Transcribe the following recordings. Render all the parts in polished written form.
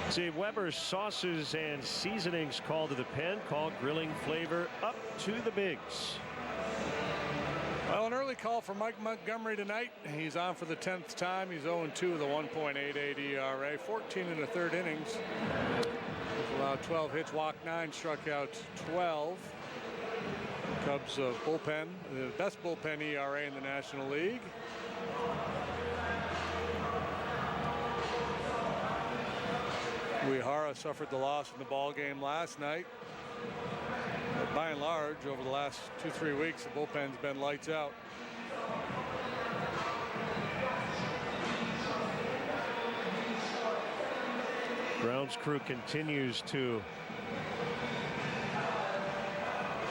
See, Weber sauces and seasonings called to the pen, called grilling flavor up to the bigs. Well, an early call for Mike Montgomery tonight. He's on for the 10th time. He's 0-2 with a 1.88 ERA, 14 in the third innings. He's allowed 12 hits, walked 9, struck out 12. Cubs bullpen, the best bullpen ERA in the National League. Uehara suffered the loss in the ball game last night. But by and large, over the last 2-3 weeks, the bullpen's been lights out. Grounds crew continues to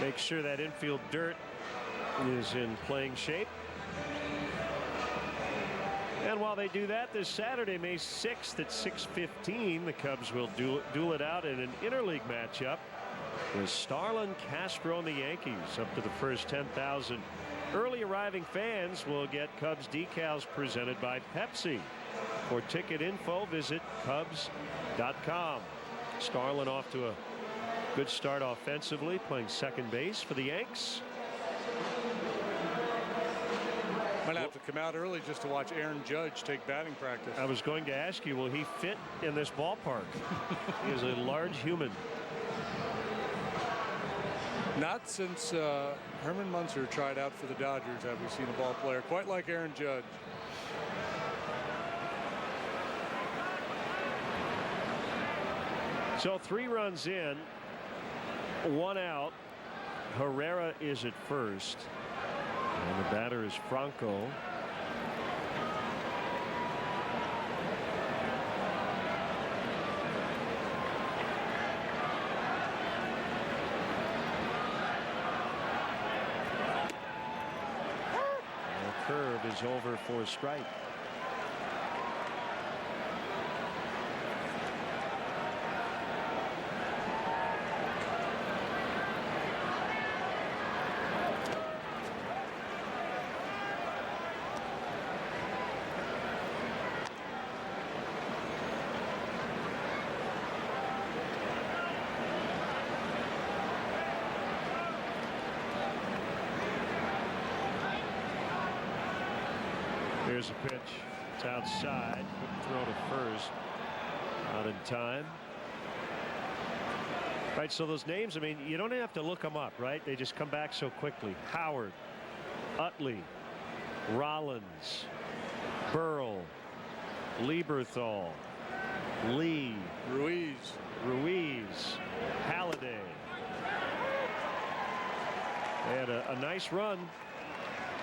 make sure that infield dirt is in playing shape. And while they do that, this Saturday, May 6th at 6:15, the Cubs will duel it out in an interleague matchup with Starlin, Castro, and the Yankees. Up to the first 10,000 early arriving fans will get Cubs decals presented by Pepsi. For ticket info, visit Cubs.com. Starlin off to a good start offensively, playing second base for the Yanks. Might have to come out early just to watch Aaron Judge take batting practice. I was going to ask you, will he fit in this ballpark? He is a large human. Not since Herman Munster tried out for the Dodgers have we seen a ball player quite like Aaron Judge. So 3 runs in, 1 out. Herrera is at first. And the batter is Franco. The curve is over for a strike. Here's a pitch. It's outside. Couldn't throw to first. Not in time. Right, so those names, I mean, you don't have to look them up, right? They just come back so quickly. Howard, Utley, Rollins, Burrell, Lieberthal, Lee, Ruiz, Halladay. They had a nice run.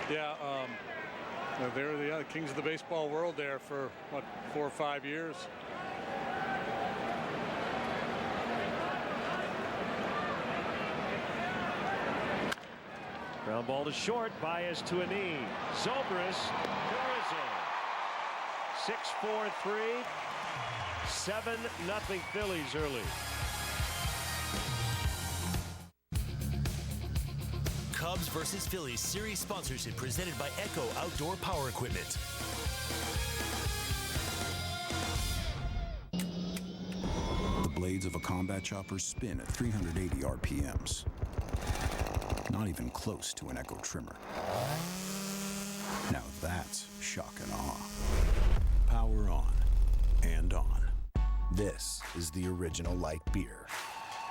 Yeah, they were the kings of the baseball world there for, what, 4 or 5 years. Ground ball to short, Baez to a knee. Zobrist, Rizzo. 6-4-3, 7-0 Phillies early. Cubs versus Phillies series sponsorship presented by Echo Outdoor Power Equipment. The blades of a combat chopper spin at 380 RPMs. Not even close to an Echo trimmer. Now that's shock and awe. Power on and on. This is the original light beer.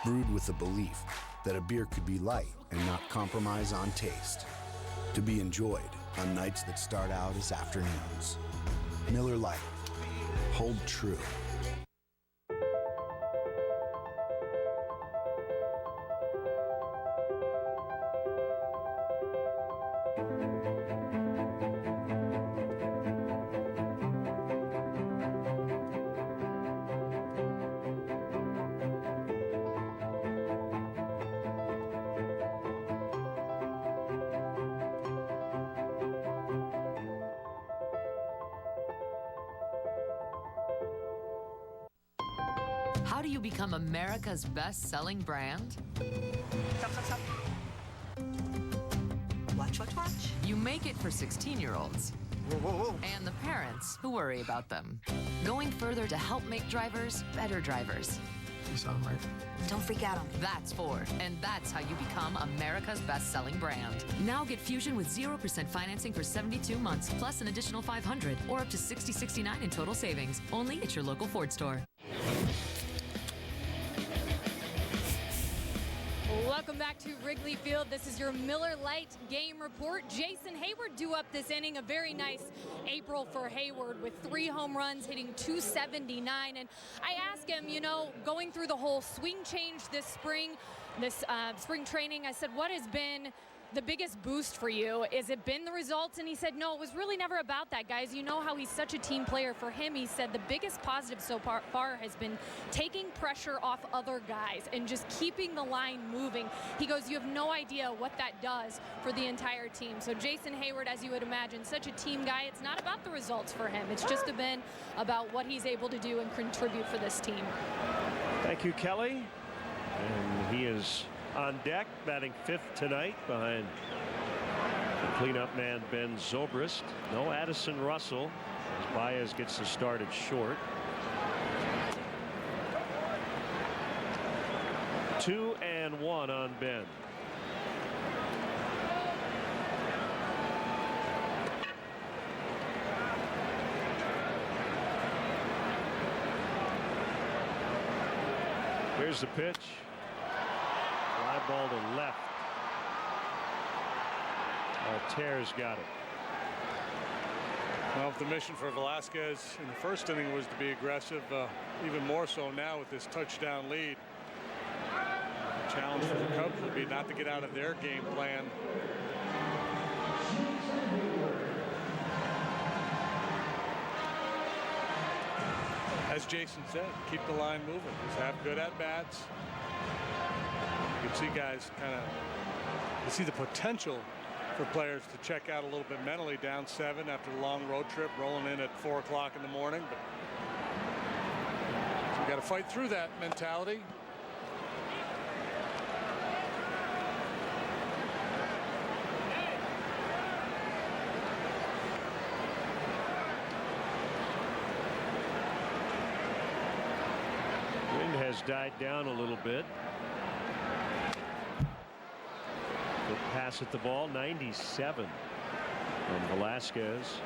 Brewed with the belief that a beer could be light and not compromise on taste. To be enjoyed on nights that start out as afternoons. Miller Lite. Hold true. How do you become America's best-selling brand? Watch. You make it for 16-year-olds. and the parents who worry about them. Going further to help make drivers better drivers. You sound right. Don't freak out on me. That's Ford, and that's how you become America's best-selling brand. Now get Fusion with 0% financing for 72 months, plus an additional $500, or up to $60.69 in total savings. Only at your local Ford store. Welcome back to Wrigley Field. This is your Miller Lite game report. Jason Hayward due up this inning. A very nice April for Hayward with 3 home runs, hitting .279. And I asked him, you know, going through the whole swing change this spring training, I said, what has been the biggest boost for you? Is it been the results? And he said, no, it was really never about that, guys. You know how he's such a team player. For him, he said the biggest positive so far has been taking pressure off other guys and just keeping the line moving. He goes, you have no idea what that does for the entire team. So Jason Hayward, as you would imagine, such a team guy. It's not about the results for him. It's just been about what he's able to do and contribute for this team. Thank you, Kelly. And he is on deck, batting 5th tonight behind the cleanup man Ben Zobrist. No Addison Russell as Baez gets the start at short. 2-1 on Ben. Here's the pitch. Fly ball to left. Altair's got it. Well, if the mission for Velasquez in the first inning was to be aggressive, even more so now with this touchdown lead. The challenge for the Cubs would be not to get out of their game plan. As Jason said, keep the line moving. Just have good at-bats. You can see guys you see the potential for players to check out a little bit mentally, down 7 after a long road trip, rolling in at 4 o'clock in the morning. But you got to fight through that mentality. Wind has died down a little bit. Good pass at the ball, 97 from Velasquez.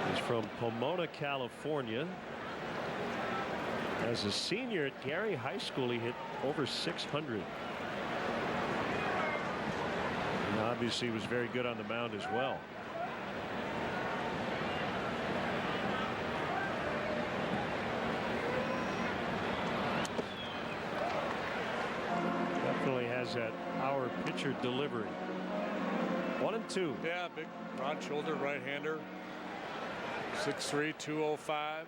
He's from Pomona, California. As a senior at Gary High School, he hit over 600. And obviously was very good on the mound as well. Definitely has that power pitcher delivery. 1-2. Yeah, big broad shoulder right-hander. 6'3", 205.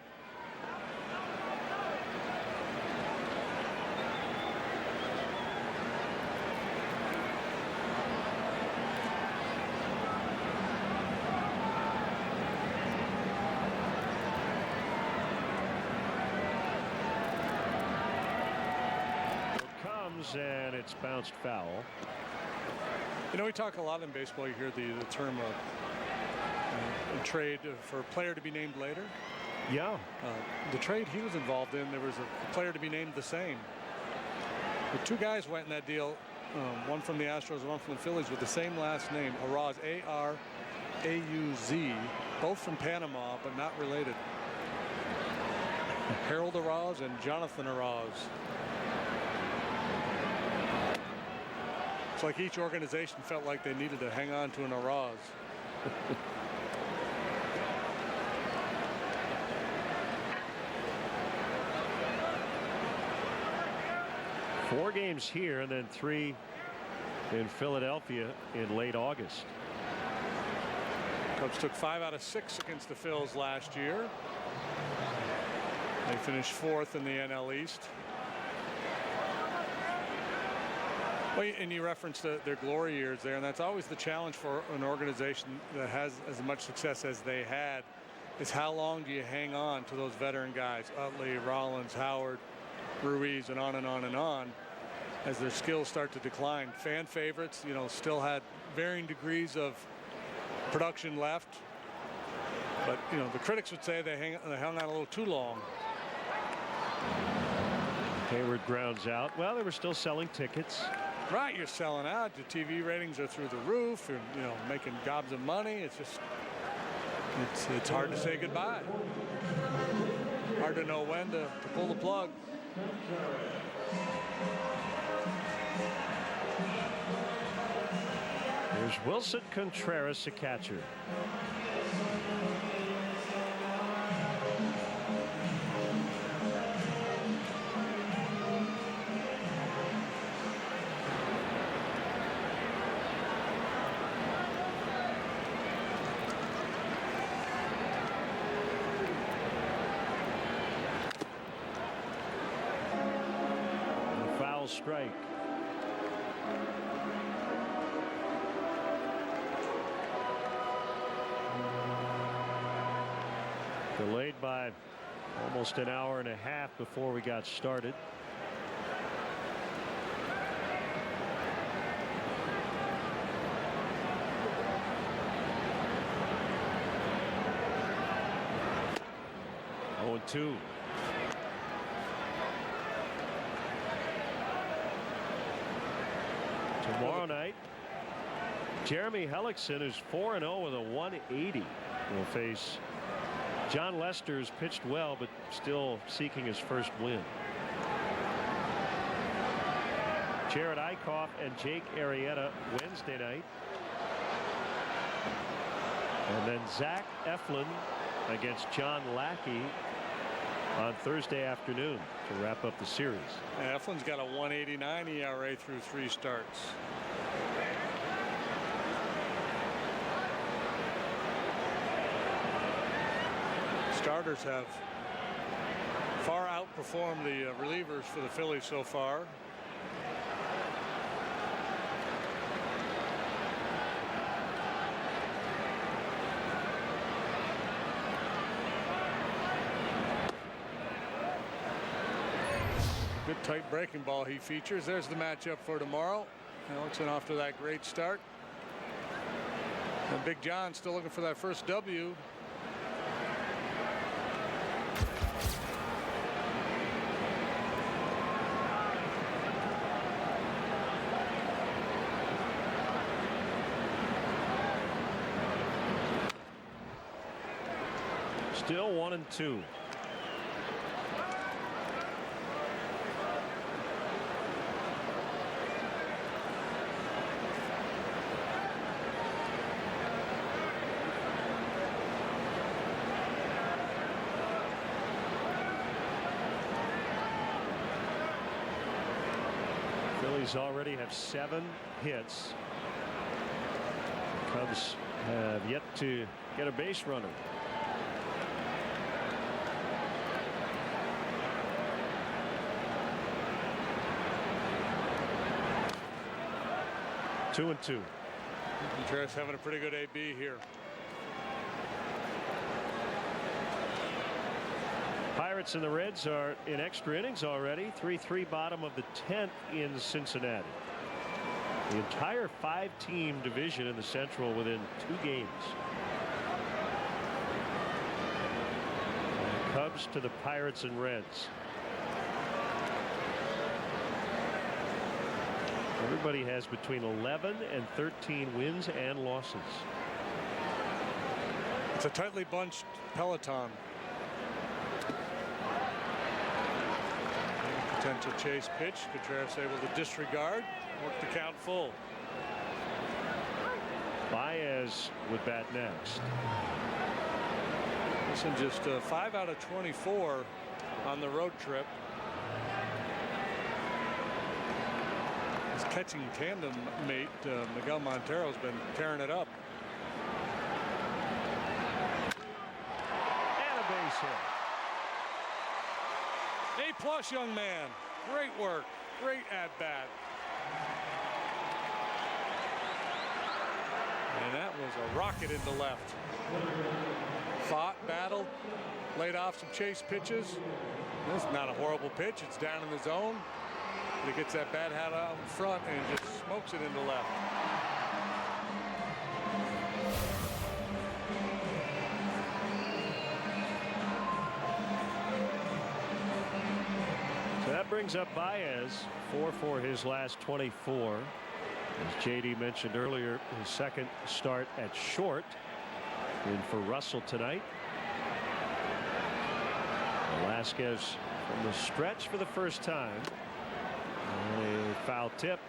And it's bounced foul. You know, we talk a lot in baseball. You hear the term of trade for a player to be named later. Yeah. The trade he was involved in, there was a player to be named the same. The 2 guys went in that deal, one from the Astros and one from the Phillies, with the same last name, Araz, A-R-A-U-Z, both from Panama, but not related. Harold Araz and Jonathan Araz. It's like each organization felt like they needed to hang on to an Araz. Four games here and then 3 in Philadelphia in late August. Cubs took 5 out of 6 against the Phils last year. They finished 4th in the NL East. Well, and you referenced their glory years there, and that's always the challenge for an organization that has as much success as they had, is how long do you hang on to those veteran guys, Utley, Rollins, Howard, Ruiz, and on and on and on. as their skills start to decline. Fan favorites, you know, still had varying degrees of production left. But, you know, the critics would say they hung on a little too long. Hayward grounds out. Well, they were still selling tickets. Right, you're selling out. Your TV ratings are through the roof. You're, you know, making gobs of money. It's just, it's hard to say goodbye. Hard to know when to pull the plug. Here's Wilson Contreras, the catcher. Strike. Delayed by almost an hour and a half before we got started. Oh, 2. Tomorrow night, Jeremy Hellickson, who's 4-0 with a 180, will face John Lester, who's pitched well but still seeking his first win. Jared Eichhoff and Jake Arrieta Wednesday night. And then Zach Eflin against John Lackey on Thursday afternoon to wrap up the series. Eflin's got a 1.89 ERA through 3 starts. Starters have far outperformed the relievers for the Phillies so far. Good tight breaking ball he features. There's the matchup for tomorrow. Hellickson off to that great start. And Big John still looking for that first W. Still 1-2. Phillies already have 7 hits. Cubs have yet to get a base runner. Two and 2. Contreras having a pretty good AB here. Pirates and the Reds are in extra innings already. 3-3 bottom of the 10th in Cincinnati. The entire 5-team division in the Central within 2 games. Cubs to the Pirates and Reds. Everybody has between 11 and 13 wins and losses. It's a tightly bunched peloton. Potential chase pitch. Contreras able to disregard. Work the count full. Baez would bat next. This one just 5 out of 24 on the road trip. His catching tandem mate Miguel Montero has been tearing it up. And a base hit. A+ young man. Great work. Great at bat. And that was a rocket into left. Fought, battled, laid off some chase pitches. This is not a horrible pitch. It's down in the zone. But he gets that bat hat out in front and just smokes it into left. So that brings up Baez, 4 for his last 24. As JD mentioned earlier, his second start at short. In for Russell tonight. Velasquez from the stretch for the first time. A foul tip.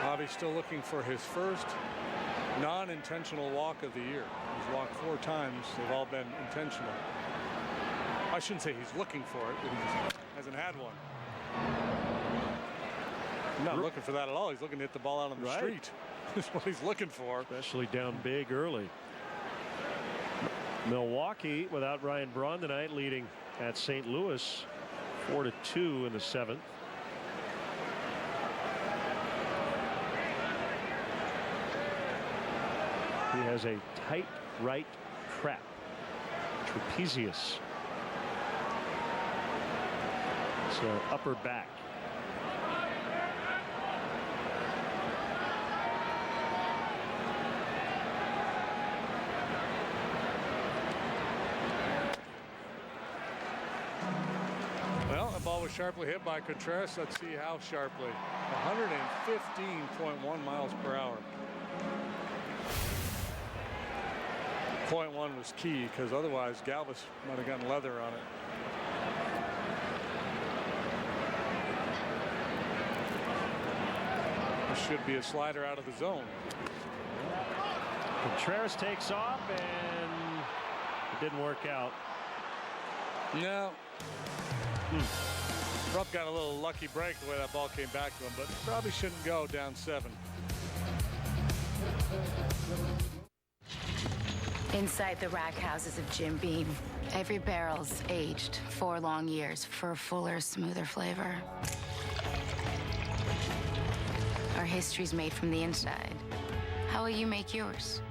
Bobby's still looking for his first non-intentional walk of the year. He's walked 4 times. They've all been intentional. I shouldn't say he's looking for it, but he just hasn't had one. He's not looking for that at all. He's looking to hit the ball out on the street. That's what he's looking for. Especially down big early. Milwaukee without Ryan Braun tonight, leading at St. Louis 4-2 in the 7th. He has a tight right trap. Trapezius. It's upper back. Well, the ball was sharply hit by Contreras. Let's see how sharply. 115.1 miles per hour. 0.1 was key because otherwise Galvis might have gotten leather on it. This should be a slider out of the zone. Contreras takes off and it didn't work out. No. Rupp got a little lucky break the way that ball came back to him, but probably shouldn't go down 7. Inside the rack houses of Jim Beam, every barrel's aged 4 long years for a fuller, smoother flavor. Our history's made from the inside. How will you make yours?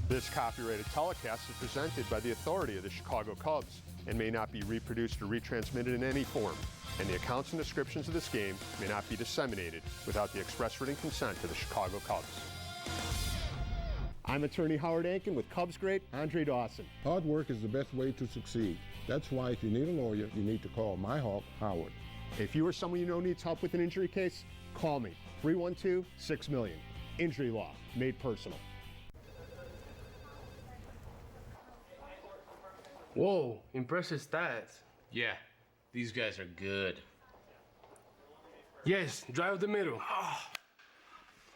This copyrighted telecast is presented by the authority of the Chicago Cubs and may not be reproduced or retransmitted in any form. And the accounts and descriptions of this game may not be disseminated without the express written consent of the Chicago Cubs. I'm attorney Howard Ankin with Cubs great Andre Dawson. Hard work is the best way to succeed. That's why if you need a lawyer, you need to call my Hawk, Howard. If you or someone you know needs help with an injury case, call me. 312-6000000. Injury law, made personal. Whoa, impressive stats. Yeah, these guys are good. Yes, drive the middle.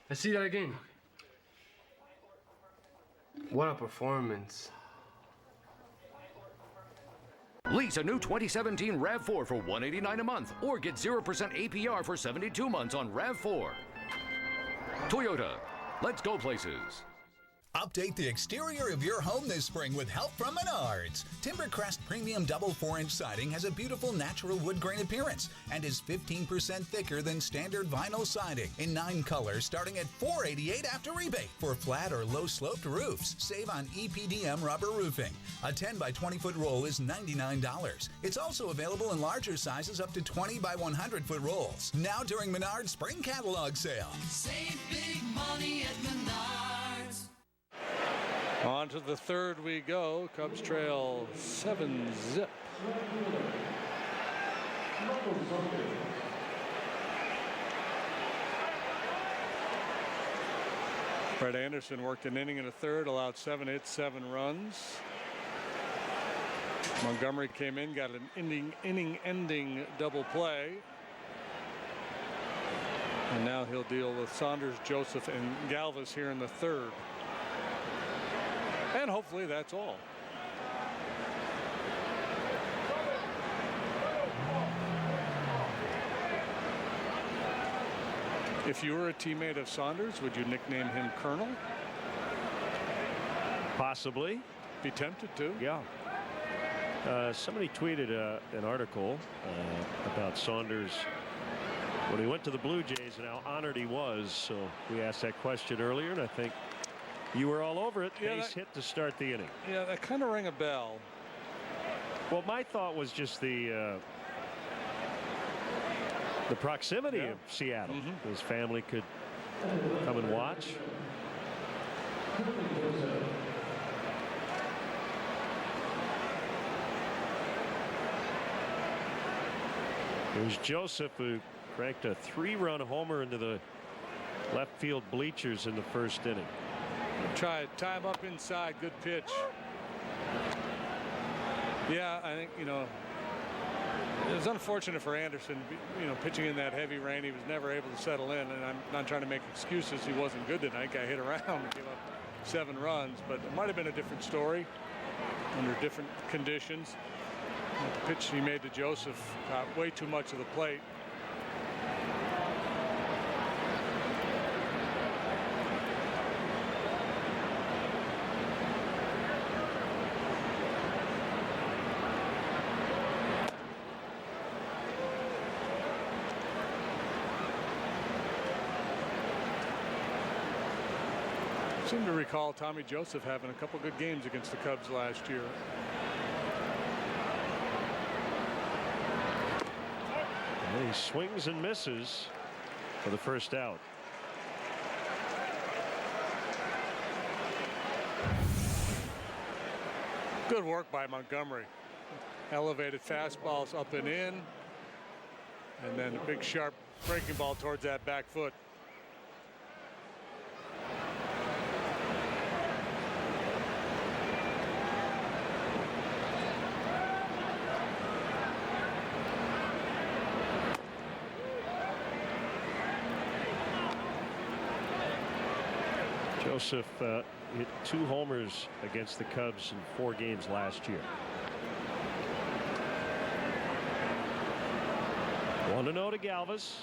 Let's see that again. What a performance. Lease a new 2017 RAV4 for $189 a month or get 0% APR for 72 months on RAV4. Toyota, let's go places. Update the exterior of your home this spring with help from Menards. Timbercrest Premium Double 4-inch siding has a beautiful natural wood grain appearance and is 15% thicker than standard vinyl siding in 9 colors starting at $488 after rebate for flat or low-sloped roofs. Save on EPDM rubber roofing. A 10 by 20-foot roll is $99. It's also available in larger sizes up to 20 by 100-foot rolls. Now during Menards Spring Catalog Sale. Save big money at Menards. On to the 3rd we go. Cubs trail 7-zip. Brett Anderson worked an inning in the 3rd, allowed 7 hits, 7 runs. Montgomery came in, got an inning-ending double play. And now he'll deal with Saunders, Joseph, and Galvis here in the 3rd. And hopefully that's all. If you were a teammate of Saunders, would you nickname him Colonel? Possibly. Be tempted to. Yeah. Somebody tweeted an article about Saunders when he went to the Blue Jays and how honored he was. So we asked that question earlier, and I think You were all over it. Yeah, Base hit to start the inning. Yeah, that kind of rang a bell. Well, my thought was just the proximity of Seattle. His family could come and watch. Here's Joseph, who cranked a 3-run homer into the left field bleachers in the first inning. Try it. Tie him up inside. Good pitch. Yeah, I think, you know, it was unfortunate for Anderson, you know, pitching in that heavy rain. He was never able to settle in, and I'm not trying to make excuses. He wasn't good tonight. Got hit around and gave up 7 runs, but it might have been a different story under different conditions. The pitch he made to Joseph got way too much of the plate. I seem to recall Tommy Joseph having a couple good games against the Cubs last year. And he swings and misses for the first out. Good work by Montgomery. Elevated fastballs up and in, and then a big sharp breaking ball towards that back foot. Joseph hit 2 homers against the Cubs in 4 games last year. 1-0 to Galvis.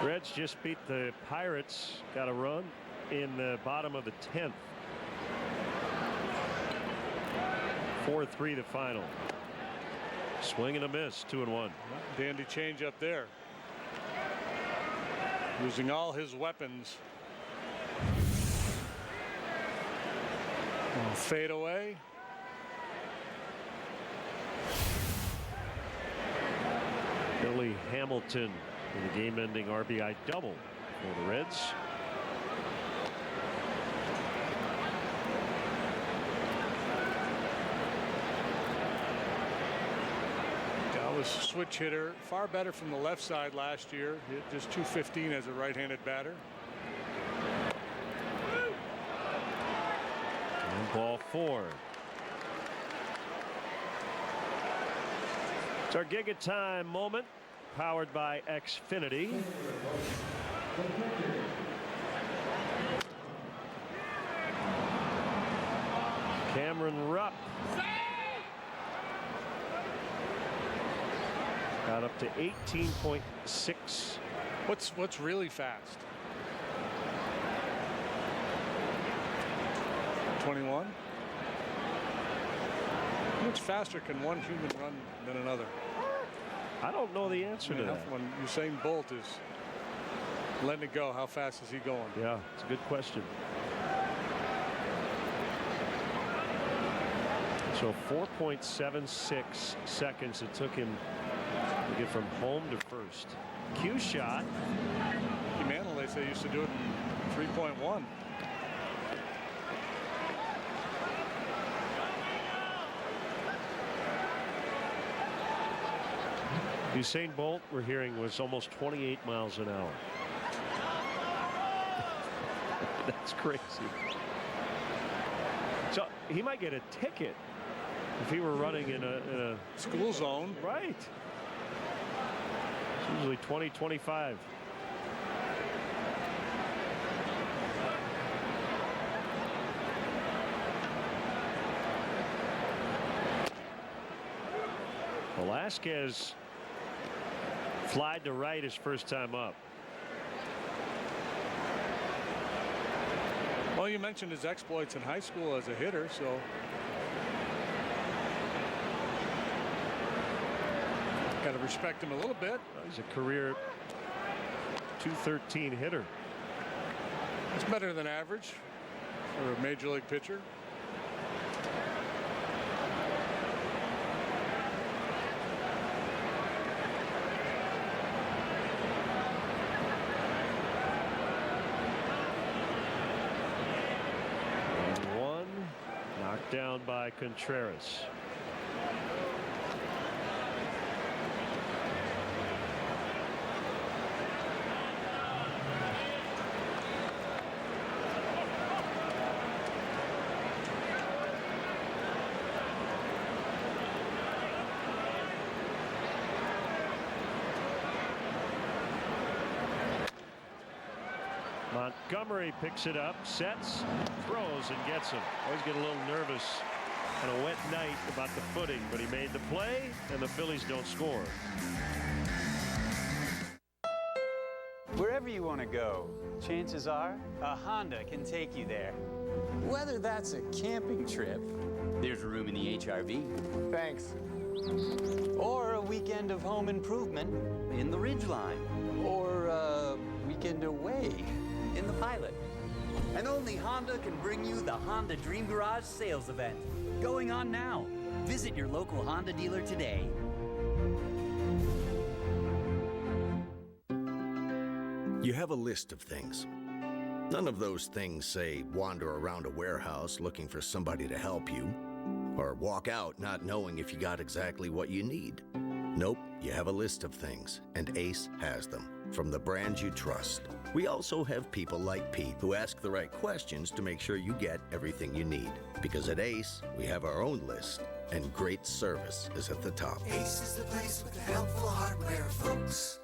Reds just beat the Pirates, got a run in the bottom of the 10th. 4-3 the final. Swing and a miss, 2-1. Dandy change up there. Using all his weapons. Fade away. Billy Hamilton in the game-ending RBI double for the Reds. Galvis switch hitter, far better from the left side last year. Hit just .215 as a right-handed batter. And ball 4. It's our Giga Time moment, powered by Xfinity. Cameron Rupp got up to 18.6. What's really fast? 21. How much faster can one human run than another? I don't know the answer to that. When Usain Bolt is letting it go, how fast is he going? Yeah, it's a good question. So 4.76 seconds it took him to get from home to first. Cue shot. Mantle, they say, used to do it in 3.1. Usain Bolt, we're hearing, was almost 28 miles an hour. That's crazy. So he might get a ticket if he were running in a school zone. Right. It's usually 20, 25. Velasquez flied to right his first time up. Well, you mentioned his exploits in high school as a hitter, so got to respect him a little bit. He's a career .213 hitter. It's better than average for a major league pitcher. Knocked down by Contreras. Montgomery picks it up, sets, throws, and gets him. Always get a little nervous on a wet night about the footing, but he made the play, and the Phillies don't score. Wherever you want to go, chances are a Honda can take you there. Whether that's a camping trip, there's room in the HRV. Thanks. Or a weekend of home improvement in the Ridgeline. Or a weekend away in the Pilot. And only Honda can bring you the Honda Dream Garage sales event. Going on now. Visit your local Honda dealer today. You have a list of things. None of those things say wander around a warehouse looking for somebody to help you, or walk out not knowing if you got exactly what you need. Nope, you have a list of things, and Ace has them, from the brands you trust. We also have people like Pete who ask the right questions to make sure you get everything you need. Because at Ace, we have our own list, and great service is at the top. Ace is the place with the helpful hardware, folks.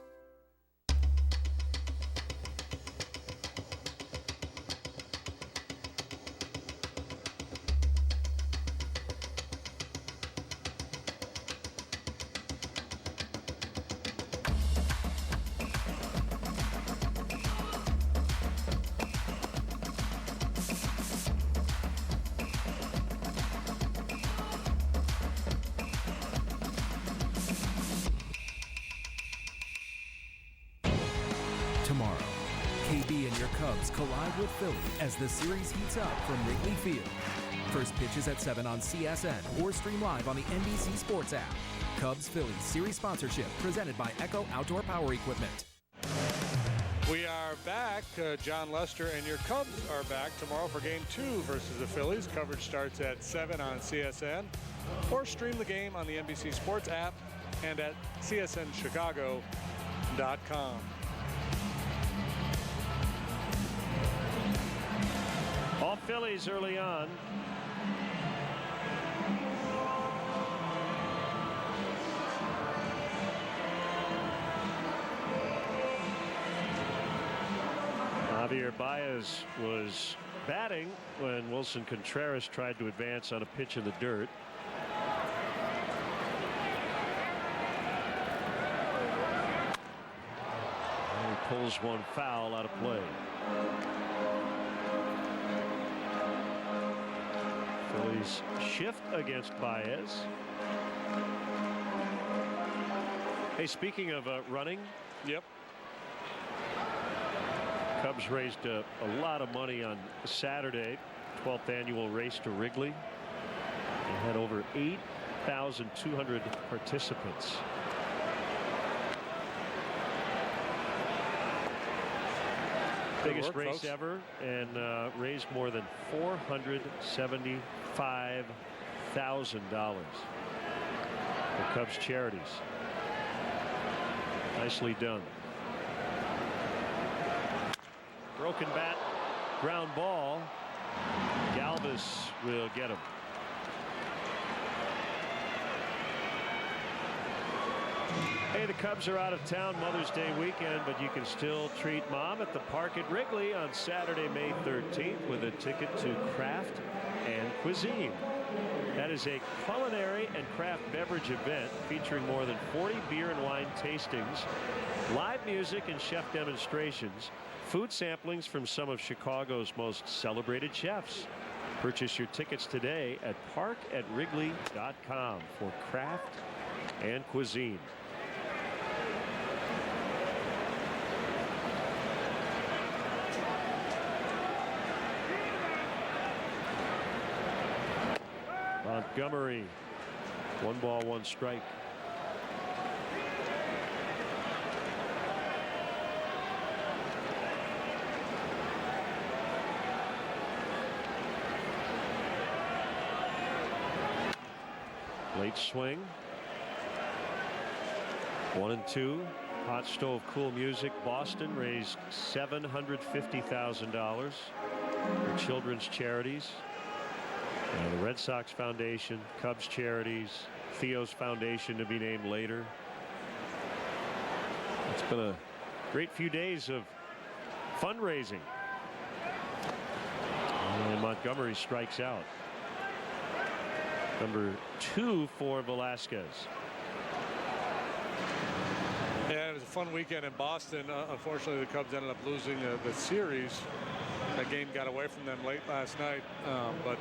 Tomorrow, KB and your Cubs collide with Philly as the series heats up from Wrigley Field. First pitch is at 7 on CSN or stream live on the NBC Sports app. Cubs-Phillies series sponsorship presented by Echo Outdoor Power Equipment. We are back. John Lester and your Cubs are back tomorrow for Game 2 versus the Phillies. Coverage starts at 7 on CSN, or stream the game on the NBC Sports app and at csnchicago.com. All Phillies early on. Javier Baez was batting when Wilson Contreras tried to advance on a pitch in the dirt. And he pulls one foul out of play. Phillies shift against Baez. Hey, speaking of running. Yep. Cubs raised a lot of money on Saturday, 12th annual race to Wrigley. They had over 8,200 participants. Biggest race ever, and raised more than $475,000 for Cubs charities. Nicely done. Broken bat, ground ball. Galvis will get him. Hey, the Cubs are out of town Mother's Day weekend, but you can still treat Mom at the Park at Wrigley on Saturday, May 13th with a ticket to Craft and Cuisine. That is a culinary and craft beverage event featuring more than 40 beer and wine tastings, live music and chef demonstrations, food samplings from some of Chicago's most celebrated chefs. Purchase your tickets today at parkatwrigley.com for craft and cuisine. Montgomery, 1 ball, 1 strike. Late swing. 1-2. Hot Stove Cool Music Boston raised $750,000 for children's charities. The Red Sox Foundation, Cubs Charities, Theo's Foundation to be named later. It's been a great few days of fundraising. And Montgomery strikes out. Number 2 for Velasquez. Yeah, it was a fun weekend in Boston. Unfortunately, the Cubs ended up losing the series. That game got away from them late last night, but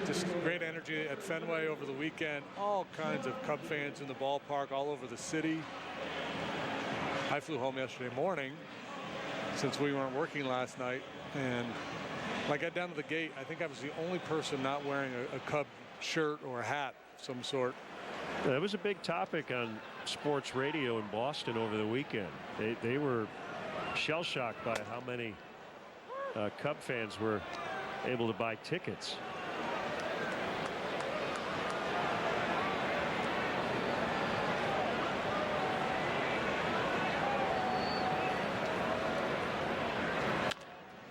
just great energy at Fenway over the weekend. All kinds of Cub fans in the ballpark all over the city. I flew home yesterday morning since we weren't working last night, and when I got down to the gate, I think I was the only person not wearing a Cub shirt or a hat of some sort. That was a big topic on sports radio in Boston over the weekend. They were shell-shocked by how many Cub fans were able to buy tickets.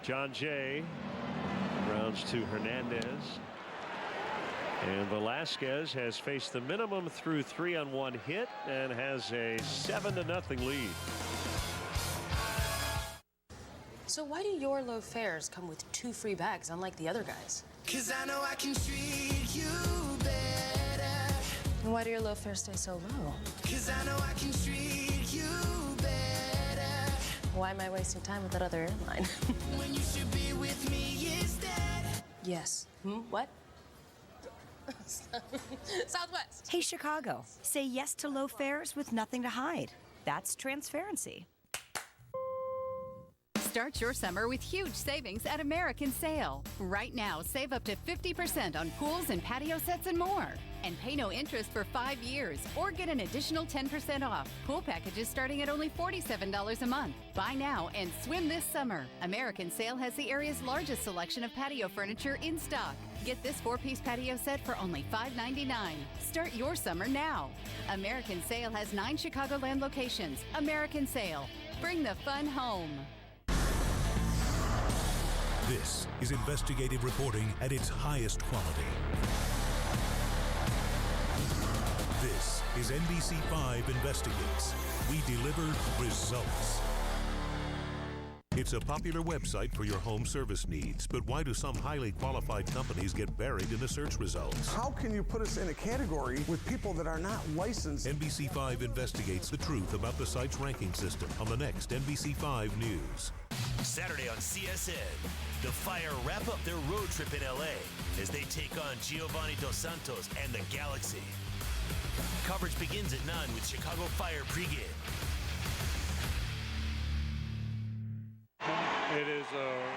John Jay rounds to Hernandez. And Velasquez has faced the minimum through 3-on-1 hit and has a 7-0 lead. So why do your low fares come with 2 free bags unlike the other guys? 'Cause I know I can treat you better. And why do your low fares stay so low? 'Cause I know I can treat you better. Why am I wasting time with that other airline? When you should be with me instead. Yes. What? Southwest. Hey, Chicago, say yes to low fares with nothing to hide. That's transparency. Start your summer with huge savings at American Sail. Right now, save up to 50% on pools and patio sets and more. And pay no interest for 5 years or get an additional 10% off. Pool packages starting at only $47 a month. Buy now and swim this summer. American Sail has the area's largest selection of patio furniture in stock. Get this 4-piece patio set for only $5.99. Start your summer now. American Sail has 9 Chicagoland locations. American Sail. Bring the fun home. This is investigative reporting at its highest quality. This is NBC5 Investigates. We deliver results. It's a popular website for your home service needs, but why do some highly qualified companies get buried in the search results? How can you put us in a category with people that are not licensed? NBC5 investigates the truth about the site's ranking system on the next NBC5 News. Saturday on CSN, the Fire wrap up their road trip in LA as they take on Giovanni Dos Santos and the Galaxy. Coverage begins at 9 with Chicago Fire pregame. It is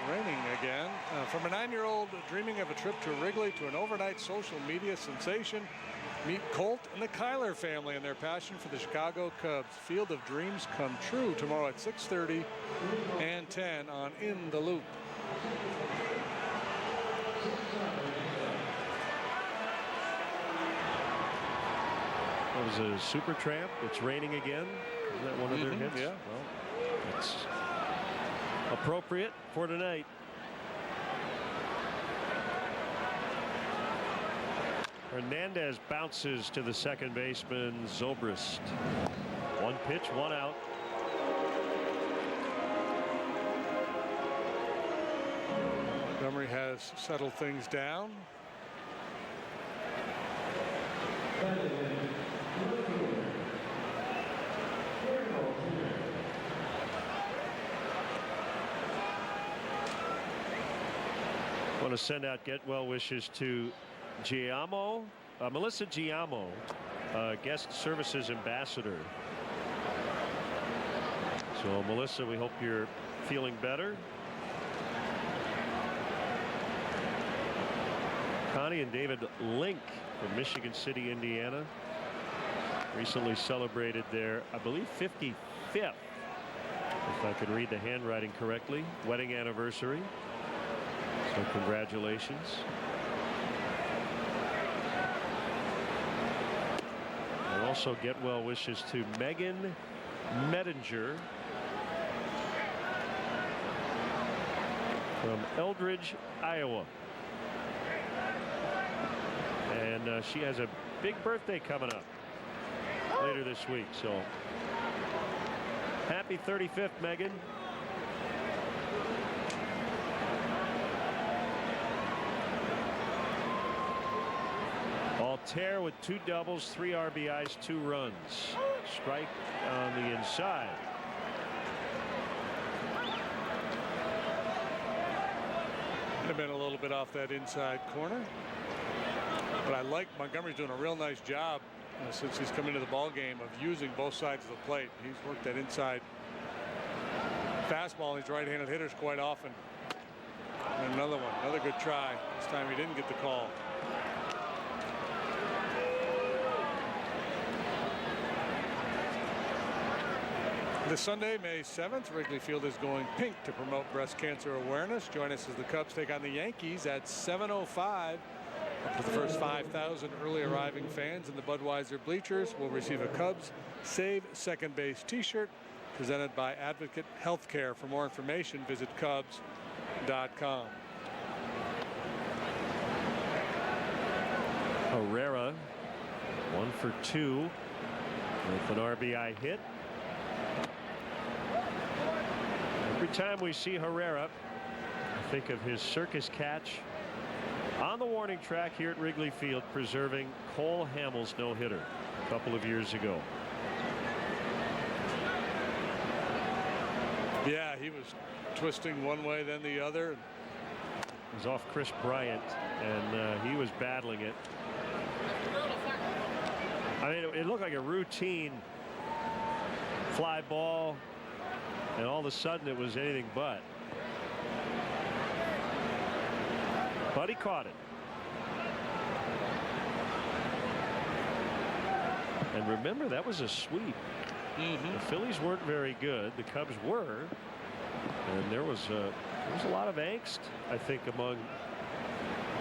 raining again. From a 9-year-old dreaming of a trip to Wrigley to an overnight social media sensation, meet Colt and the Kyler family and their passion for the Chicago Cubs. Field of Dreams come true tomorrow at 6:30 and 10 on In the Loop. That was a super tramp. It's raining again. Is that one of their hits? Yeah. Well, it's appropriate for tonight. Hernandez bounces to the second baseman, Zobrist. 1 pitch, 1 out. Montgomery has settled things down. Want to send out get well wishes to Melissa Giamo, guest services ambassador. So Melissa, we hope you're feeling better. Connie and David Link from Michigan City, Indiana, recently celebrated their, I believe, 55th, if I can read the handwriting correctly, wedding anniversary. So congratulations. And also get well wishes to Megan Mettinger from Eldridge, Iowa. And she has a big birthday coming up later this week. So happy 35th, Megan. Altair with 2 doubles, 3 RBIs, 2 runs. Strike on the inside. Could have been a little bit off that inside corner. But I like Montgomery's doing a real nice job since he's come into the ball game of using both sides of the plate. He's worked that inside fastball. He's right-handed hitters quite often. And another one, another good try. This time he didn't get the call. This Sunday, May 7th, Wrigley Field is going pink to promote breast cancer awareness. Join us as the Cubs take on the Yankees at 7:05. Up to the first 5,000 early arriving fans in the Budweiser bleachers will receive a Cubs Save Second Base t-shirt presented by Advocate Healthcare. For more information, visit Cubs.com. Herrera 1 for 2 with an RBI hit. Every time we see Herrera, I think of his circus catch on the warning track here at Wrigley Field, preserving Cole Hamels' no-hitter a couple of years ago. Yeah, he was twisting one way then the other. It was off Chris Bryant, and he was battling it. I mean, it looked like a routine fly ball, and all of a sudden it was anything but. But he caught it. And remember, that was a sweep. The Phillies weren't very good. The Cubs were. And there was a lot of angst, I think, among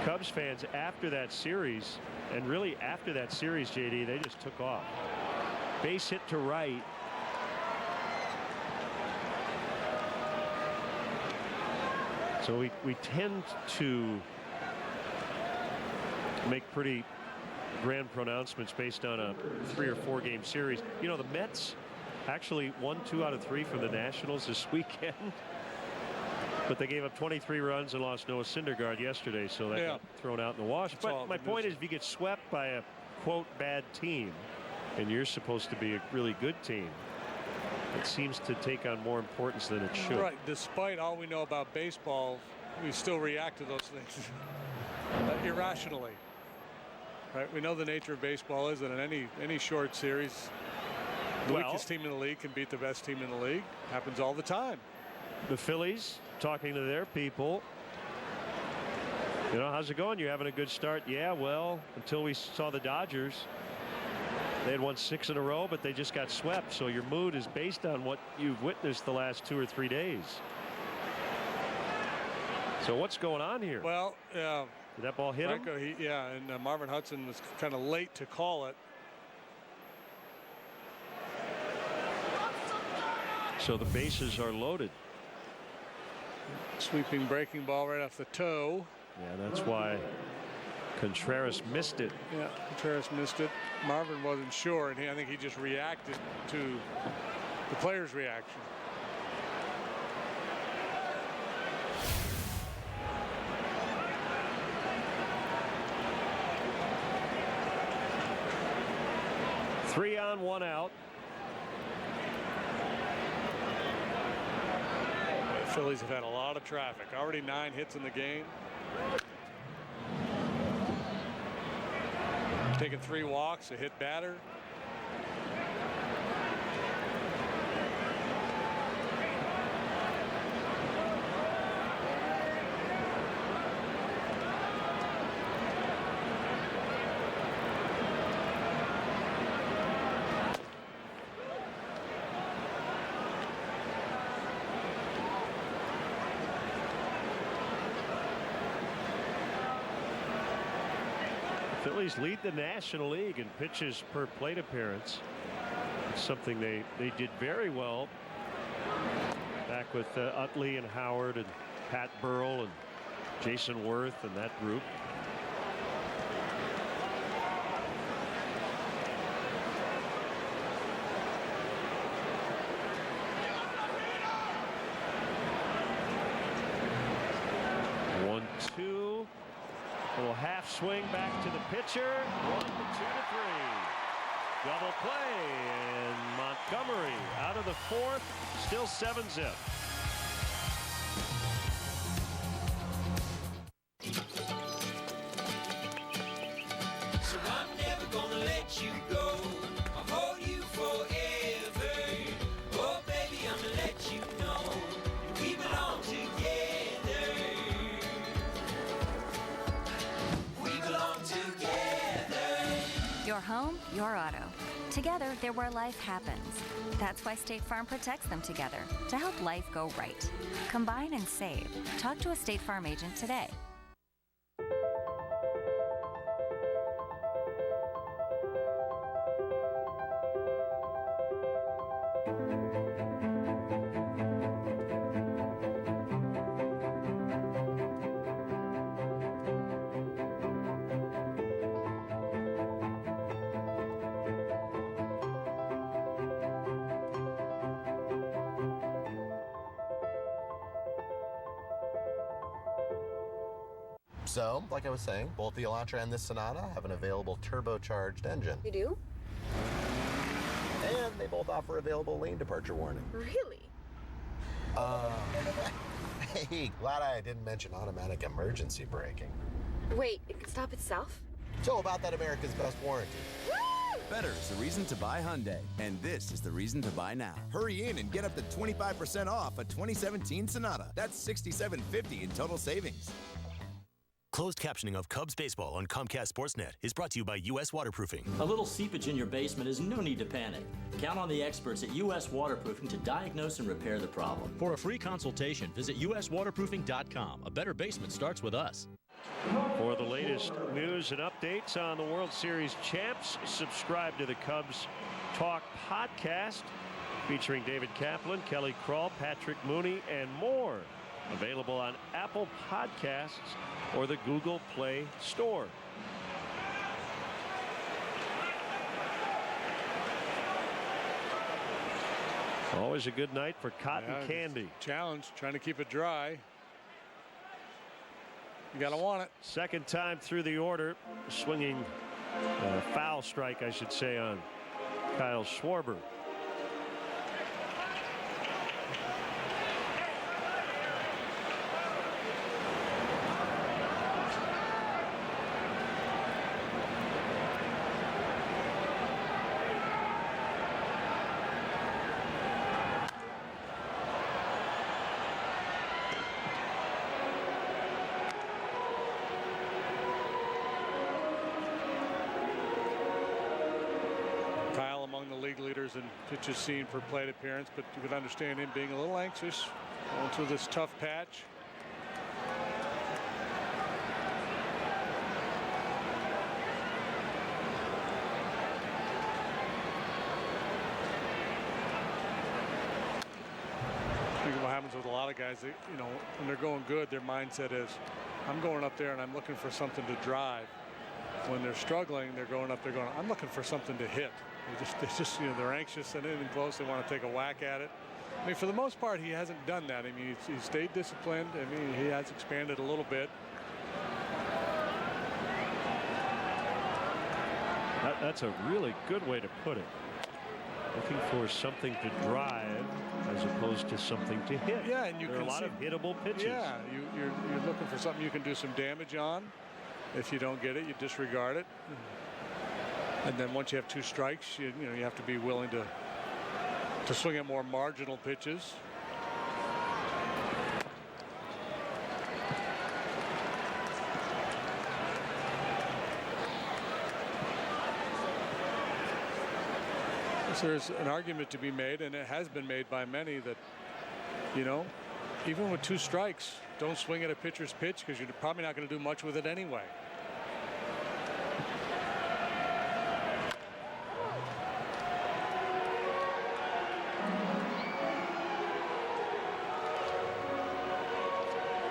Cubs fans after that series. And really after that series, JD, they just took off. Base hit to right. So we tend to make pretty grand pronouncements based on a 3 or 4 game series. You know, the Mets actually won 2 out of 3 from the Nationals this weekend, but they gave up 23 runs and lost Noah Syndergaard yesterday, so that got thrown out in the wash. But my point is, if you get swept by a quote bad team and you're supposed to be a really good team, it seems to take on more importance than it should. Right. Despite all we know about baseball, we still react to those things irrationally. Right. We know the nature of baseball is that in any short series, the weakest team in the league can beat the best team in the league. Happens all the time. The Phillies talking to their people. You know, how's it going? You having a good start? Yeah, well, until we saw the Dodgers. They had won 6 in a row, but they just got swept. So your mood is based on what you've witnessed the last 2 or 3 days. So what's going on here? Well, did that ball hit him? And Marvin Hudson was kind of late to call it. So the bases are loaded. Sweeping breaking ball right off the toe. Yeah, that's why Contreras missed it. Yeah, Contreras missed it. Marvin wasn't sure, and I think he just reacted to the player's reaction. 3 on, 1 out. The Phillies have had a lot of traffic. Already 9 hits in the game. Taking 3 walks, a hit batter. Phillies lead the National League in pitches per plate appearance. It's something they did very well back with Utley and Howard and Pat Burrell and Jason Worth and that group. Little half swing back to the pitcher. 1 to 2 to 3. Double play, and Montgomery out of the 4th. Still 7-zip. So I'm never gonna let you go. I'll hold you forever. Oh baby, I'ma let you know we belong together. Your home, your auto. Together, they're where life happens. That's why State Farm protects them together, to help life go right. Combine and save. Talk to a State Farm agent today. So, like I was saying, both the Elantra and this Sonata have an available turbocharged engine. You do? And they both offer available lane departure warning. Really? Hey, glad I didn't mention automatic emergency braking. Wait, it can stop itself? So about that America's Best warranty. Better is the reason to buy Hyundai, and this is the reason to buy now. Hurry in and get up to 25% off a 2017 Sonata. That's $6,750 in total savings. Closed captioning of Cubs baseball on Comcast Sportsnet is brought to you by U.S. Waterproofing. A little seepage in your basement is no need to panic. Count on the experts at U.S. Waterproofing to diagnose and repair the problem. For a free consultation, visit uswaterproofing.com. A better basement starts with us. For the latest news and updates on the World Series champs, subscribe to the Cubs Talk podcast featuring David Kaplan, Kelly Krall, Patrick Mooney, and more. Available on Apple Podcasts or the Google Play Store. Always a good night for cotton candy. Challenge, trying to keep it dry. You gotta want it. Second time through the order, swinging a foul strike, I should say, on Kyle Schwarber. And pitches seen for plate appearance, but you could understand him being a little anxious going through this tough patch. I think what happens with a lot of guys, they, you know, when they're going good, their mindset is, I'm going up there and I'm looking for something to drive. When they're struggling, they're going up there going, I'm looking for something to hit. You know, they're anxious and anything close, they want to take a whack at it. I mean, for the most part, he hasn't done that. I mean, he's stayed disciplined. I mean, he has expanded a little bit. That's a really good way to put it. Looking for something to drive as opposed to something to hit. Yeah, and there are a lot of hittable pitches. Yeah, you're looking for something you can do some damage on. If you don't get it, you disregard it. And then once you have 2 strikes, you have to be willing to swing at more marginal pitches. There's an argument to be made, and it has been made by many, that even with 2 strikes, don't swing at a pitcher's pitch because you're probably not going to do much with it anyway.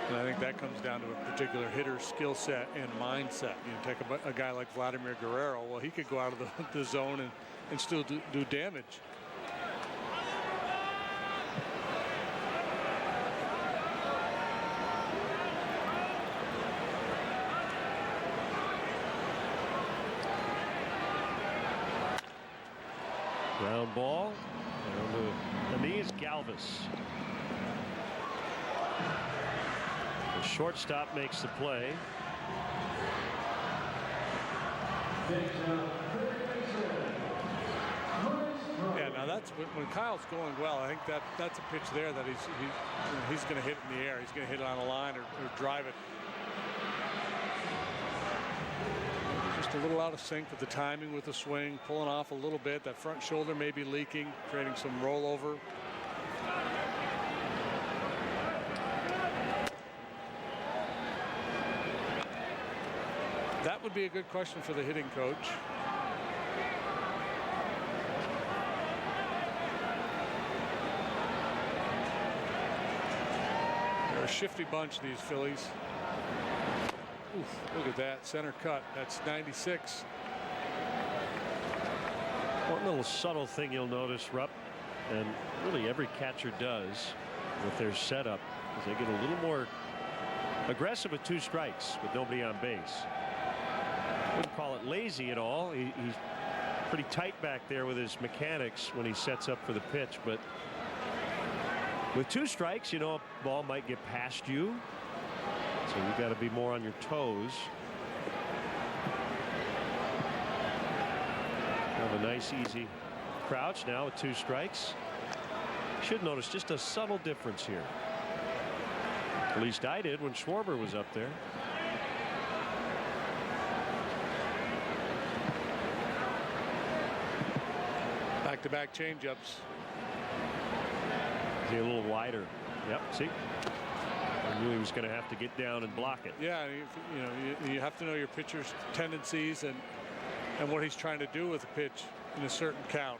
And I think that comes down to a particular hitter's skill set and mindset. Take a guy like Vladimir Guerrero. Well, he could go out of the zone and still do damage. Ground ball. And the knee is Galvis. The shortstop makes the play. Yeah, now that's when Kyle's going well. I think that's a pitch there that he's going to hit in the air. He's going to hit it on a line or drive it. Just a little out of sync with the timing with the swing, pulling off a little bit. That front shoulder may be leaking, creating some rollover. That would be a good question for the hitting coach. They're a shifty bunch, these Phillies. Oof, look at that center cut. That's 96. One little subtle thing you'll notice, Rupp, and really every catcher does with their setup, is they get a little more aggressive with 2 strikes with nobody on base. Wouldn't call it lazy at all. He's pretty tight back there with his mechanics when he sets up for the pitch, but with 2 strikes, a ball might get past you, so you've got to be more on your toes. Have a nice easy crouch now with 2 strikes. Should notice just a subtle difference here. At least I did when Schwarber was up there. Back-to-back changeups. A little wider. Yep, see? I knew he was going to have to get down and block it. Yeah, you have to know your pitcher's tendencies and what he's trying to do with the pitch in a certain count.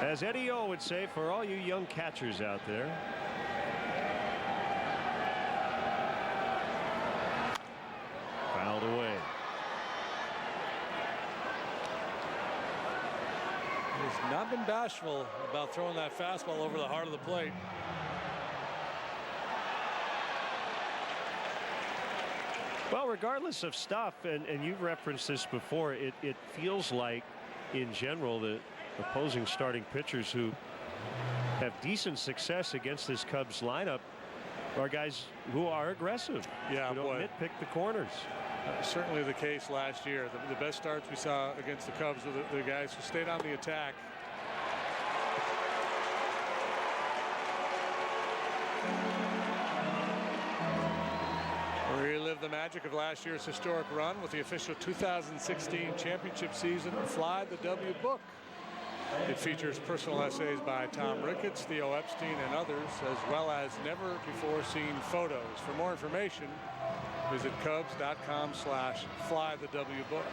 As Eddie O would say, for all you young catchers out there, fouled away. He's not been bashful about throwing that fastball over the heart of the plate. Well, regardless of stuff, and you've referenced this before, it feels like, in general, the opposing starting pitchers who have decent success against this Cubs lineup are guys who are aggressive. Yeah, who don't boy. nitpick the corners. Certainly the case last year. The best starts we saw against the Cubs were the guys who stayed on the attack. We relive the magic of last year's historic run with the official 2016 championship season Fly the W book. It features personal essays by Tom Ricketts, Theo Epstein, and others, as well as never-before-seen photos. For more information, visit Cubs.com/flythewbook.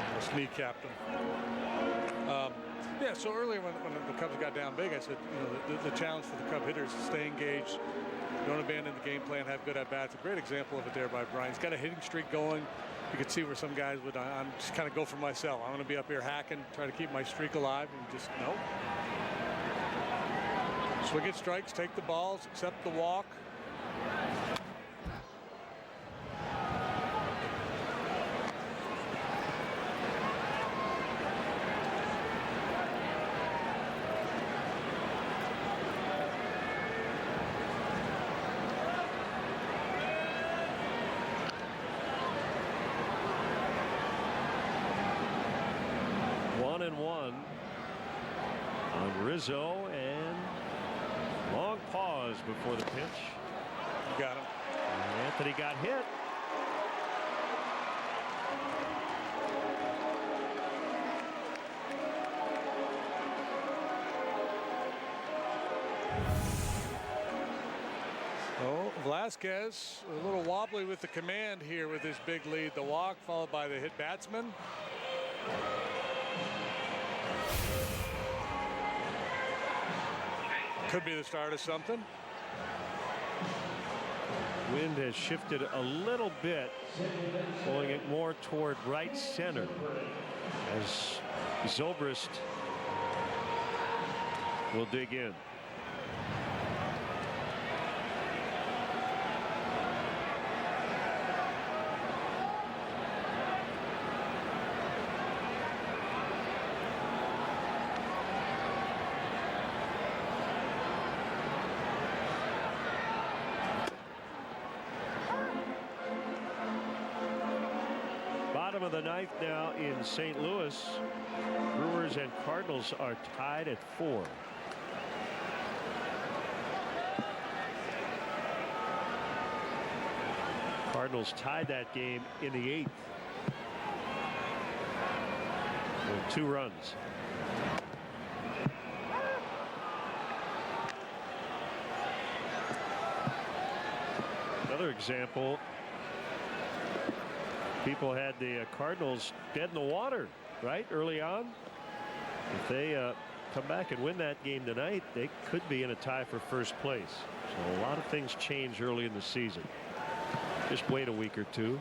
Almost kneecapped him. Yeah, so earlier when the Cubs got down big, I said, the challenge for the Cub hitters is stay engaged, don't abandon the game plan, have good at-bats. A great example of it there by Brian. He's got a hitting streak going. You could see where some guys would, I'm just kind of go for myself. I'm going to be up here hacking, try to keep my streak alive, and just, no. Swing at strikes, take the balls, accept the walk. Rizzo, and long pause before the pitch. Got him. And Anthony got hit. Oh, Velasquez a little wobbly with the command here with his big lead. The walk followed by the hit batsman. Could be the start of something. Wind has shifted a little bit, pulling it more toward right center as Zobrist will dig in. Of the ninth now in St. Louis. Brewers and Cardinals are tied at 4. Cardinals tied that game in the 8th with 2 runs. Another example. People had the Cardinals dead in the water, right, early on. If they come back and win that game tonight, they could be in a tie for first place. So a lot of things change early in the season. Just wait a week or two.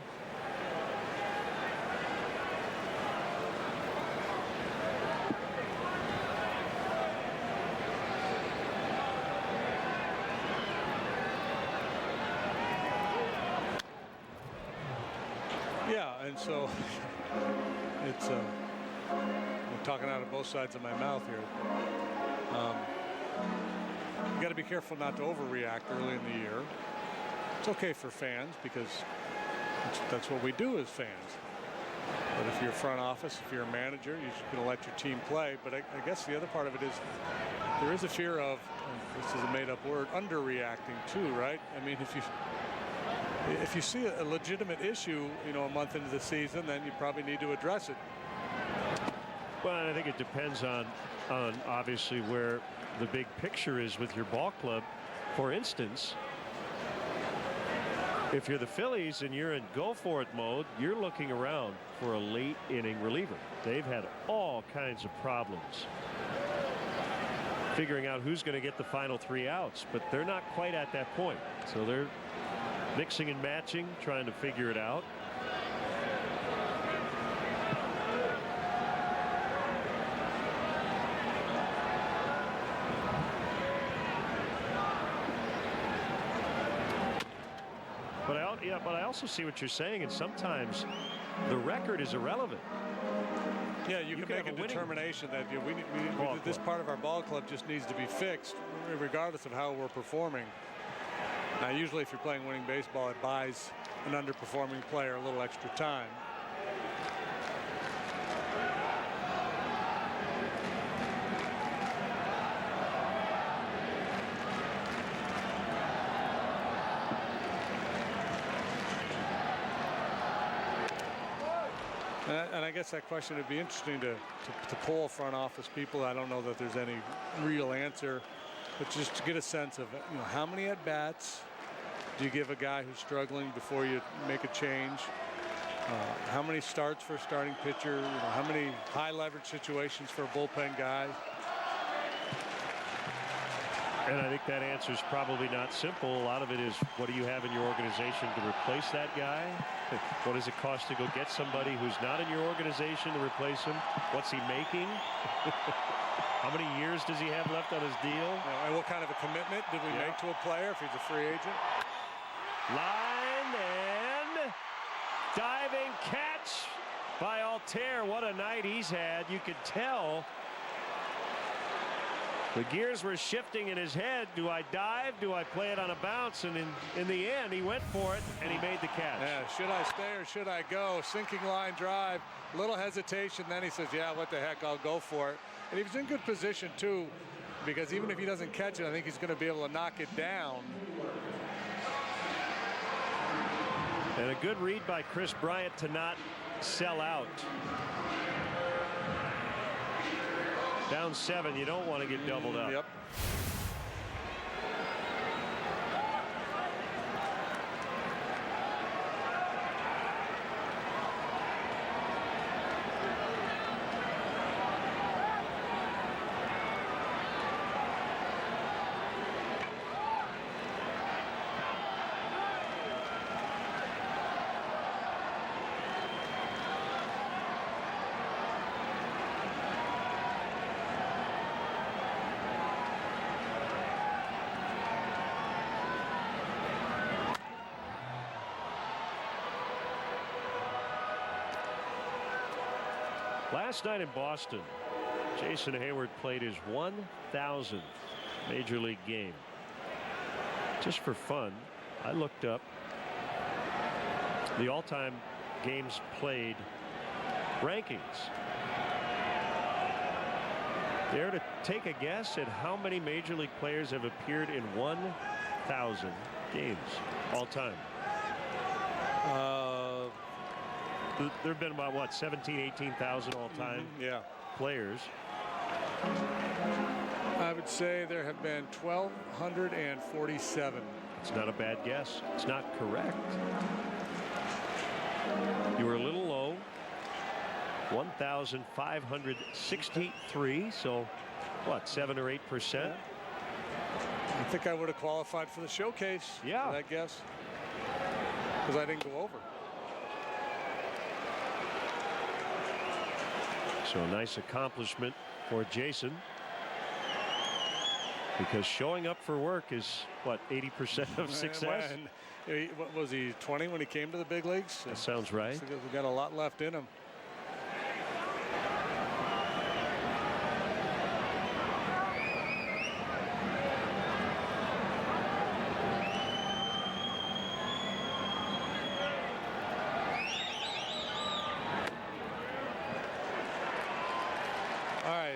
And so it's I'm talking out of both sides of my mouth here. You got to be careful not to overreact early in the year. It's okay for fans because that's what we do as fans. But if you're front office, if you're a manager, you're just going to let your team play. But I guess the other part of it is there is a fear of, this is a made-up word, underreacting too, right? I mean, if you see a legitimate issue, a month into the season, then you probably need to address it. Well, I think it depends on obviously where the big picture is with your ball club. For instance, if you're the Phillies and you're in go for it mode, you're looking around for a late inning reliever. They've had all kinds of problems figuring out who's going to get the final 3 outs, but they're not quite at that point. So they're mixing and matching, trying to figure it out. But I also see what you're saying, and sometimes the record is irrelevant. Yeah, you can make a determination that this part of our ball club just needs to be fixed, regardless of how we're performing. Now, usually if you're playing winning baseball, it buys an underperforming player a little extra time. And I guess that question would be interesting to poll front office people. I don't know that there's any real answer, but just to get a sense of how many at bats do you give a guy who's struggling before you make a change? How many starts for a starting pitcher? You know, how many high leverage situations for a bullpen guy? And I think that answer is probably not simple. A lot of it is, what do you have in your organization to replace that guy? What does it cost to go get somebody who's not in your organization to replace him? What's he making? How many years does he have left on his deal? And what kind of a commitment did we make to a player if he's a free agent? Line and diving catch by Altair. What a night he's had. You could tell the gears were shifting in his head. Do I dive? Do I play it on a bounce? And in the end, he went for it, and he made the catch. Yeah, should I stay or should I go? Sinking line drive, little hesitation. Then he says, yeah, what the heck, I'll go for it. And he was in good position, too, because even if he doesn't catch it, I think he's going to be able to knock it down. And a good read by Chris Bryant to not sell out. Down 7, you don't want to get doubled up. Yep. Last night in Boston, Jason Hayward played his 1,000th Major League game. Just for fun, I looked up the all-time games played rankings. Dare to take a guess at how many Major League players have appeared in 1,000 games all time? There have been about, what, 17, 18,000 all-time players. I would say there have been 1,247. It's not a bad guess. It's not correct. You were a little low. 1,563. So, what, 7 or 8%? I think I would have qualified for the showcase. Yeah. I guess. Because I didn't go over. So a nice accomplishment for Jason, because showing up for work is, what, 80% of success? What was he, 20 when he came to the big leagues? That sounds right. So we got a lot left in him.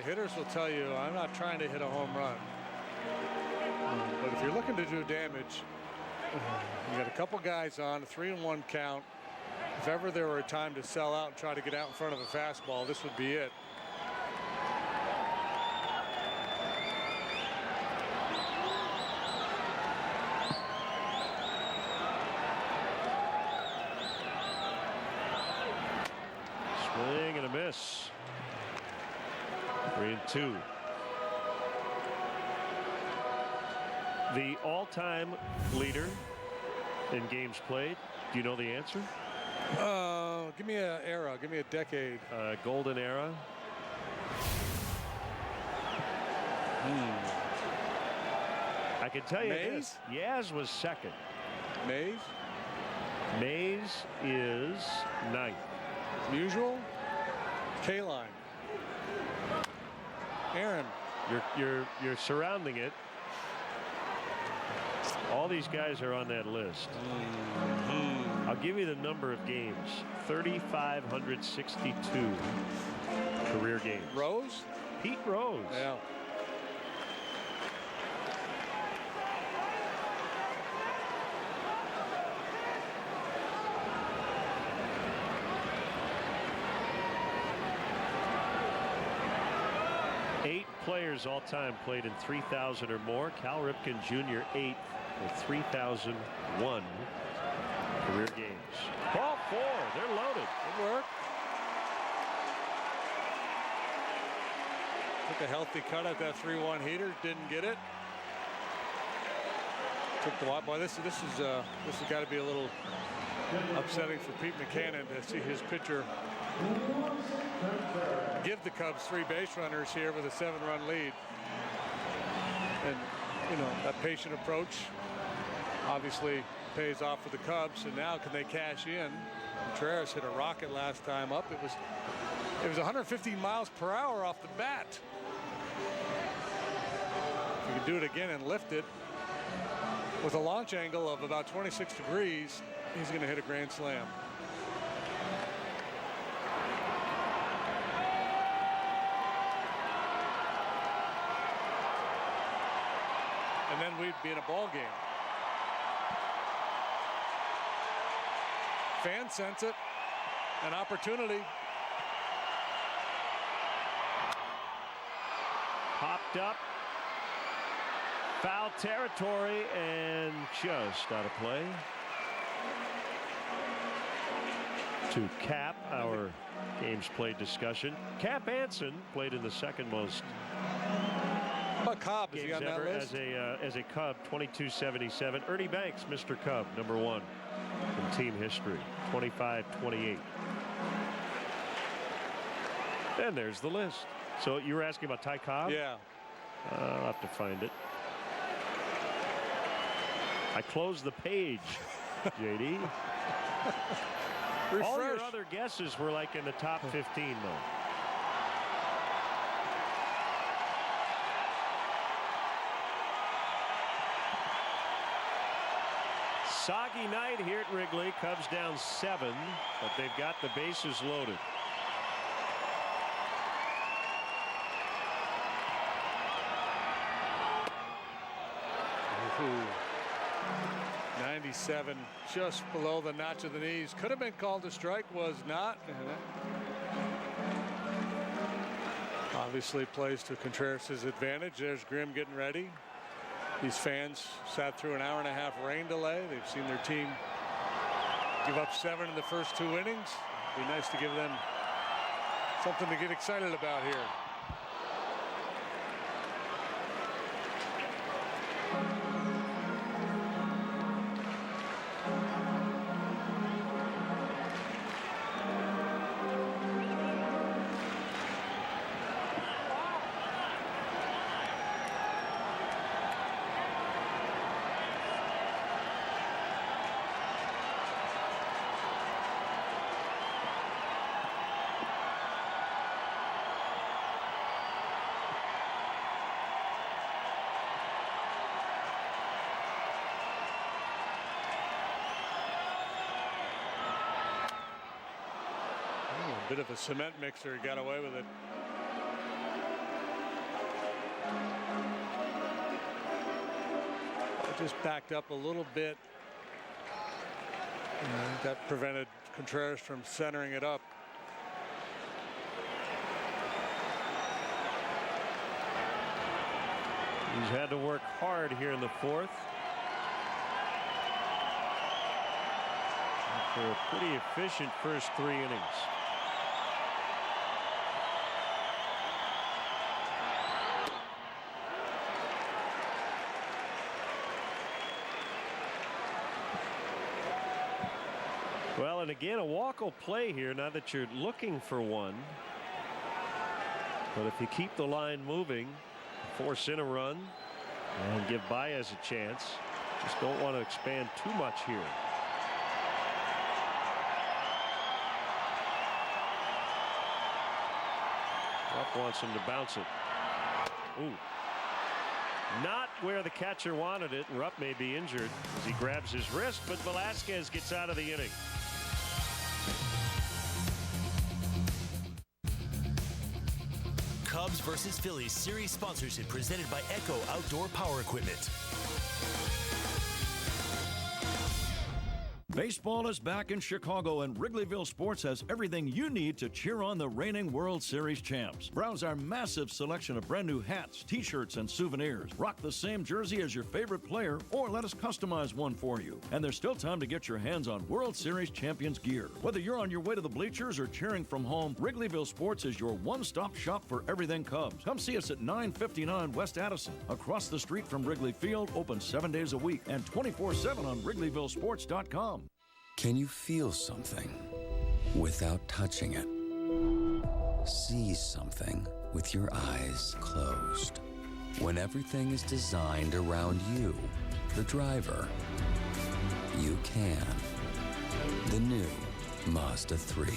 Hitters will tell you, I'm not trying to hit a home run. But if you're looking to do damage, you got a couple guys on, a 3-1 count. If ever there were a time to sell out and try to get out in front of a fastball, this would be it. Swing and a miss. 3-2. The all-time leader in games played. Do you know the answer? Give me an era. Give me a decade. Golden era. I can tell you this. Yaz was second. Mays? Mays is 9th. Usual? K-line. Aaron. You're surrounding it. All these guys are on that list. I'll give you the number of games. 3,562 career games. Rose? Pete Rose. Yeah. Players all time played in 3,000 or more. Cal Ripken Jr. 8th with 3,001 career games. Ball 4. They're loaded. Good work. Took a healthy cut at that 3-1 heater. Didn't get it. Took the wide. Boy, this has got to be a little upsetting for Pete Buchanan to see his pitcher give the Cubs 3 base runners here with a 7-run lead. And you know, that patient approach obviously pays off for the Cubs. And now can they cash in? Contreras hit a rocket last time up. It was 150 miles per hour off the bat. If you can do it again and lift it with a launch angle of about 26 degrees, he's going to hit a grand slam. And then we'd be in a ball game. Fans sense it. An opportunity. Popped up. Foul territory and just out of play. To cap our games played discussion, Cap Anson played in the second most. How about Cobb? Is he on that list? As a Cub, 2277. Ernie Banks, Mr. Cub, #1 in team history, 25-28. And there's the list. So you were asking about Ty Cobb? Yeah. I'll have to find it. I closed the page, JD. All your other guesses were like in the top 15, though. Soggy night here at Wrigley. Cubs down 7, but they've got the bases loaded. Ooh. 97, just below the notch of the knees. Could have been called a strike, was not. Obviously plays to Contreras' advantage. There's Grimm getting ready. These fans sat through an hour-and-a-half rain delay. They've seen their team give up 7 in the first 2 innings. It'd be nice to give them something to get excited about here. Bit of a cement mixer. He got away with it. Just backed up a little bit. That prevented Contreras from centering it up. He's had to work hard here in the 4th. After a pretty efficient first 3 innings. Well, and again, a walk will play here now that you're looking for one. But if you keep the line moving, force in a run and give Baez a chance, just don't want to expand too much here. Rupp wants him to bounce it. Ooh. Not where the catcher wanted it. Rupp may be injured as he grabs his wrist, but Velasquez gets out of the inning. Cubs versus Phillies series sponsorship presented by Echo Outdoor Power Equipment. Baseball is back in Chicago, and Wrigleyville Sports has everything you need to cheer on the reigning World Series champs. Browse our massive selection of brand new hats, t-shirts, and souvenirs. Rock the same jersey as your favorite player, or let us customize one for you. And there's still time to get your hands on World Series champions gear. Whether you're on your way to the bleachers or cheering from home, Wrigleyville Sports is your one-stop shop for everything Cubs. Come see us at 959 West Addison, across the street from Wrigley Field, open 7 days a week, and 24/7 on WrigleyvilleSports.com. Can you feel something without touching it? See something with your eyes closed. When everything is designed around you, the driver, you can. The new Mazda 3.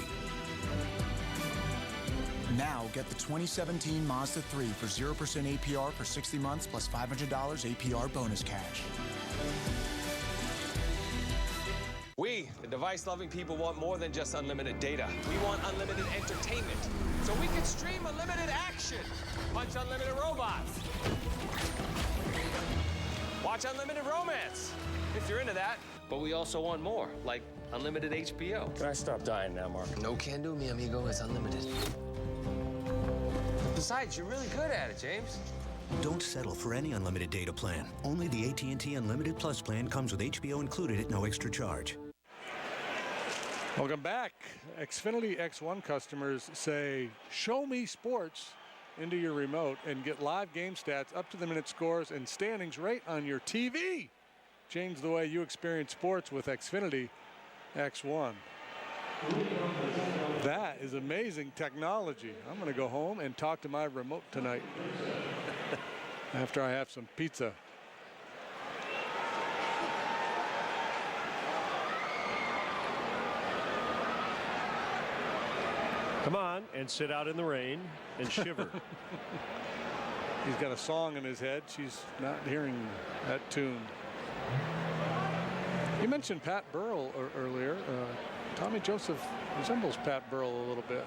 Now get the 2017 Mazda 3 for 0% APR for 60 months plus $500 APR bonus cash. We, the device-loving people, want more than just unlimited data. We want unlimited entertainment, so we can stream unlimited action, punch unlimited robots, watch unlimited romance, if you're into that. But we also want more, like unlimited HBO. Can I stop dying now, Mark? No can do, mi amigo. It's unlimited. Besides, you're really good at it, James. Don't settle for any unlimited data plan. Only the AT&T Unlimited Plus plan comes with HBO included at no extra charge. Welcome back. Xfinity X1 customers say, show me sports into your remote and get live game stats, up-to-the-minute scores, and standings right on your TV. Change the way you experience sports with Xfinity X1. That is amazing technology. I'm going to go home and talk to my remote tonight after I have some pizza. Come on and sit out in the rain and shiver. He's got a song in his head. She's not hearing that tune. You mentioned Pat Burrell earlier. Tommy Joseph resembles Pat Burrell a little bit.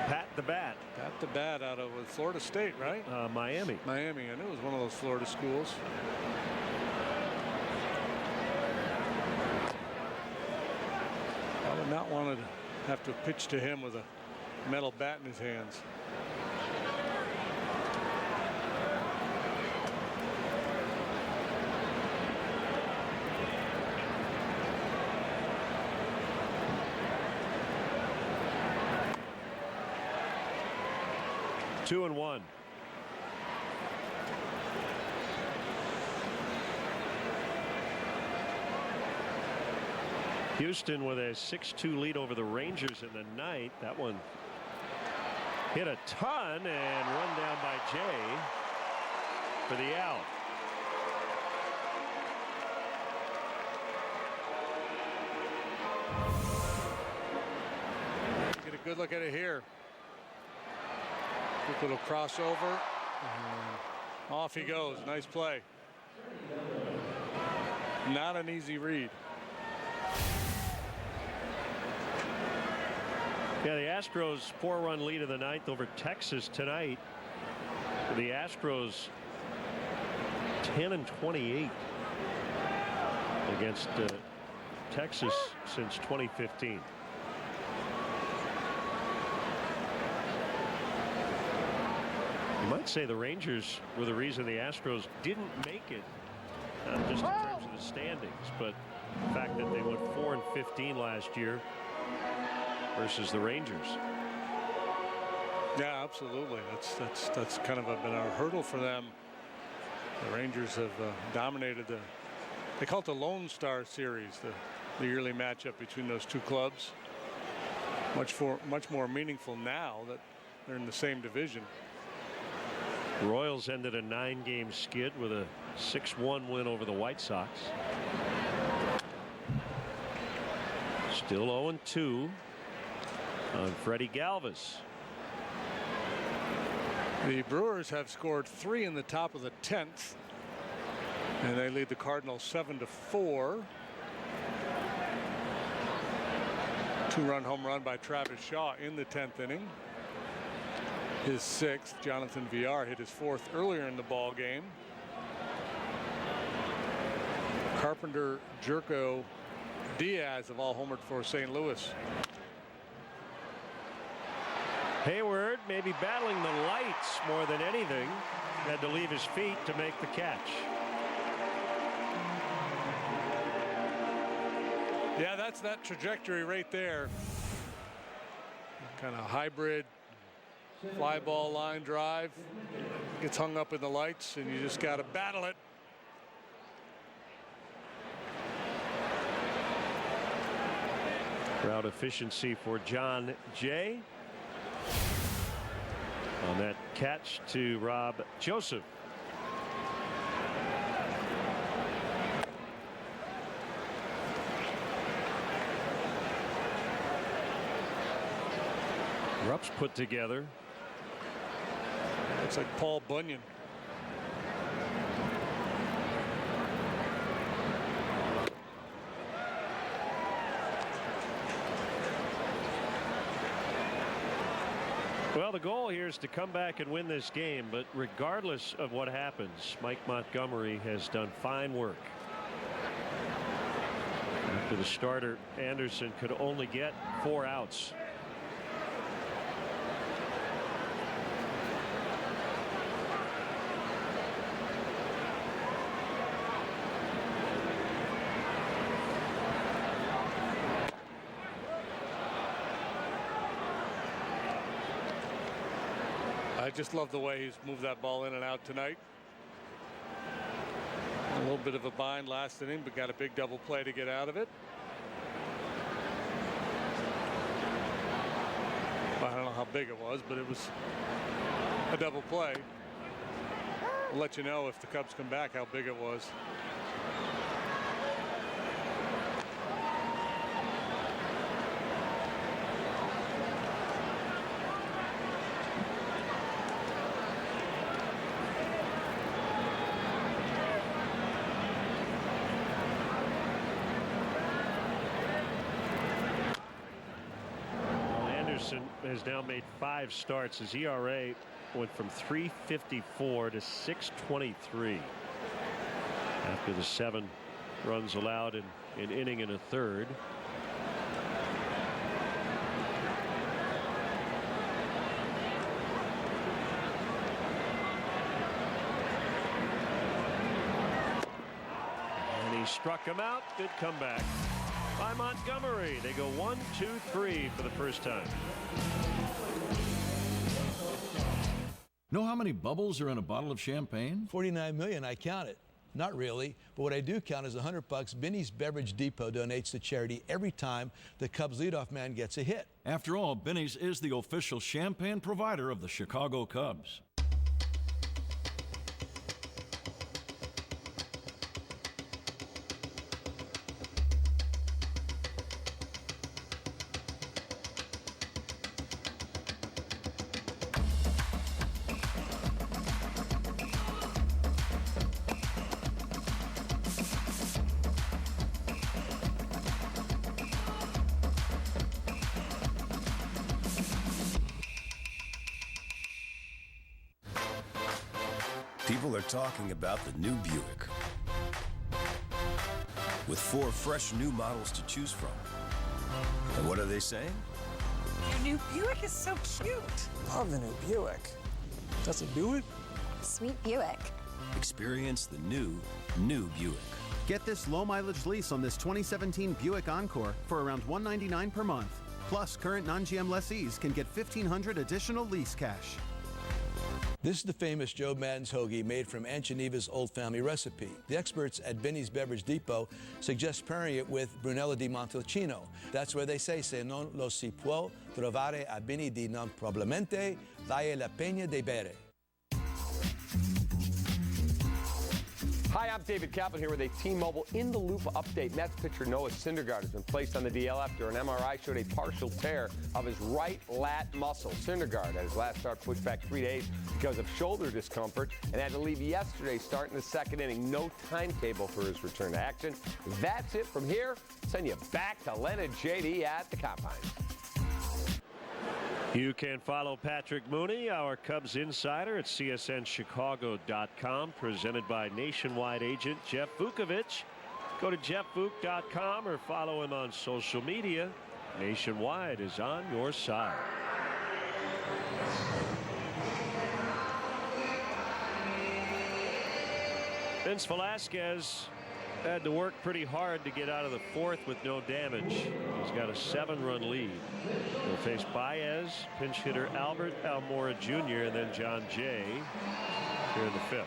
Pat the Bat. Pat the Bat out of Florida State, right? Miami. Miami. I knew it was one of those Florida schools. I would not want to have to pitch to him with a metal bat in his hands. Two and one. Houston with a 6-2 lead over the Rangers in the ninth. That one hit a ton and run down by Jay for the out. Get a good look at it here. Quick little crossover. Off he goes. Nice play. Not an easy read. Yeah, the Astros 4-run lead of the ninth over Texas tonight. The Astros 10-28 against Texas since 2015. You might say the Rangers were the reason the Astros didn't make it, not just in terms of the standings, but the fact that they went 4-15 last year versus the Rangers. Yeah, absolutely. That's kind of been a hurdle for them. The Rangers have dominated they call it the Lone Star Series, the yearly matchup between those two clubs. Much more meaningful now that they're in the same division. Royals ended a 9-game skid with a 6-1 win over the White Sox. Still 0-2 on Freddie Galvis. The Brewers have scored 3 in the top of the 10th, and they lead the Cardinals 7-4. 2-run home run by Travis Shaw in the 10th inning. His 6th. Jonathan Villar hit his 4th earlier in the ball game. Carpenter, Jerko, Diaz have all homered for St. Louis. Hayward maybe battling the lights more than anything. Had to leave his feet to make the catch. Yeah, that's that trajectory right there. Kind of hybrid fly ball line drive. Gets hung up in the lights, and you just got to battle it. Route efficiency for John Jay on that catch to Rob Joseph. Rupp's put together. Looks like Paul Bunyan. Well, the goal here is to come back and win this game, but regardless of what happens, Mike Montgomery has done fine work. After the starter, Anderson could only get 4 outs. I just love the way he's moved that ball in and out tonight. A little bit of a bind last inning, but got a big double play to get out of it. I don't know how big it was, but it was a double play. I'll let you know if the Cubs come back how big it was. Has now made 5 starts. His ERA went from 3.54 to 6.23 after the 7 runs allowed in an inning and a third. And he struck him out. Good comeback by Montgomery. They go 1-2-3 for the first time. Know how many bubbles are in a bottle of champagne? 49 million, I count it. Not really, but what I do count is $100 Binny's Beverage Depot donates to charity every time the Cubs leadoff man gets a hit. After all, Binny's is the official champagne provider of the Chicago Cubs. People are talking about the new Buick. With 4 fresh new models to choose from. And what are they saying? Your new Buick is so cute. Love the new Buick. Does it do it? Sweet Buick. Experience the new Buick. Get this low-mileage lease on this 2017 Buick Encore for around $199 per month. Plus, current non-GM lessees can get $1,500 additional lease cash. This is the famous Joe Madden's hoagie made from Aunt Geneva's old family recipe. The experts at Binny's Beverage Depot suggest pairing it with Brunello di Montalcino. That's where they say, se non lo si può trovare a Binny di non probablemente vale la pena de bere. Hi, I'm David Kaplan here with a T-Mobile In the Loop update. Mets pitcher Noah Syndergaard has been placed on the DL after an MRI showed a partial tear of his right lat muscle. Syndergaard had his last start pushed back 3 days because of shoulder discomfort and had to leave yesterday starting the 2nd inning. No timetable for his return to action. That's it from here. Send you back to Len and JD at the Combine. You can follow Patrick Mooney, our Cubs insider, at CSNChicago.com, presented by nationwide agent Jeff Vukovich. Go to jeffvook.com or follow him on social media. Nationwide is on your side. Vince Velasquez had to work pretty hard to get out of the fourth with no damage. He's got a 7-run lead. He'll face Baez, pinch hitter Albert Almora Jr., and then John Jay here in the fifth.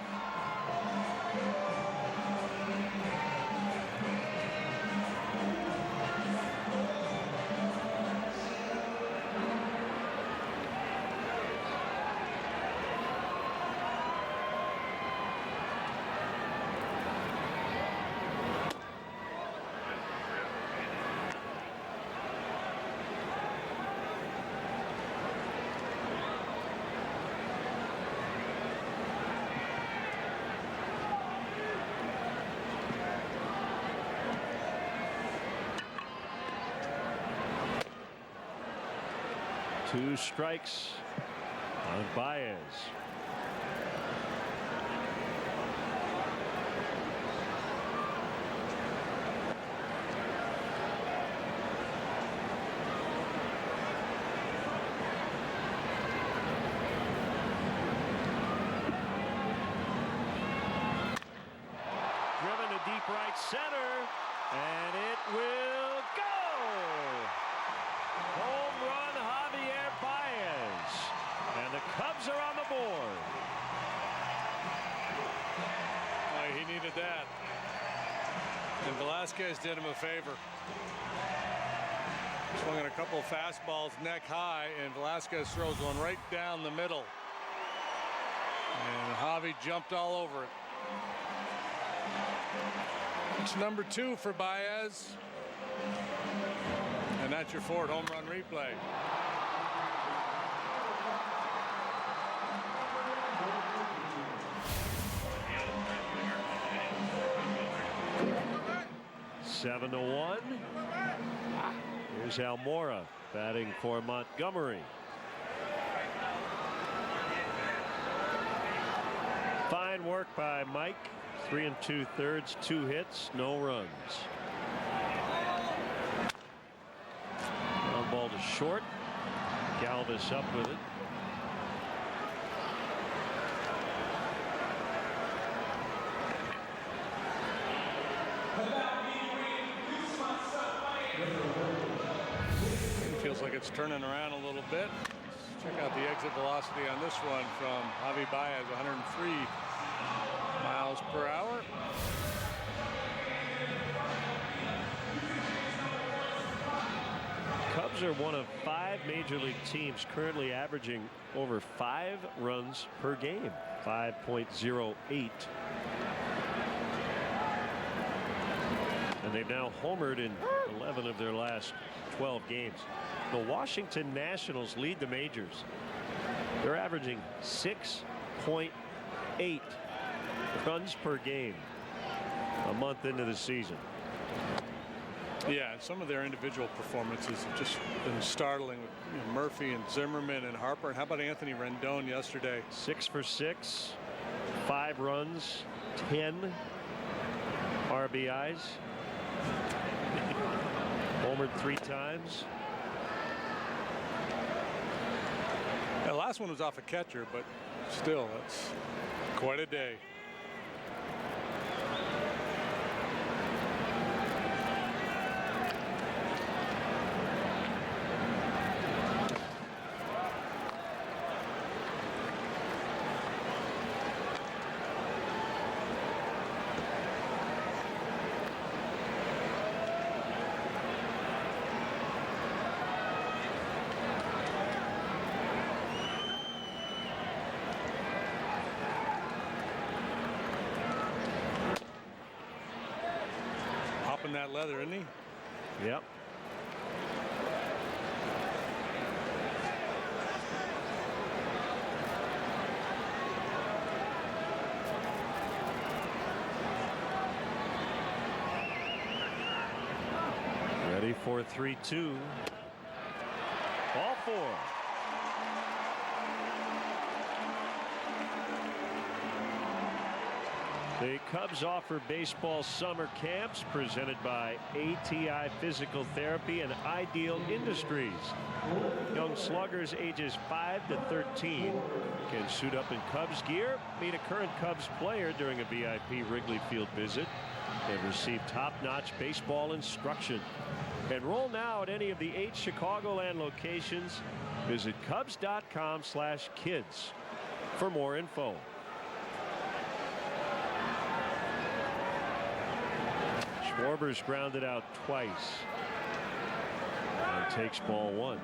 Two strikes on Baez. Driven to deep right center, and it will go. Home run, Javier Baez, and the Cubs are on the board. Boy, he needed that, and Velasquez did him a favor. Swung at a couple of fastballs neck high, and Velasquez throws one right down the middle, and Javi jumped all over it. It's number 2 for Baez. And that's your Ford home run replay. Seven to 1. Here's Almora batting for Montgomery. Fine work by Mike. 3 2/3, 2 hits, no runs. Ground ball to short. Galvis up with it. Feels like it's turning around a little bit. Let's check out the exit velocity on this one from Javi Baez, 103 miles per hour. Cubs are one of 5 major league teams currently averaging over 5 runs per game, 5.08. And they've now homered in 11 of their last 12 games. The Washington Nationals lead the majors. They're averaging 6.8 runs per game a month into the season. Yeah, and some of their individual performances have just been startling with Murphy and Zimmerman and Harper. And how about Anthony Rendon yesterday? 6 for 6, 5 runs, 10 RBIs. Homered 3 times. The last one was off a catcher, but still, that's quite a day. That leather, isn't he? Yep. Ready for 3-2. Ball 4. The Cubs offer baseball summer camps presented by ATI Physical Therapy and Ideal Industries. Young sluggers ages 5 to 13 can suit up in Cubs gear, meet a current Cubs player during a VIP Wrigley Field visit, and receive top-notch baseball instruction. Enroll now at any of the 8 Chicagoland locations. Visit Cubs.com/kids for more info. Schwarber's grounded out twice and takes ball 1.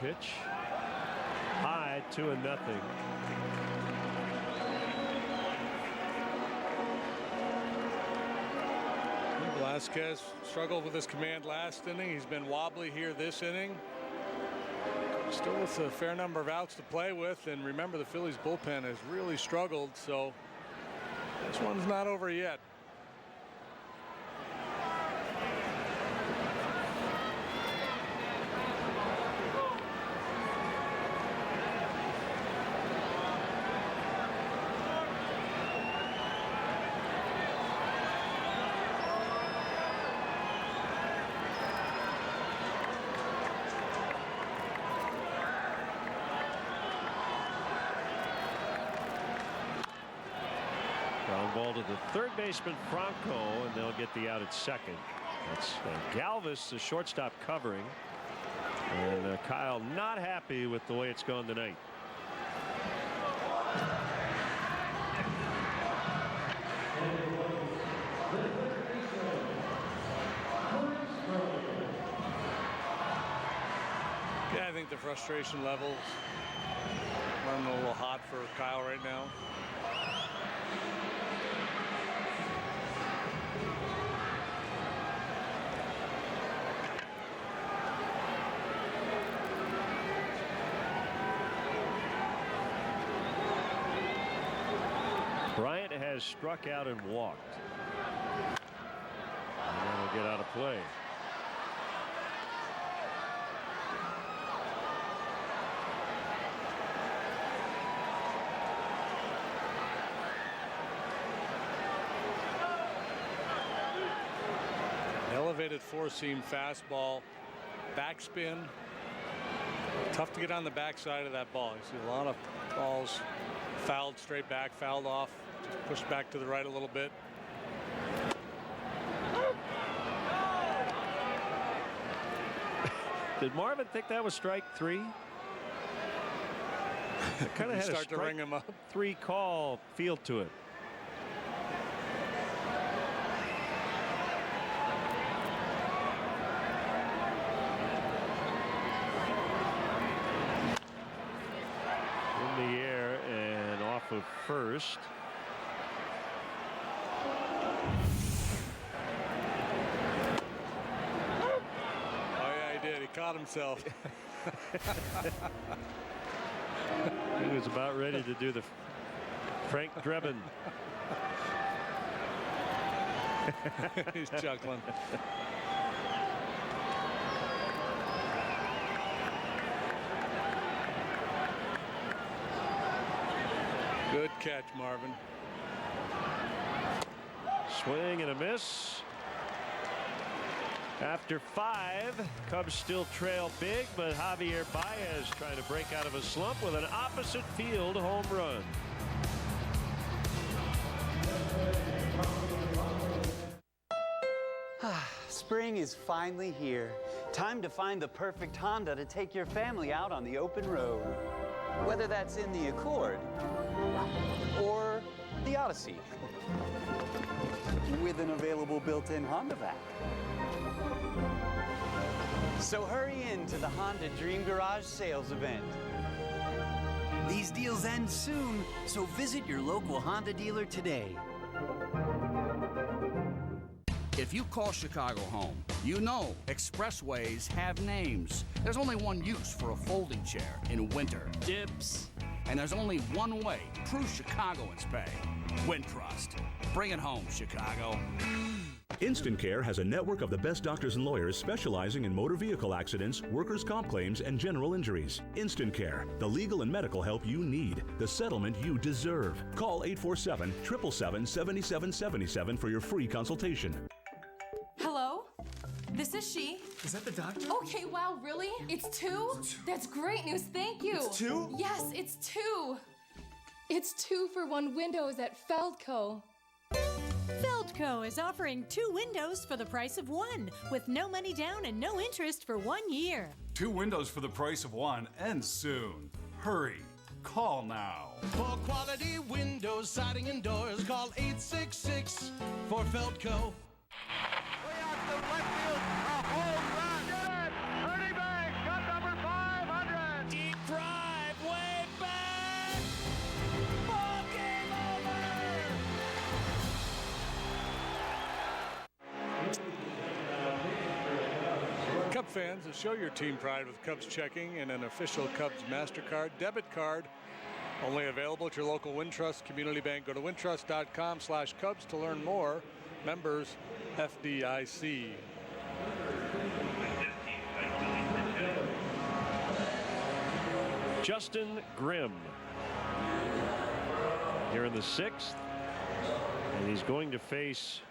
Pitch high, 2-0. Velasquez struggled with his command last inning. He's been wobbly here this inning. Still with a fair number of outs to play with, and remember the Phillies bullpen has really struggled, so this one's not over yet. Ball to the third baseman Franco, and they'll get the out at second. That's Galvis, the shortstop, covering, and Kyle not happy with the way it's gone tonight. Yeah, I think the frustration levels running a little hot for Kyle right now. Bryant has struck out and walked. And that'll get out of play. Elevated four-seam fastball, backspin. Tough to get on the backside of that ball. You see a lot of balls fouled straight back, fouled off, just pushed back to the right a little bit. Did Marvin think that was strike 3? It kind of had start to ring him up. 3 call feel to it. In the air and off of first. Caught himself. He was about ready to do the Frank Drebin. He's chuckling. Good catch, Marvin. Swing and a miss. After 5, Cubs still trail big, but Javier Baez trying to break out of a slump with an opposite field home run. Spring is finally here. Time to find the perfect Honda to take your family out on the open road. Whether that's in the Accord or the Odyssey with an available built-in Honda vac. So hurry in to the Honda Dream Garage sales event. These deals end soon, so visit your local Honda dealer today. If you call Chicago home, you know expressways have names. There's only one use for a folding chair in winter. Dibs. And there's only one way true Chicagoans pay. Wintrust. Bring it home, Chicago. Instant Care has a network of the best doctors and lawyers specializing in motor vehicle accidents, workers' comp claims, and general injuries. Instant Care, the legal and medical help you need, the settlement you deserve. Call 847-777-7777 for your free consultation. Hello? This is she. Is that the doctor? Okay, wow, really? It's two? That's great news, thank you. It's two? Yes, it's two. It's 2 for 1 windows at Feldco. Feldco is offering 2 windows for the price of 1, with no money down and no interest for 1 year. 2 windows for the price of 1 ends soon. Hurry. Call now. For quality windows, siding, and doors, call 866 for Feldco. Deep drive, way back. Ball game over. Cub fans, show your team pride with Cubs checking and an official Cubs MasterCard debit card. Only available at your local Wintrust Community Bank. Go to wintrust.com/Cubs to learn more. Members FDIC. Justin Grimm here in the 6th, and he's going to face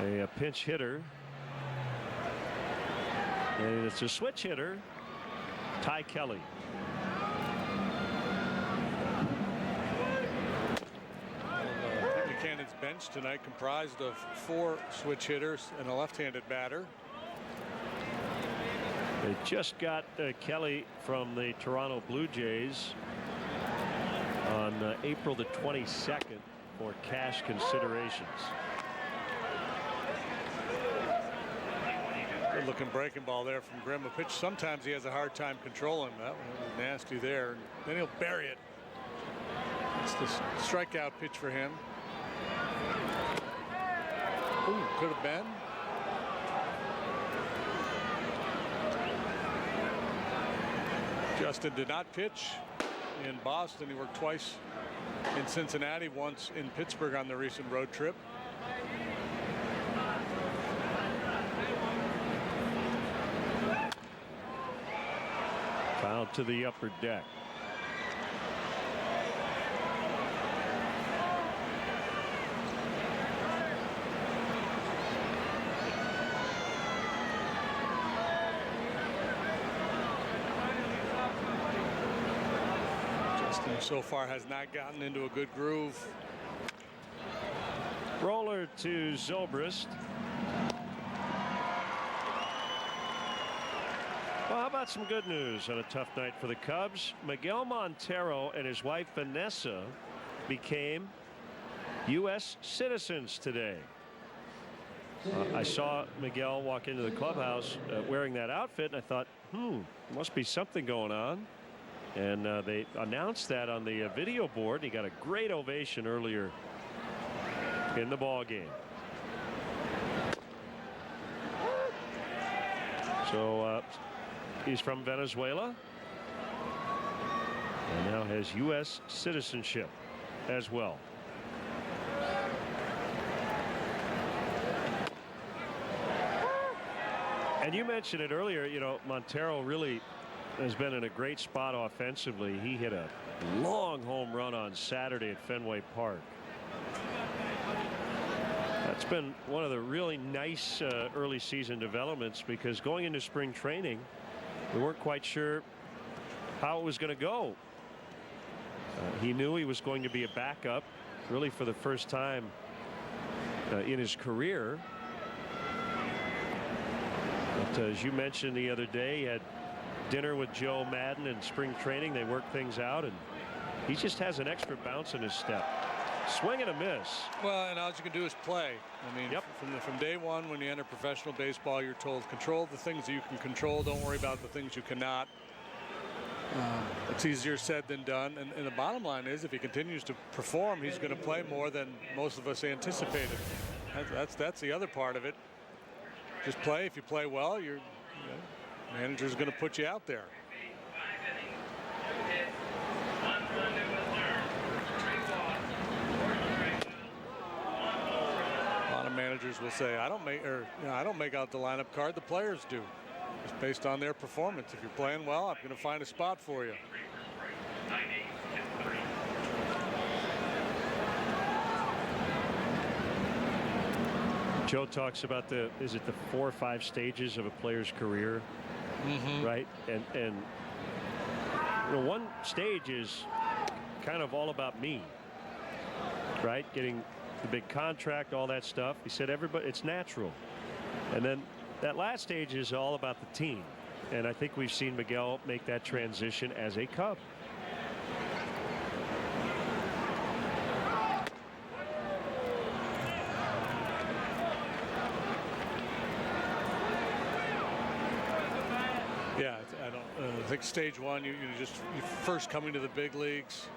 a pinch hitter, and it's a switch hitter, Ty Kelly. Buchanan's bench tonight comprised of 4 switch hitters and a left-handed batter. They just got Kelly from the Toronto Blue Jays on April the 22nd for cash considerations. Good looking breaking ball there from Grimm. A pitch sometimes he has a hard time controlling. That one was nasty there. And then he'll bury it. It's the strikeout pitch for him. Ooh, could have been. Justin did not pitch in Boston. He worked twice in Cincinnati, once in Pittsburgh on the recent road trip. Foul to the upper deck. So far has not gotten into a good groove. Roller to Zobrist. Well, how about some good news on a tough night for the Cubs? Miguel Montero and his wife Vanessa became U.S. citizens today. I saw Miguel walk into the clubhouse wearing that outfit, and I thought, must be something going on. And they announced that on the video board. He got a great ovation earlier in the ball game. So he's from Venezuela and now has U.S. citizenship as well. And you mentioned it earlier, you know, Montero really has been in a great spot offensively. He hit a long home run on Saturday at Fenway Park. That's been one of the really nice early season developments, because going into spring training, we weren't quite sure how it was going to go. He knew he was going to be a backup really for the first time in his career. But as you mentioned the other day, he had dinner with Joe Madden in spring training. They worked things out, and he just has an extra bounce in his step. Swing and a miss. Well, and all you can do is play. I mean, from day one, when you enter professional baseball, you're told control the things that you can control. Don't worry about the things you cannot. It's easier said than done. And the bottom line is, if he continues to perform, he's going to play more than most of us anticipated. That's the other part of it. Just play. If you play well, manager's going to put you out there. A lot of managers will say, I don't make out the lineup card. The players do. It's based on their performance. If you're playing well, I'm going to find a spot for you. Joe talks about is it the 4 or 5 stages of a player's career, right? And one stage is kind of all about me, right? Getting the big contract, all that stuff. He said it's natural. And then that last stage is all about the team. And I think we've seen Miguel make that transition as a Cub. Yeah, I think stage one, you're first coming to the big leagues,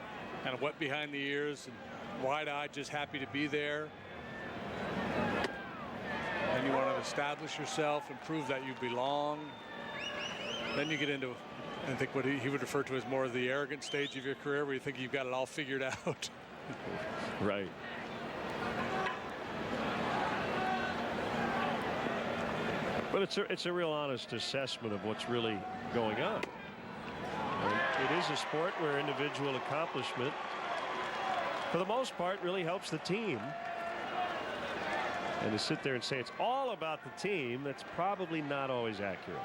kind of wet behind the ears and wide-eyed, just happy to be there. Then you want to establish yourself and prove that you belong. Then you get into, I think, what he would refer to as more of the arrogant stage of your career, where you think you've got it all figured out. Right. But it's a real honest assessment of what's really going on. And it is a sport where individual accomplishment, for the most part, really helps the team. And to sit there and say it's all about the team, that's probably not always accurate.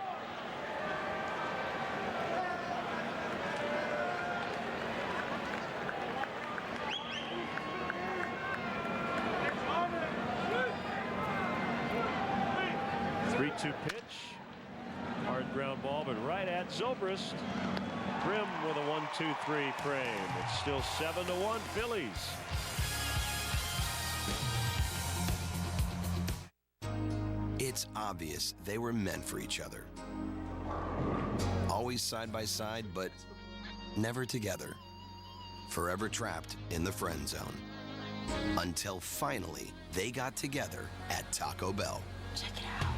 Two pitch, hard ground ball, but right at Zobrist. Grimm with a 1-2-3 frame. It's still 7-1 Phillies. It's obvious they were meant for each other. Always side by side, but never together. Forever trapped in the friend zone. Until finally, they got together at Taco Bell. Check it out.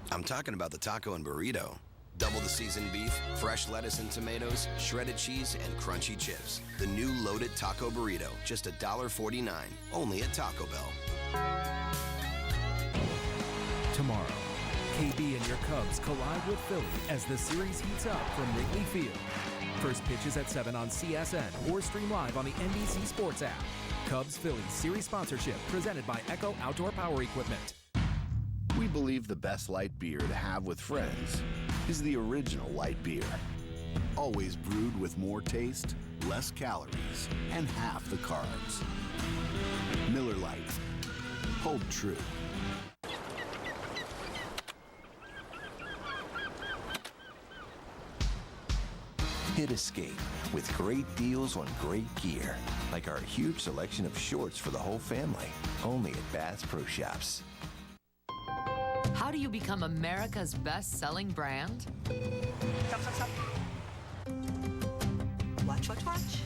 I'm talking about the taco and burrito. Double the seasoned beef, fresh lettuce and tomatoes, shredded cheese, and crunchy chips. The new loaded taco burrito, just $1.49, only at Taco Bell. Tomorrow, KB and your Cubs collide with Philly as the series heats up from Wrigley Field. First pitch is at 7 on CSN or stream live on the NBC Sports app. Cubs-Phillies series sponsorship presented by Echo Outdoor Power Equipment. We believe the best light beer to have with friends is the original light beer. Always brewed with more taste, less calories, and half the carbs. Miller Lite. Hold true. Hit Escape with great deals on great gear, like our huge selection of shorts for the whole family, only at Bass Pro Shops. How do you become America's best-selling brand? Stop. Watch.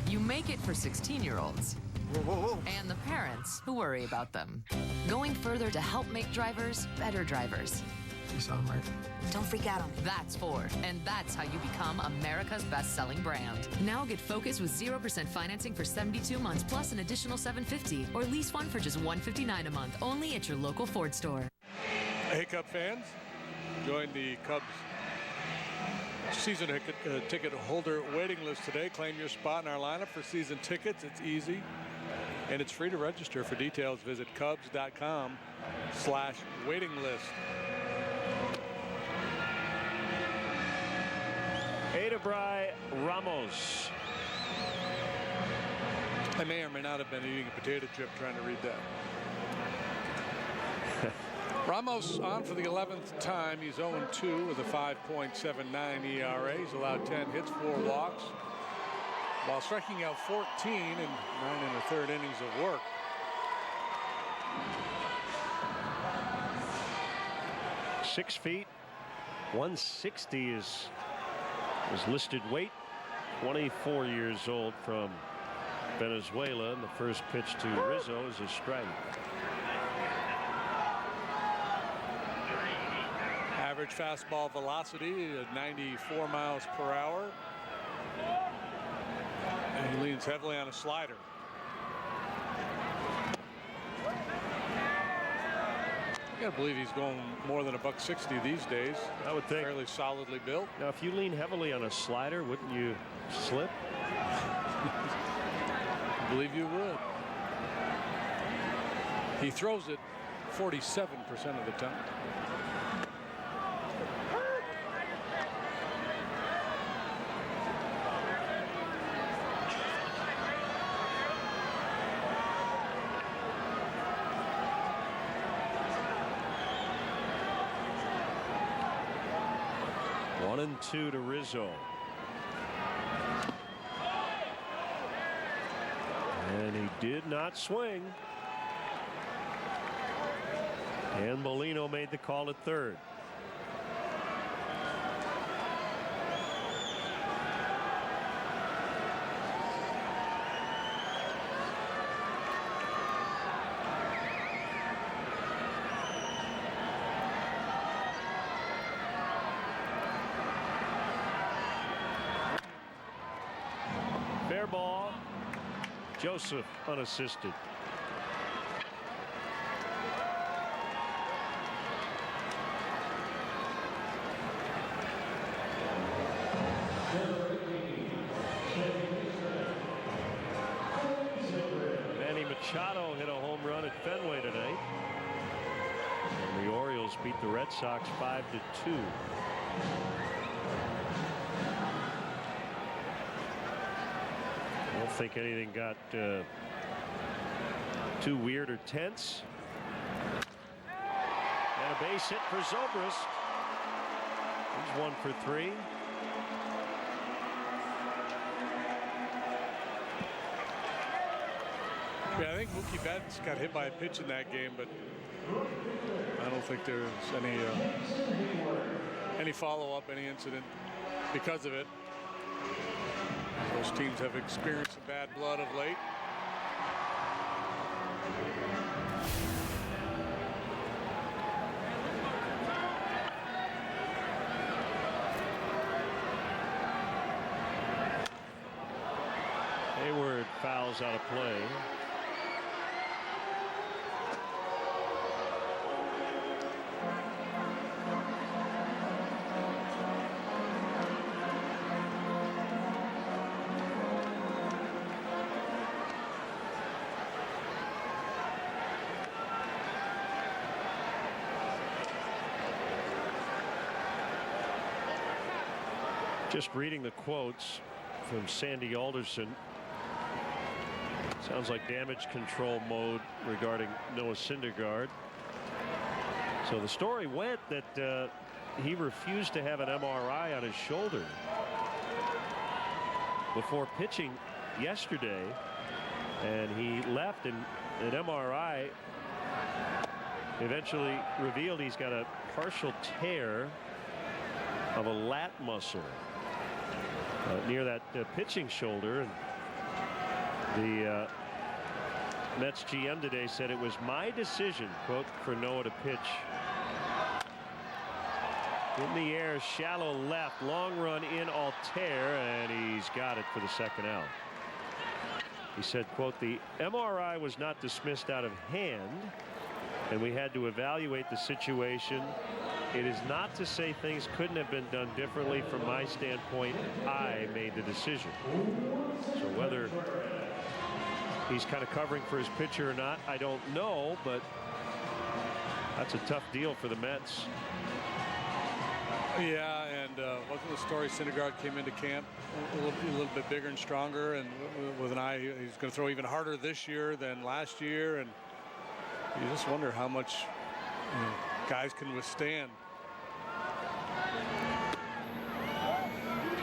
You make it for 16-year-olds. Whoa. And the parents who worry about them. Going further to help make drivers better drivers. You sound right. Don't freak out on me. That's Ford, and that's how you become America's best-selling brand. Now get Focus with 0% financing for 72 months plus an additional $750, or lease one for just $159 a month, only at your local Ford store. Hey, Cub fans, join the Cubs season ticket holder waiting list today. Claim your spot in our lineup for season tickets. It's easy, and it's free to register. For details, visit Cubs.com/waiting list. Adebray Ramos. I may or may not have been eating a potato chip trying to read that. Ramos on for the 11th time. He's 0-2 with a 5.79 ERA. He's allowed 10 hits, 4 walks, while striking out 14 in 9 1/3 innings of work. Six feet, 160 is his listed weight. 24 years old from Venezuela, and the first pitch to Rizzo is a strike. average fastball velocity at 94 miles per hour. And he leans heavily on a slider. I gotta believe he's going more than $160 these days. I would think. Fairly solidly built. Now, if you lean heavily on a slider, wouldn't you slip? I believe you would. He throws it 47% of the time. One and two to Rizzo. And he did not swing. And Molino made the call at third. Fair ball. Joseph unassisted. Manny Machado hit a home run at Fenway tonight. And the Orioles beat the Red Sox 5-2. I don't think anything got too weird or tense. And a base hit for Zobrist. He's 1 for 3. Yeah, I think Mookie Betts got hit by a pitch in that game, but I don't think there's any follow-up, any incident because of it. Those teams have experienced some bad blood of late. Hayward fouls out of play. Just reading the quotes from Sandy Alderson. Sounds like damage control mode regarding Noah Syndergaard. So the story went that he refused to have an MRI on his shoulder before pitching yesterday, and he left, and an MRI eventually revealed he's got a partial tear of a lat muscle near that pitching shoulder. And the Mets GM today said it was my decision, quote, for Noah to pitch. In the air, shallow left, long run in Altair, and he's got it for the second out. He said, quote, the MRI was not dismissed out of hand, and we had to evaluate the situation. It is not to say things couldn't have been done differently. From my standpoint, I made the decision. So whether he's kind of covering for his pitcher or not, I don't know, but that's a tough deal for the Mets. Yeah, and wasn't the story Syndergaard came into camp a little bit bigger and stronger, and with an eye, he's going to throw even harder this year than last year, and you just wonder how much guys can withstand.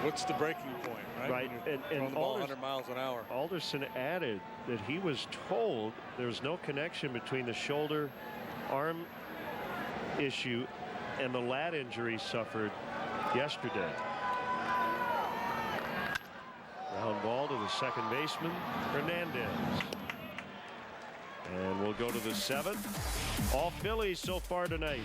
What's the breaking point, right? Right, and the ball 100 miles an hour. Alderson added that he was told there's no connection between the shoulder arm issue and the lat injury suffered yesterday. Ground ball to the second baseman, Hernandez. And we'll go to the seventh. All Phillies so far tonight.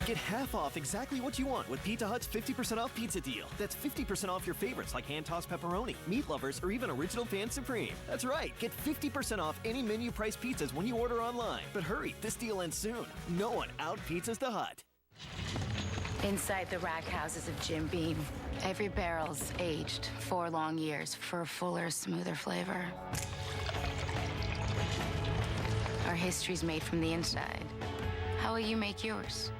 Get half off exactly what you want with Pizza Hut's 50% off pizza deal. That's 50% off your favorites like hand-tossed pepperoni, meat lovers, or even Original Fan Supreme. That's right, get 50% off any menu price pizzas when you order online. But hurry, this deal ends soon. No one out-pizzas the Hut. Inside the rack houses of Jim Beam, every barrel's aged 4 long years for a fuller, smoother flavor. Our history's made from the inside. How will you make yours?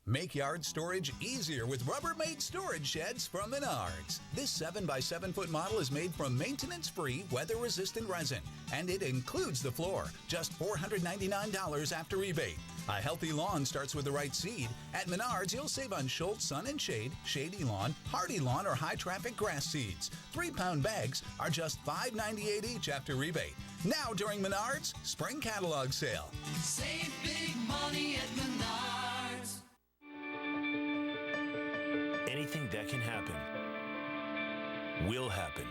Make yard storage easier with Rubbermaid storage sheds from Menards. This 7x7-foot model is made from maintenance-free, weather-resistant resin, and it includes the floor. Just $499 after rebate. A healthy lawn starts with the right seed. At Menards, you'll save on Schultz Sun and Shade, Shady Lawn, Hardy Lawn, or high-traffic grass seeds. 3-pound bags are just $5.98 each after rebate. Now during Menards' Spring Catalog Sale. Save big money at Menards. Anything that can happen will happen.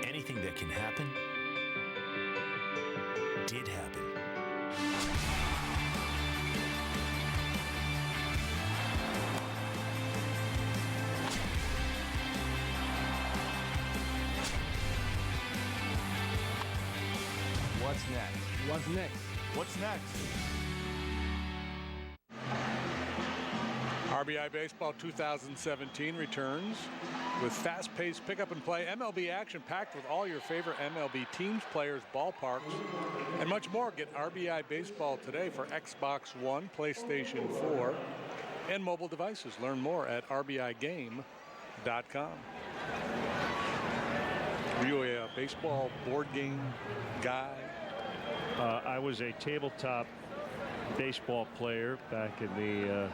Anything that can happen did happen. What's next? What's next? What's next? RBI Baseball 2017 returns with fast-paced pick-up-and-play MLB action packed with all your favorite MLB teams, players, ballparks, and much more. Get RBI Baseball today for Xbox One, PlayStation 4, and mobile devices. Learn more at rbigame.com. Were you a baseball board game guy? I was a tabletop baseball player back in the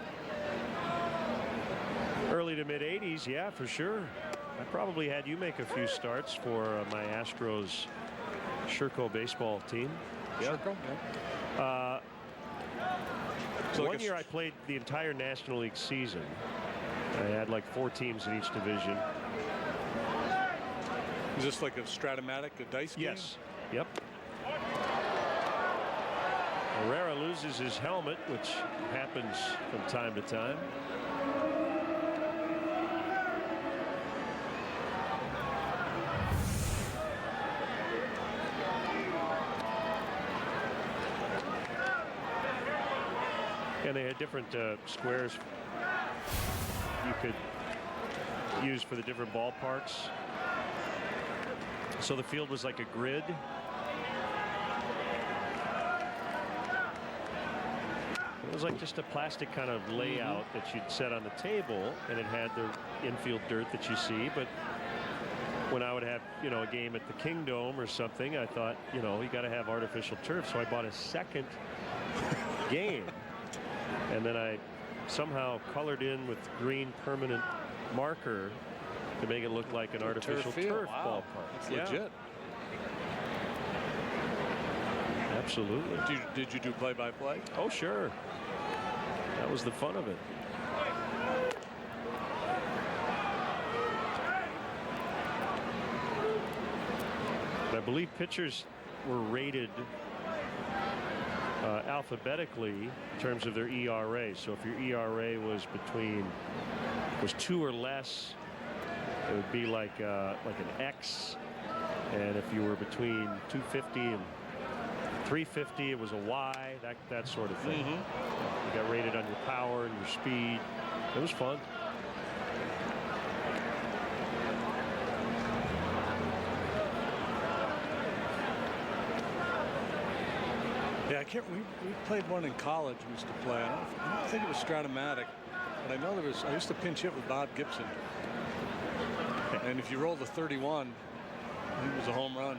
early to mid 80s. Yeah, for sure. I probably had you make a few starts for my Astros Sherco baseball team. Yeah. Sherco? Yeah. So one year I played the entire National League season. I had like 4 teams in each division. Is this like a Stratomatic, a dice game? Yes. Yep. Herrera loses his helmet, which happens from time to time. And they had different squares you could use for the different ballparks. So the field was like a grid. It was like just a plastic kind of layout that you'd set on the table, and it had the infield dirt that you see. But when I would have, you know, a game at the Kingdome or something, I thought, you know, you got to have artificial turf. So I bought a second game, and then I somehow colored in with green permanent marker to make it look like an artificial turf ballpark. That's legit. Absolutely. Did you do play-by-play? Oh, sure. That was the fun of it. I believe pitchers were rated alphabetically in terms of their ERA. So if your ERA was 2 or less, it would be like an X. And if you were between 250 and 350, it was a Y, that sort of thing. You got rated on your power and your speed. It was fun. Yeah, I can't. We played one in college. We used to play. I don't think it was Stratomatic, but I know there was. I used to pinch hit with Bob Gibson, and if you rolled a 31, it was a home run.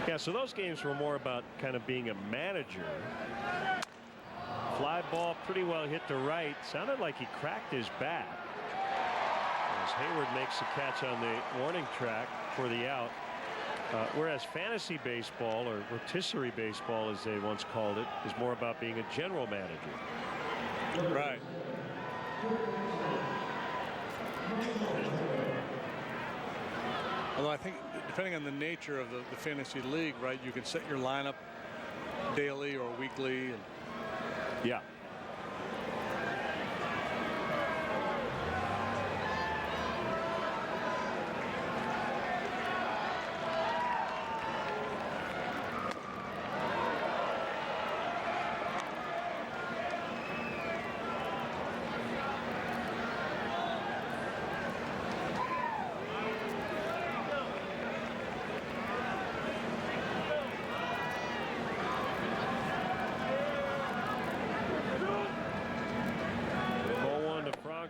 Yeah, so those games were more about kind of being a manager. Fly ball pretty well hit to right. Sounded like he cracked his bat as Hayward makes the catch on the warning track for the out. Whereas fantasy baseball, or rotisserie baseball as they once called it, is more about being a general manager. Right. Although I think depending on the nature of the fantasy league, right, you can set your lineup daily or weekly. And yeah.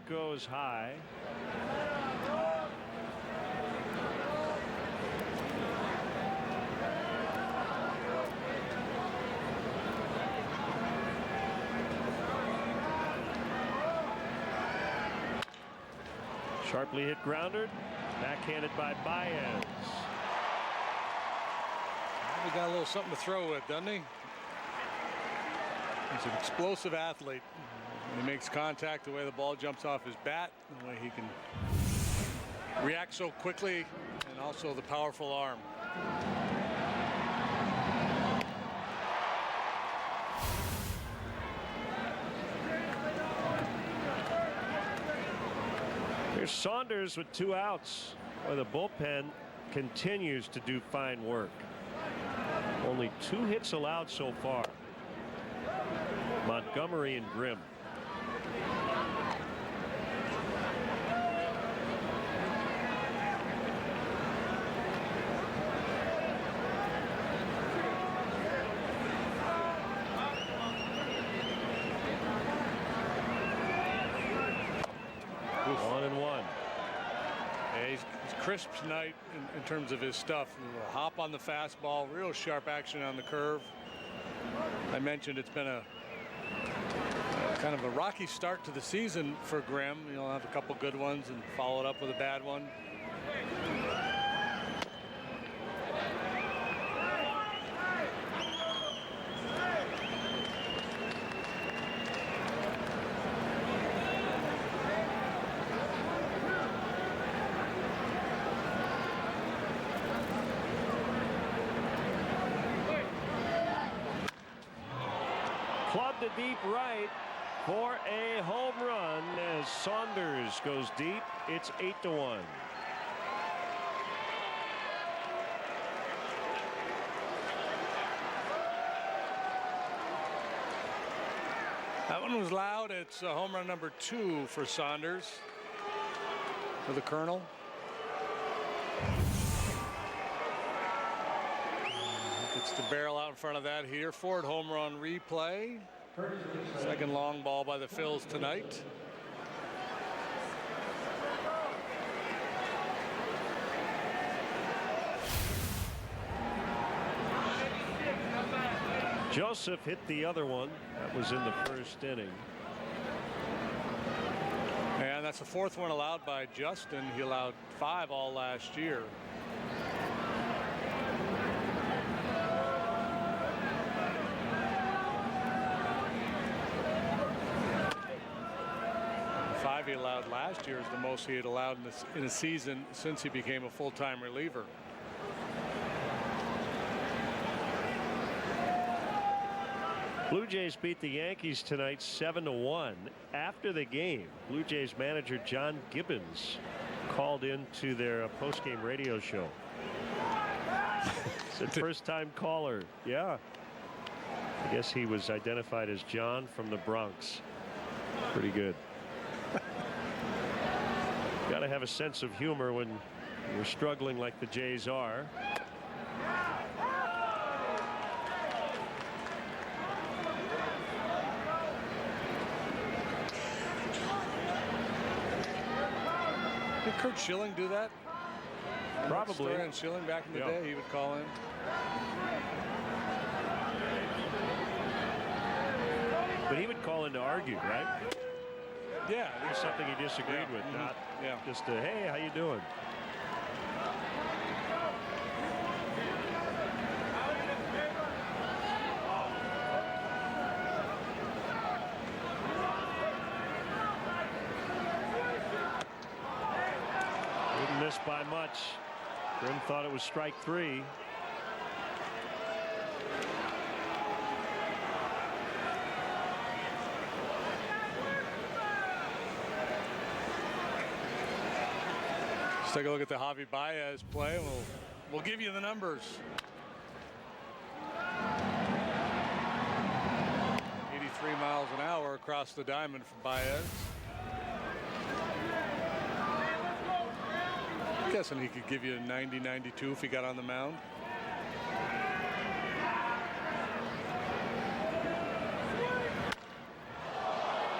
Goes high. Sharply hit grounder, backhanded by Baez. He got a little something to throw with, doesn't he? He's an explosive athlete. He makes contact, the way the ball jumps off his bat, the way he can react so quickly, and also the powerful arm. Here's Saunders with 2 outs. Well, the bullpen continues to do fine work. Only 2 hits allowed so far. Montgomery and Grimm. Crisp tonight in terms of his stuff. A hop on the fastball, real sharp action on the curve. I mentioned it's been a kind of a rocky start to the season for Grimm. He'll have a couple good ones and follow it up with a bad one. Clubbed to deep right for a home run as Saunders goes deep. It's 8-1. That one was loud. It's home run number 2 for Saunders, for the Colonel. Gets the barrel out in front of that here. Ford home run replay. Second long ball by the Phils tonight. Joseph hit the other one. That was in the first inning. And that's the 4th one allowed by Justin. He allowed 5 all last year. He allowed last year is the most he had allowed in a season since he became a full-time reliever. Blue Jays beat the Yankees tonight 7-1. After the game, Blue Jays manager John Gibbons called into their post-game radio show. It's a first-time caller. Yeah. I guess he was identified as John from the Bronx. Pretty good. Got to have a sense of humor when you're struggling like the Jays are. Did Kurt Schilling do that? Probably. And Schilling back in the day, he would call in. But he would call in to argue, right? Yeah, there's something he disagreed with, not just a, hey, how you doing? Didn't miss by much. Grimm thought it was strike 3. Let's take a look at the Javi Baez play. We'll give you the numbers. 83 miles an hour across the diamond for Baez. I'm guessing he could give you a 90-92 if he got on the mound.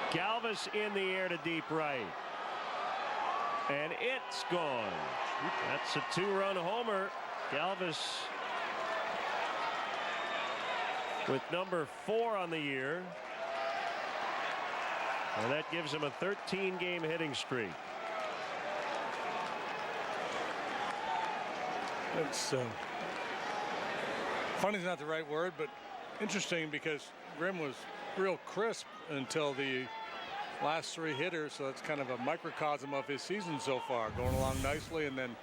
Galvis in the air to deep right. And it's gone. That's a 2-run homer. Galvis with number 4 on the year. And that gives him a 13-game hitting streak. It's funny's not the right word, but interesting because Grimm was real crisp until the last 3 hitters, so that's kind of a microcosm of his season so far, going along nicely, and then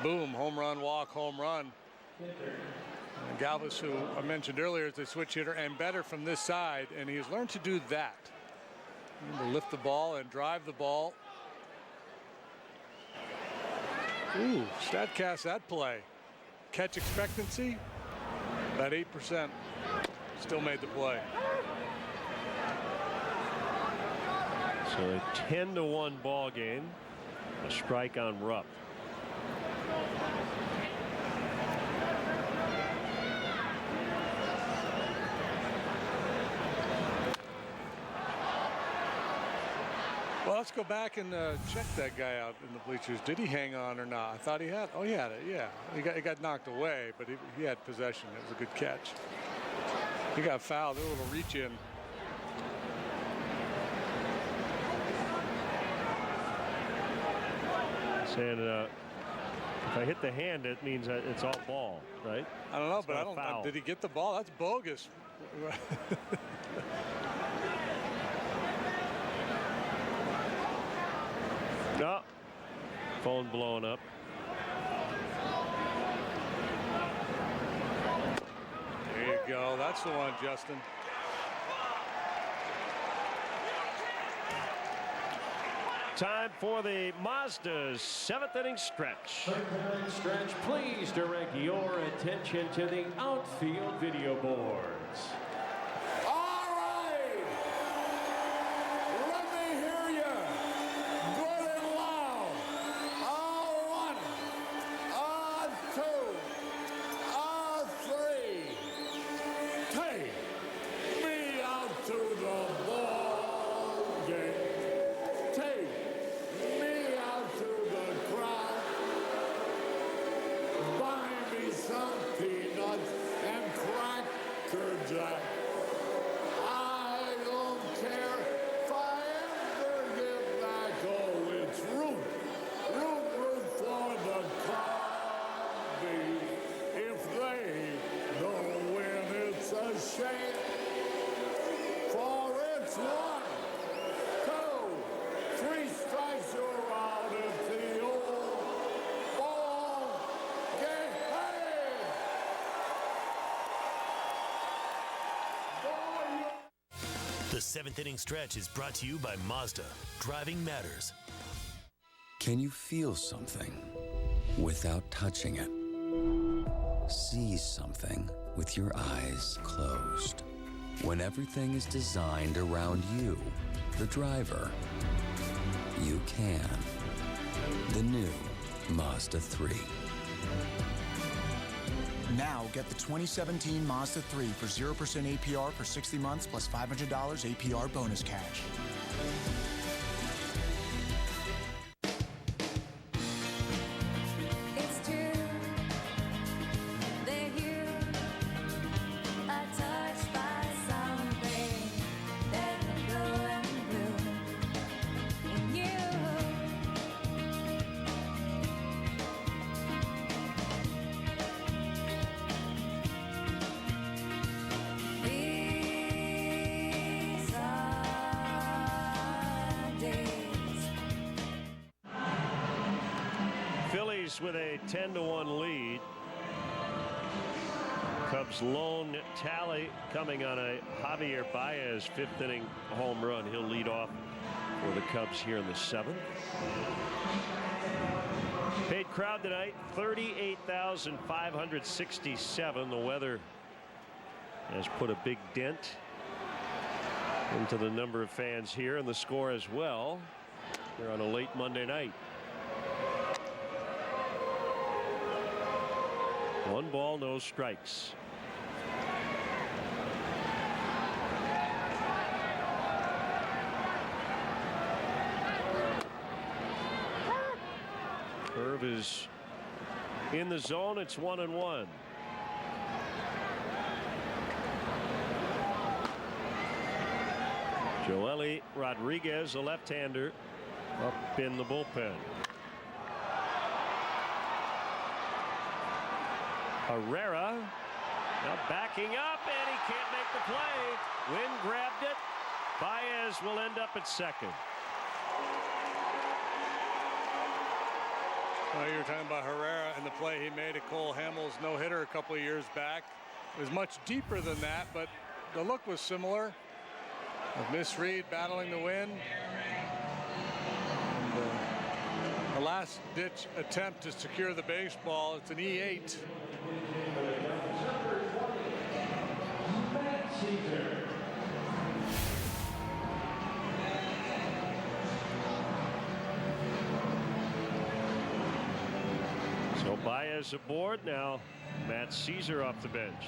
boom, home run, walk, home run. And Galvis, who I mentioned earlier, is a switch hitter and better from this side, and he has learned to do that. To lift the ball and drive the ball. Ooh, StatCast that play. Catch expectancy, about 8%. Still made the play. So a 10-1 ball game. A strike on Rupp. Well, let's go back and check that guy out in the bleachers. Did he hang on or not? I thought he had. Oh, he had it. Yeah, he got knocked away, but he had possession. It was a good catch. He got fouled. A little reach in. Saying if I hit the hand, it means that it's all ball, right? I don't know, it's but I don't. Foul. Did he get the ball? That's bogus. No. Phone blowing up. There you go. That's the one, Justin. Time for the Mazda's 7th inning stretch. 7th inning stretch. Please direct your attention to the outfield video boards. The 7th inning stretch is brought to you by Mazda. Driving matters. Can you feel something without touching it? See something with your eyes closed. When everything is designed around you, the driver, you can. The new Mazda 3. Now get the 2017 Mazda 3 for 0% APR for 60 months plus $500 APR bonus cash. Phillies with a 10-1 lead. Cubs lone tally coming on a Javier Baez 5th inning home run. He'll lead off for the Cubs here in the 7th. crowd tonight, 38,567. The weather has put a big dent into the number of fans here and the score as well. Here on a late Monday night. 1 ball, no strikes. Curve is in the zone. It's 1-1. Joely Rodriguez, a left-hander, up in the bullpen. Herrera now backing up, and he can't make the play. Wynn grabbed it. Baez will end up at second. Well, you were talking about Herrera and the play he made at Cole Hamels no-hitter a couple of years back. It was much deeper than that, but the look was similar. Of Miss Reed battling the wind. And, a last-ditch attempt to secure the baseball. It's an E8. So Baez aboard now. Matt Caesar off the bench.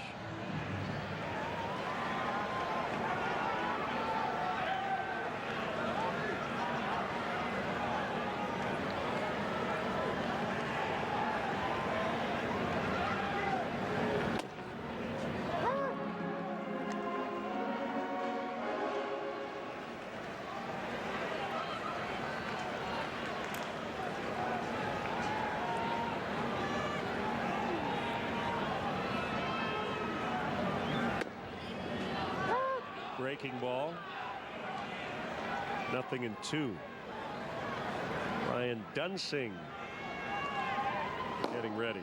Breaking ball. 0-2. Ryan Dunsing getting ready.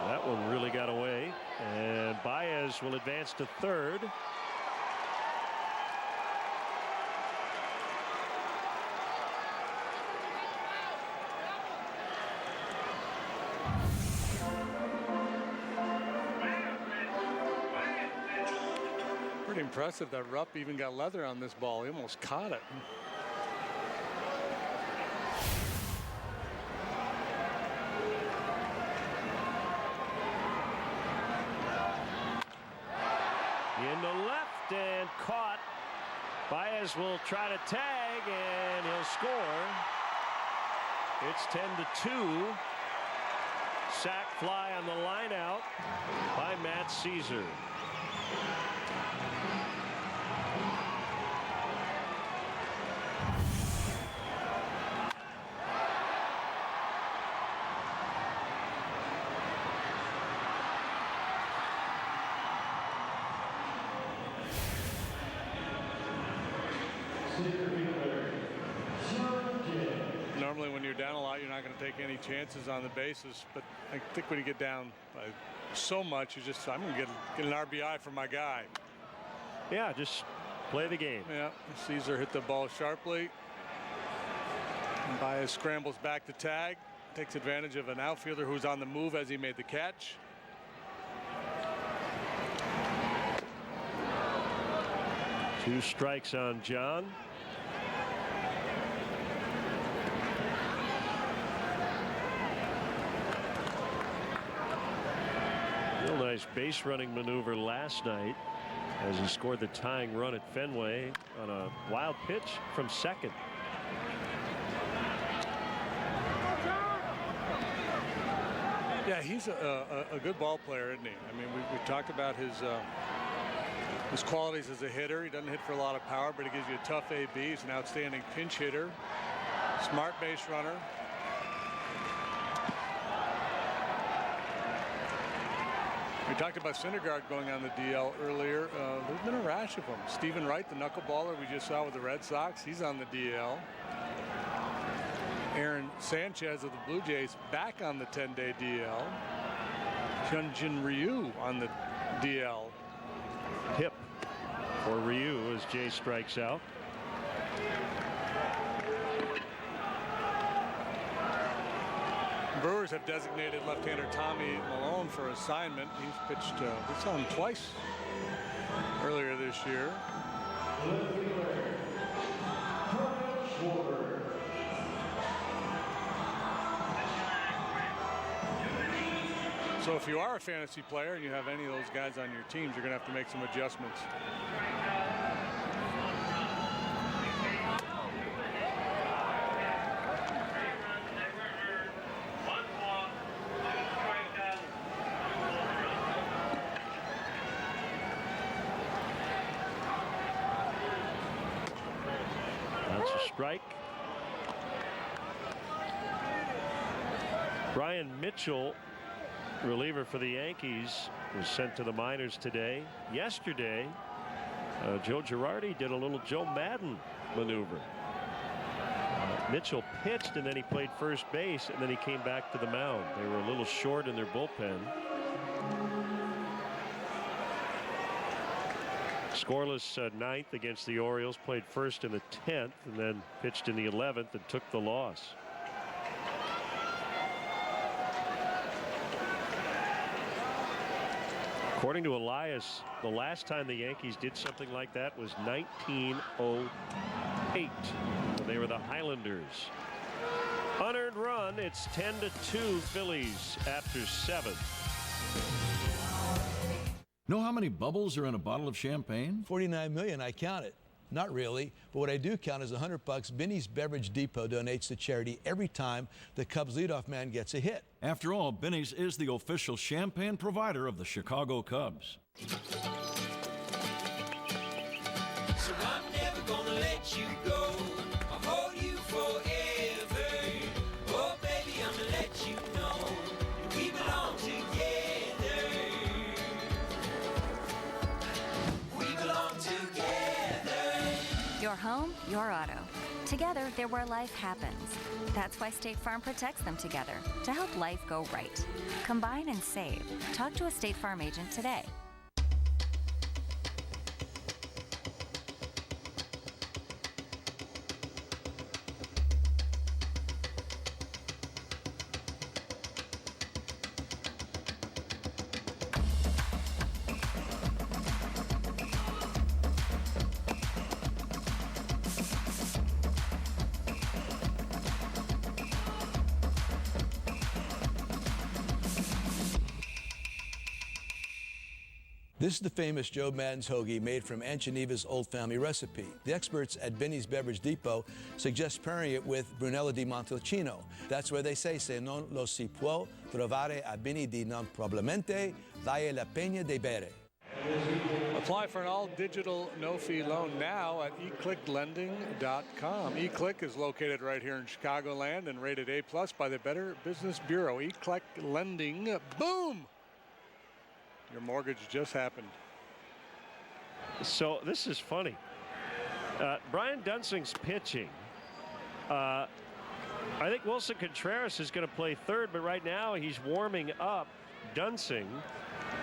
That one really got away, and Baez will advance to third. Pretty impressive that Rupp even got leather on this ball. He almost caught it. Into left and caught. Baez will try to tag, and he'll score. It's 10-2. Sac fly on the line out by Matt Caesar. Normally when you're down a lot, you're not going to take any chances on the bases, but I think when you get down by so much, you just, I'm going to get an RBI for my guy. Yeah, just play the game. Yeah, Caesar hit the ball sharply. And Baez scrambles back to tag, takes advantage of an outfielder who's on the move as he made the catch. Two strikes on John. Real nice base running maneuver last night as he scored the tying run at Fenway on a wild pitch from second. Yeah, he's a good ball player, isn't he? I mean, we talked about his qualities as a hitter. He doesn't hit for a lot of power, but he gives you a tough AB. He's an outstanding pinch hitter, smart base runner. We talked about Syndergaard going on the DL earlier. There's been a rash of them. Stephen Wright, the knuckleballer we just saw with the Red Sox, he's on the DL. Aaron Sanchez of the Blue Jays back on the 10-day DL. Hyunjin Ryu on the DL. Hip for Ryu as Jay strikes out. Brewers have designated left-hander Tommy Malone for assignment. He's pitched, we saw him twice earlier this year. So if you are a fantasy player and you have any of those guys on your teams, you're going to have to make some adjustments. That's a strike. Brian Mitchell, reliever for the Yankees, was sent to the minors today. Yesterday, Joe Girardi did a little Joe Madden maneuver. Mitchell pitched and then he played first base and then he came back to the mound. They were a little short in their bullpen. Scoreless ninth against the Orioles, played first in the 10th and then pitched in the 11th and took the loss. According to Elias, the last time the Yankees did something like that was 1908. They were the Highlanders. Unearned run. It's 10-2 Phillies after 7. Know how many bubbles are in a bottle of champagne? 49 million. I count it. Not really, but what I do count is $100 Binny's Beverage Depot donates to charity every time the Cubs leadoff man gets a hit. After all, Binny's is the official champagne provider of the Chicago Cubs. So I'm never gonna let you go. I'll hold you forever. Oh, baby, I'ma let you know we belong together. We belong together. Your home, your auto. Together, they're where life happens. That's why State Farm protects them together, to help life go right. Combine and save. Talk to a State Farm agent today. This is the famous Joe Madden's hoagie made from Aunt Geneva's old family recipe. The experts at Binny's Beverage Depot suggest pairing it with Brunello di Montalcino. That's where they say, se non lo si può trovare a Binny di non probablemente, vale la pena de bere. Apply for an all-digital no-fee loan now at eclicklending.com. eClick is located right here in Chicagoland and rated A+ by the Better Business Bureau. eClick Lending, boom! Your mortgage just happened. So this is funny. Brian Dunsing's pitching. I think Wilson Contreras is going to play third, but right now he's warming up Dunsing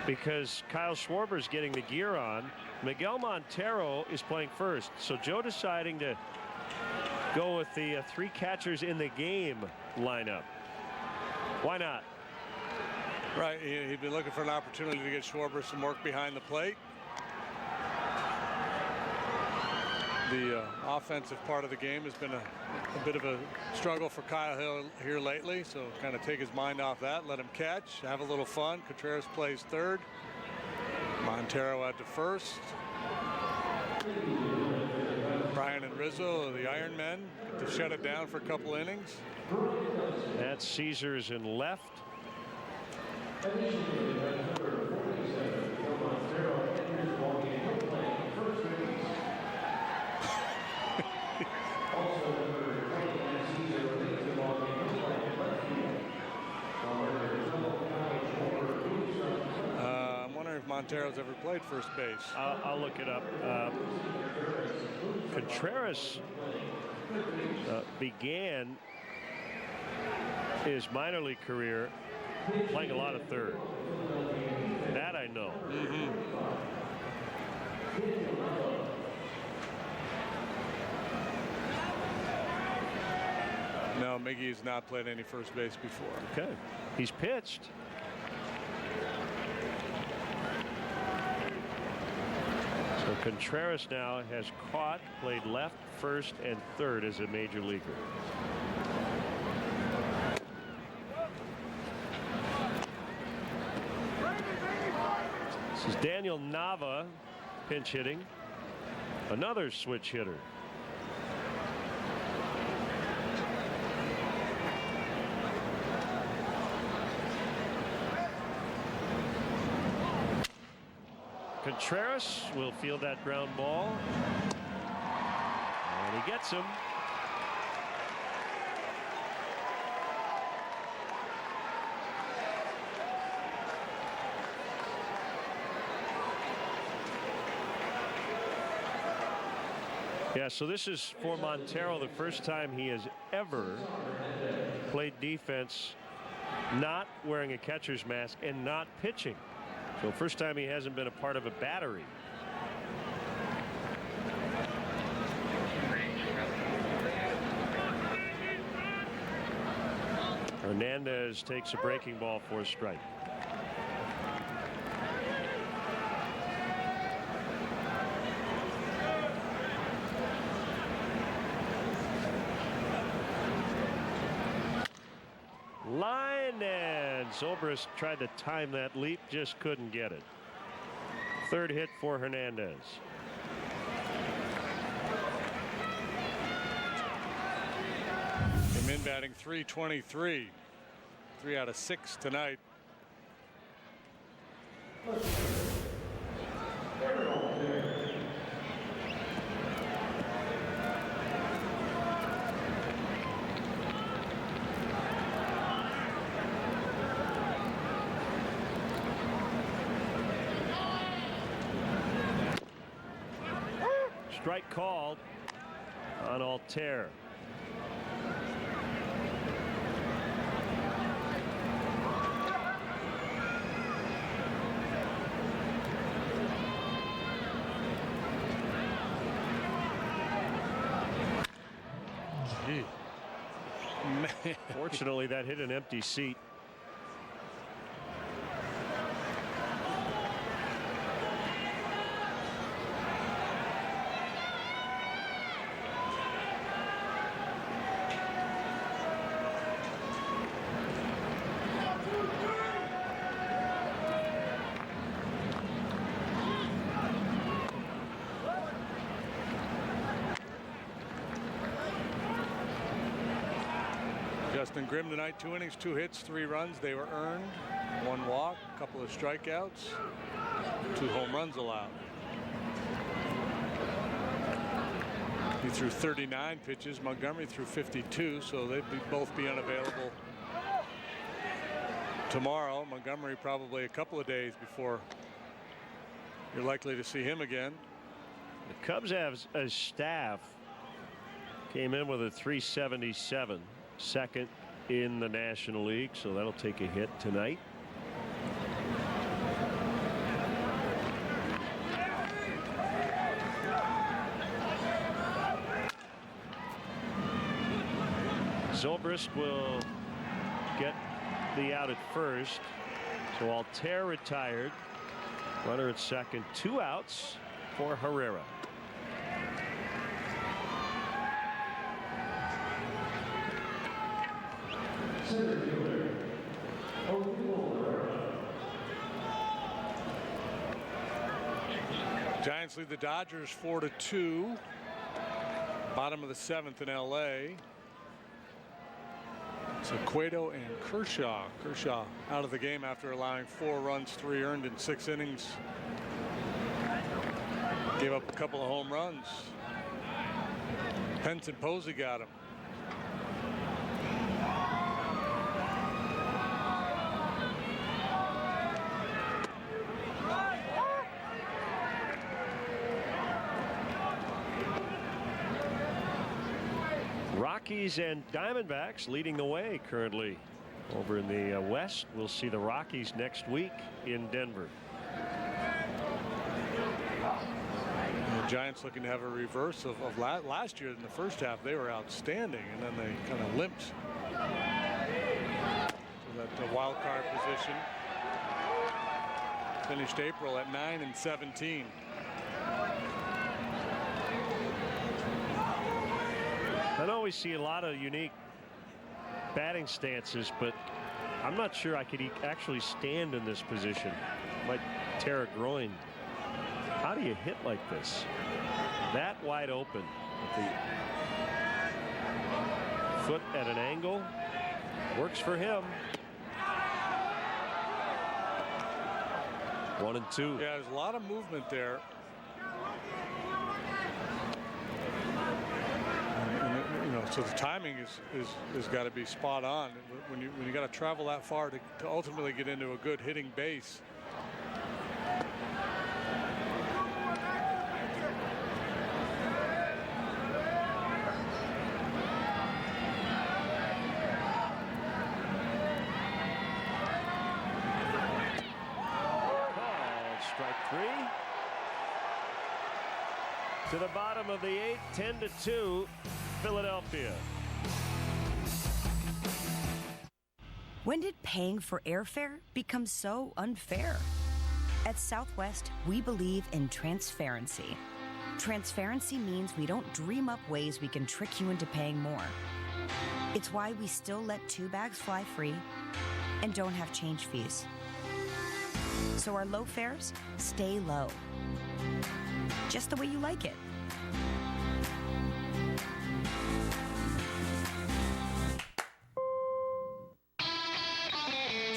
because Kyle Schwarber's getting the gear on. Miguel Montero is playing first. So Joe deciding to go with the 3 catchers in the game lineup. Why not? Right, he'd been looking for an opportunity to get Schwarber some work behind the plate. The offensive part of the game has been a bit of a struggle for Kyle Hill here lately, so kind of take his mind off that, let him catch, have a little fun. Contreras plays third. Montero at the first. Brian and Rizzo, the Iron Men, to shut it down for a couple innings. That's Caesars in left. I'm wondering if Montero's ever played first base. I'll look it up. Contreras began his minor league career playing a lot of third. That I know. No, Miggy has not played any first base before. Okay. He's pitched. So Contreras now has caught, played left, first, and third as a major leaguer. This is Daniel Nava pinch hitting. Another switch hitter. Contreras will field that ground ball. And he gets him. Yeah, so this is for Montero the first time he has ever played defense not wearing a catcher's mask and not pitching. So first time he hasn't been a part of a battery. Hernandez takes a breaking ball for a strike. Line, and Zobrist tried to time that leap, just couldn't get it. Third hit for Hernandez. Came in batting .323. 3 out of 6 tonight. Strike called on Altair. Gee. Man. Fortunately, that hit an empty seat. Justin Grimm tonight, 2 innings, 2 hits, 3 runs. They were earned. 1 walk, a couple of strikeouts, 2 home runs allowed. He threw 39 pitches. Montgomery threw 52, so they'd both be unavailable tomorrow. Montgomery probably a couple of days before you're likely to see him again. The Cubs have a staff came in with a .377, second in the National League, so that'll take a hit tonight. Zobrist will get the out at first, so Altair retired. Runner at second, 2 outs for Herrera. Giants lead the Dodgers 4-2. Bottom of the 7th in LA. So Cueto and Kershaw. Kershaw out of the game after allowing 4 runs, 3 earned in 6 innings. Gave up a couple of home runs. Pence and Posey got him. Rockies and Diamondbacks leading the way currently over in the West. We'll see the Rockies next week in Denver. The Giants looking to have a reverse of last year. In the first half, they were outstanding, and then they kind of limped to that wild card position. Finished April at 9-17. I know we see a lot of unique batting stances, but I'm not sure I could actually stand in this position. Might tear a groin. How do you hit like this? That wide open with the foot at an angle. Works for him. 1-2. Yeah, there's a lot of movement there. And, you know, so the timing is got to be spot on when you got to travel that far to ultimately get into a good hitting base. To the bottom of the 8th, 10-2, Philadelphia. When did paying for airfare become so unfair? At Southwest, we believe in transparency. Transparency means we don't dream up ways we can trick you into paying more. It's why we still let 2 bags fly free and don't have change fees. So our low fares stay low. Just the way you like it.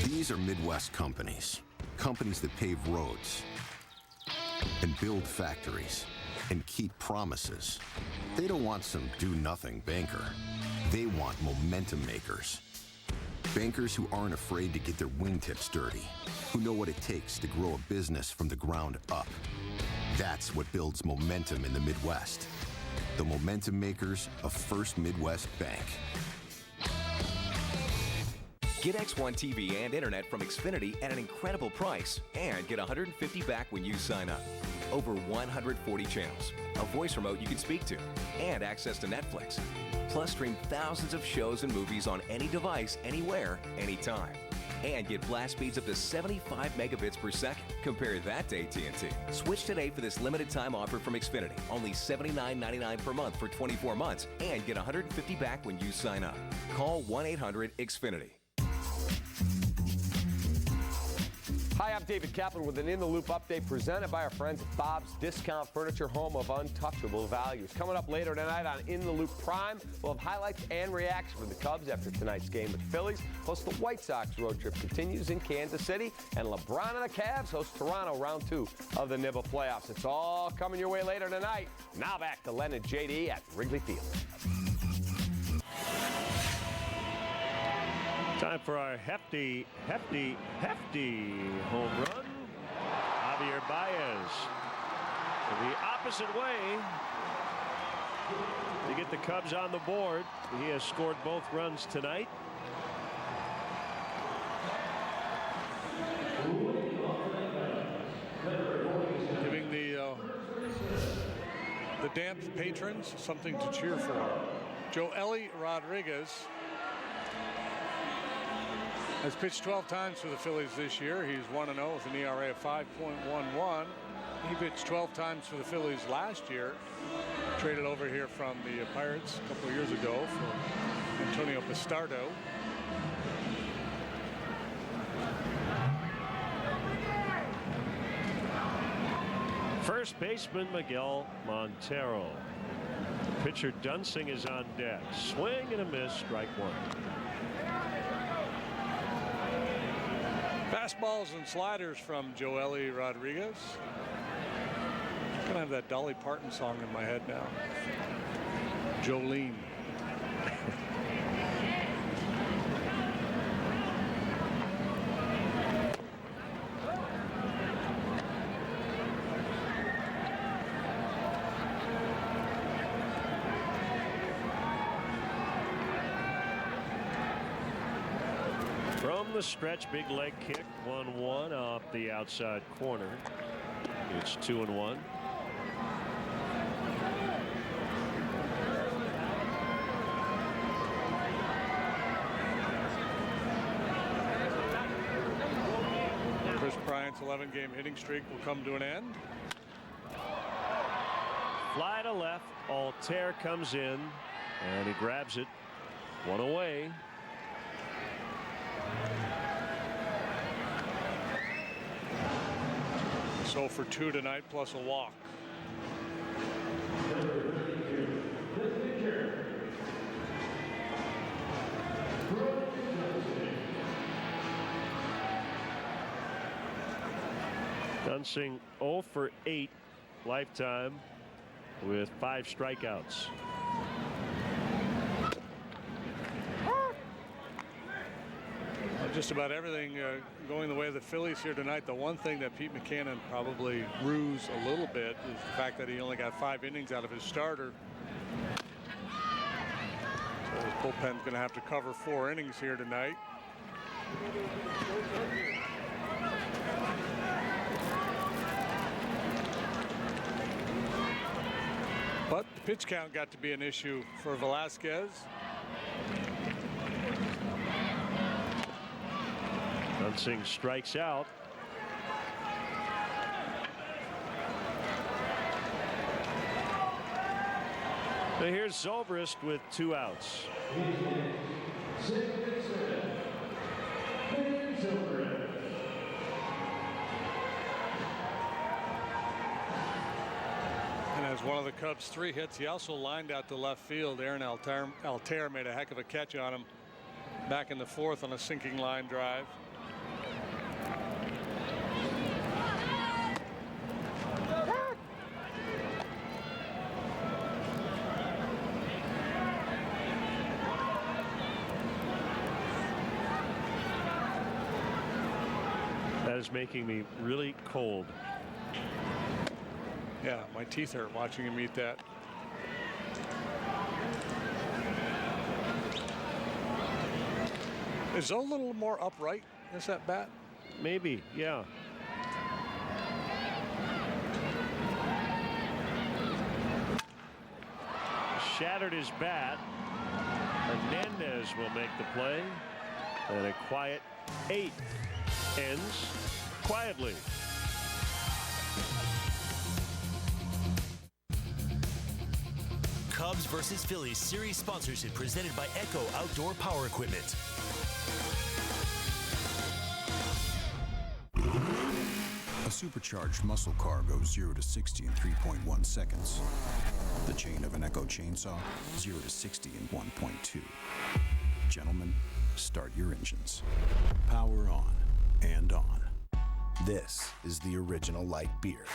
These are Midwest companies. Companies that pave roads and build factories and keep promises. They don't want some do-nothing banker. They want momentum makers. Bankers who aren't afraid to get their wingtips dirty, who know what it takes to grow a business from the ground up. That's what builds momentum in the Midwest. The momentum makers of First Midwest Bank. Get X1 TV and internet from Xfinity at an incredible price and get $150 back when you sign up. Over 140 channels, a voice remote you can speak to, and access to Netflix. Plus, stream thousands of shows and movies on any device, anywhere, anytime. And get blast speeds up to 75 megabits per second. Compare that to AT&T. Switch today for this limited time offer from Xfinity. Only $79.99 per month for 24 months and get $150 back when you sign up. Call 1-800-XFINITY. Hi, I'm David Kaplan with an In the Loop update presented by our friends at Bob's Discount Furniture, home of untouchable values. Coming up later tonight on In the Loop Prime, we'll have highlights and reaction from the Cubs after tonight's game with the Phillies. Plus, the White Sox road trip continues in Kansas City, and LeBron and the Cavs host Toronto round 2 of the NIBA playoffs. It's all coming your way later tonight. Now back to Len and JD at Wrigley Field. Time for our hefty home run. Javier Baez the opposite way to get the Cubs on the board. He has scored both runs tonight. Giving the damp patrons something to cheer for. Joely Rodriguez has pitched 12 times for the Phillies this year. He's 1-0 with an ERA of 5.11. He pitched 12 times for the Phillies last year. Traded over here from the Pirates a couple of years ago for Antonio Bastardo. First baseman Miguel Montero. Pitcher Dunsing is on deck. Swing and a miss, strike 1. Fastballs and sliders from Joely Rodriguez. I'm gonna have that Dolly Parton song in my head now. Jolene. From the stretch, big leg kick, 1-1 off the outside corner. It's 2-1. Giants' 11-game hitting streak will come to an end. Fly to left. Altair comes in and he grabs it. One away. So for 2 tonight plus a walk. Dunsing 0 for 8 lifetime with 5 strikeouts. Just about everything going the way of the Phillies here tonight. The one thing that Pete Mackanin probably rues a little bit is the fact that he only got 5 innings out of his starter. So the bullpen's going to have to cover 4 innings here tonight. But the pitch count got to be an issue for Velasquez. Dunsing strikes out. Now here's Zobrist with 2 outs. And as one of the Cubs' 3 hits, he also lined out to left field. Aaron Altair made a heck of a catch on him back in the 4th on a sinking line drive. That is making me really cold. Yeah, my teeth hurt watching him eat that. Is Zoe a little more upright? Is that bat? Maybe, yeah. Shattered his bat. Hernandez will make the play. And a quiet 8 ends quietly. Cubs versus Phillies series sponsorship presented by Echo Outdoor Power Equipment. A supercharged muscle car goes 0 to 60 in 3.1 seconds. The chain of an Echo chainsaw, 0 to 60 in 1.2. Gentlemen, start your engines. Power on and on. This is the original light beer.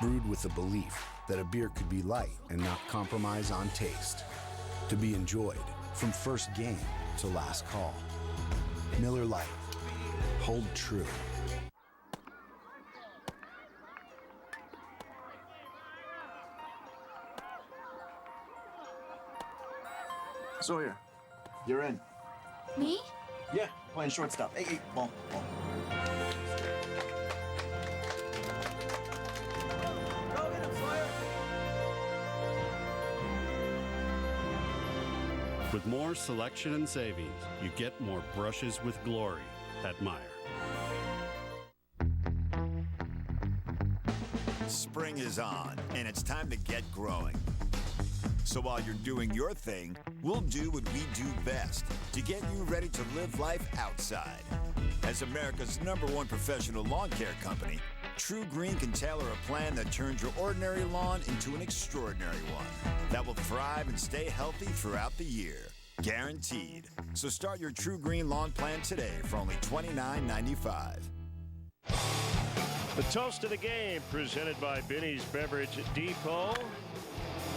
Brewed with the belief that a beer could be light and not compromise on taste. To be enjoyed from first game to last call. Miller Lite. Hold true. Sawyer, you're in. Me? Yeah, playing shortstop. Hey, ball. With more selection and savings, you get more brushes with glory at Meijer. Spring is on, and it's time to get growing. So while you're doing your thing, we'll do what we do best to get you ready to live life outside. As America's #1 professional lawn care company, True Green can tailor a plan that turns your ordinary lawn into an extraordinary one that will thrive and stay healthy throughout the year. Guaranteed. So start your True Green lawn plan today for only $29.95. The toast of the game presented by Binny's Beverage Depot.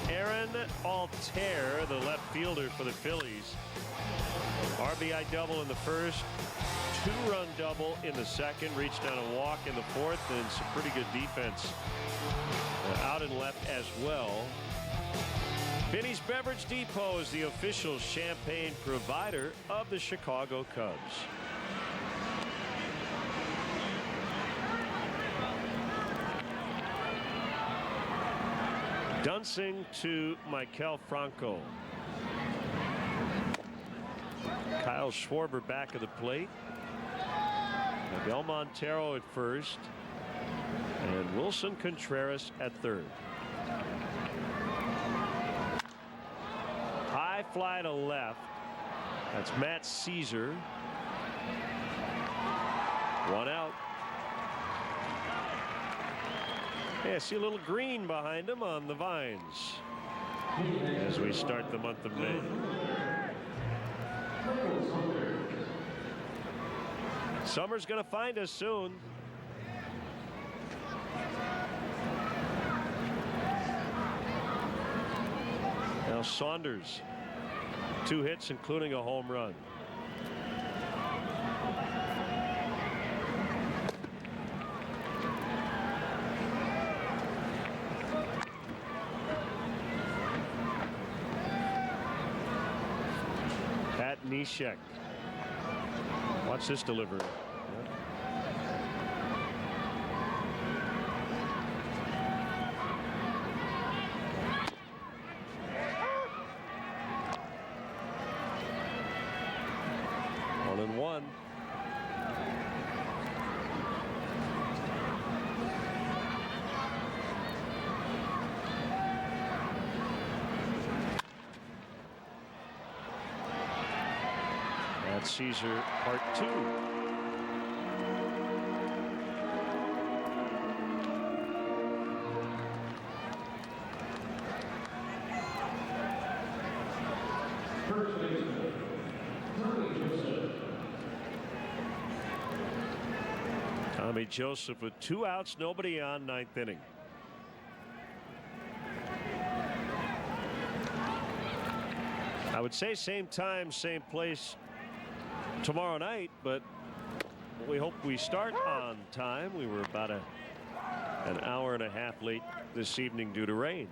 Aaron Altair, the left fielder for the Phillies. RBI double in the first, 2-run double in the second, reached on a walk in the fourth, and some pretty good defense out and left as well. Binny's Beverage Depot is the official champagne provider of the Chicago Cubs. Dunsing to Maikel Franco. Kyle Schwarber back of the plate. Miguel Montero at first, and Wilson Contreras at third. High fly to left. That's Matt Caesar. One out. Yeah, see a little green behind him on the vines as we start the month of May. Summer's going to find us soon. Now Saunders, 2 hits including a home run. Pat Neshek. Watch this delivery. Caesar, part 2. Tommy Joseph with 2 outs, nobody on, 9th inning. I would say same time, same place tomorrow night, but we hope we start on time. We were about an hour and a half late this evening due to rain.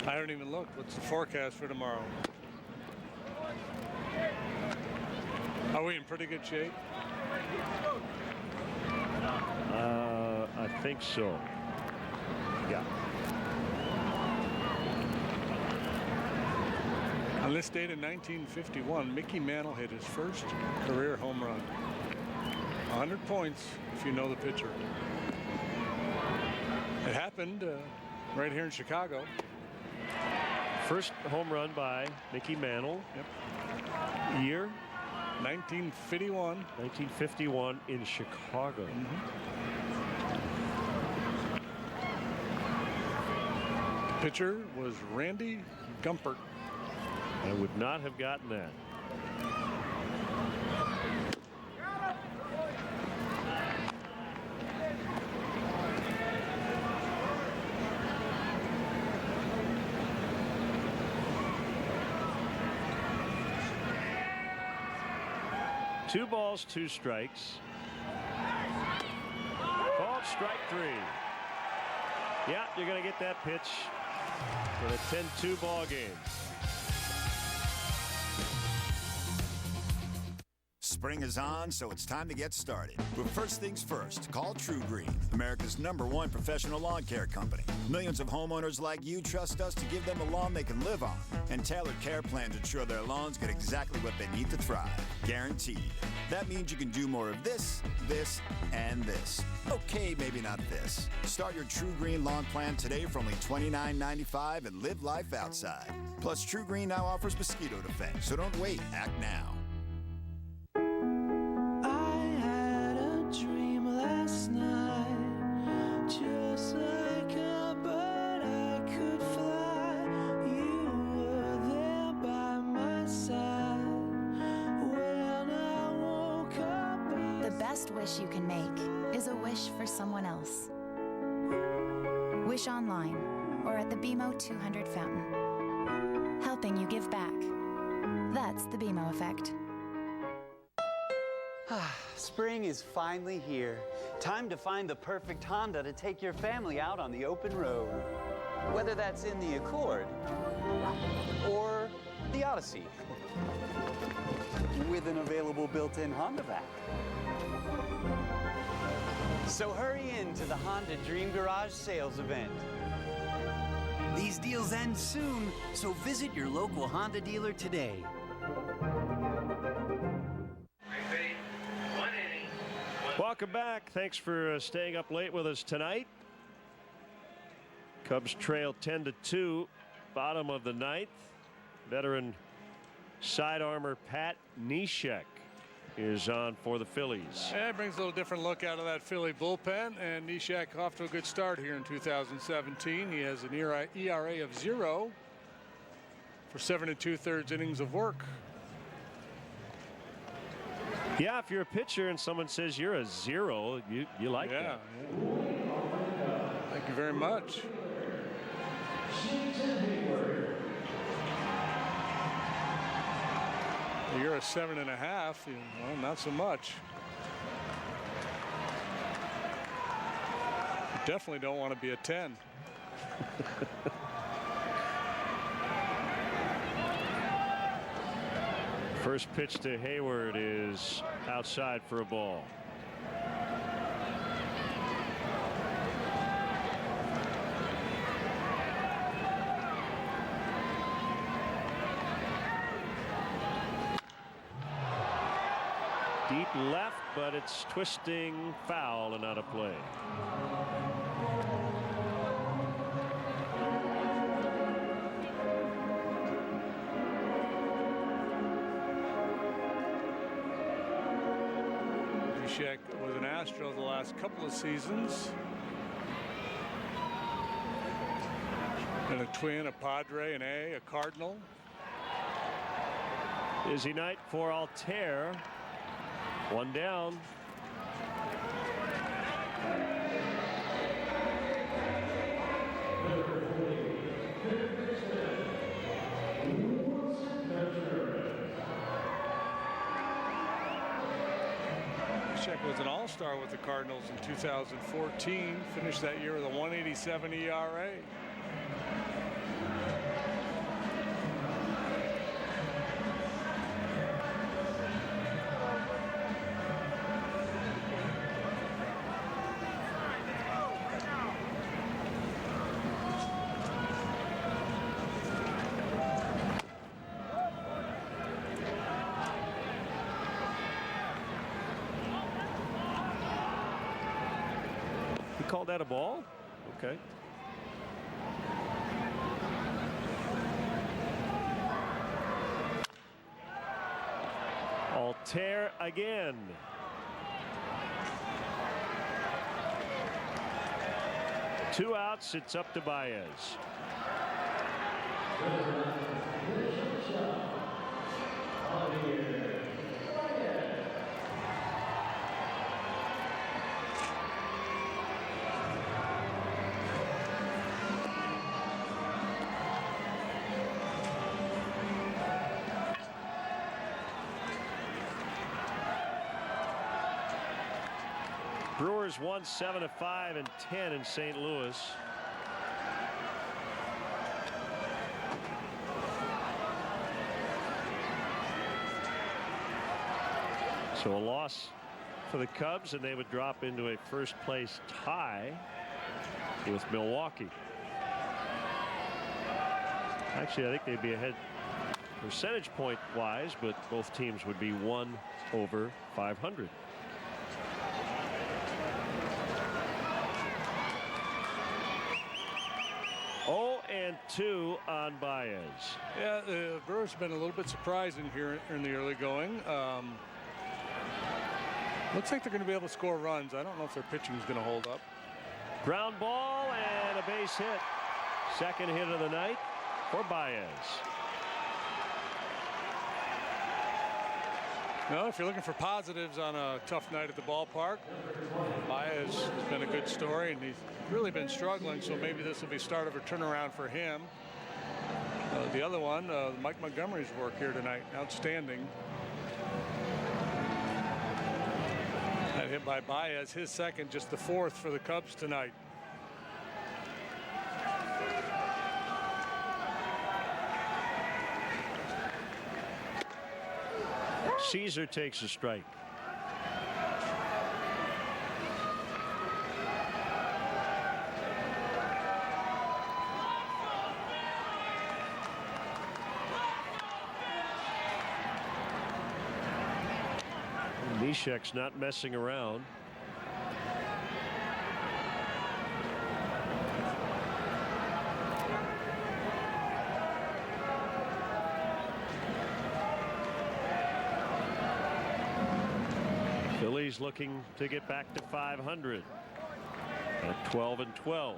I don't even look. What's the forecast for tomorrow? Are we in pretty good shape? I think so. Yeah. On this date in 1951, Mickey Mantle hit his first career home run. 100 points if you know the pitcher. It happened right here in Chicago. First home run by Mickey Mantle. Yep. Year? 1951. 1951 in Chicago. Pitcher was Randy Gumpert. I would not have gotten that. Two balls, 2 strikes. Called strike 3. Yeah, you're going to get that pitch in a 10-2 ball game. Spring is on, so it's time to get started. But first things first, call True Green, America's #1 professional lawn care company. Millions of homeowners like you trust us to give them a lawn they can live on. And tailored care plans ensure their lawns get exactly what they need to thrive. Guaranteed. That means you can do more of this, this, and this. Okay, maybe not this. Start your True Green lawn plan today for only $29.95 and live life outside. Plus, True Green now offers mosquito defense, so don't wait. Act now. Wish you can make is a wish for someone else. Wish online or at the BMO 200 fountain. Helping you give back. That's the BMO effect. Spring is finally here. Time to find the perfect Honda to take your family out on the open road. Whether that's in the Accord or the Odyssey with an available built-in Honda vac. So hurry in to the Honda Dream Garage sales event. These deals end soon, so visit your local Honda dealer today. Welcome back. Thanks for staying up late with us tonight. Cubs trail 10-2, bottom of the ninth. Veteran side armor Pat Neshek is on for the Phillies. Yeah, it brings a little different look out of that Philly bullpen, and Neshek off to a good start here in 2017. He has an ERA of 0 for 7 2/3 innings of work. Yeah, if you're a pitcher and someone says you're a 0, you like that. Yeah. Thank you very much. You're a 7.5. Well, not so much. You definitely don't want to be a 10. First pitch to Hayward is outside for a ball. Deep left, but it's twisting foul and out of play. Neshek was an Astro the last couple of seasons. And a Twin, a Padre, an A, a Cardinal. Busy night for Altair. One down. Neshek was an all-star with the Cardinals in 2014. Finished that year with a 1.87 ERA. Called that a ball? Okay. Altair again. Two outs. It's up to Baez. Brewers won 7-5 and 10 in St. Louis. So a loss for the Cubs, and they would drop into a first place tie with Milwaukee. Actually, I think they'd be ahead percentage point wise, but both teams would be 1 over 500. And 2 on Baez. Yeah, the Brewers have been a little bit surprising here in the early going. Looks like they're going to be able to score runs. I don't know if their pitching is going to hold up. Ground ball and a base hit. Second hit of the night for Baez. Well, if you're looking for positives on a tough night at the ballpark, Baez has been a good story, and he's really been struggling, so maybe this will be start of a turnaround for him. The other one, Mike Montgomery's work here tonight, outstanding. That hit by Baez, his second, just the 4th for the Cubs tonight. Caesar takes a strike. Neshek's not messing around. Phillies looking to get back to 500 at 12-12.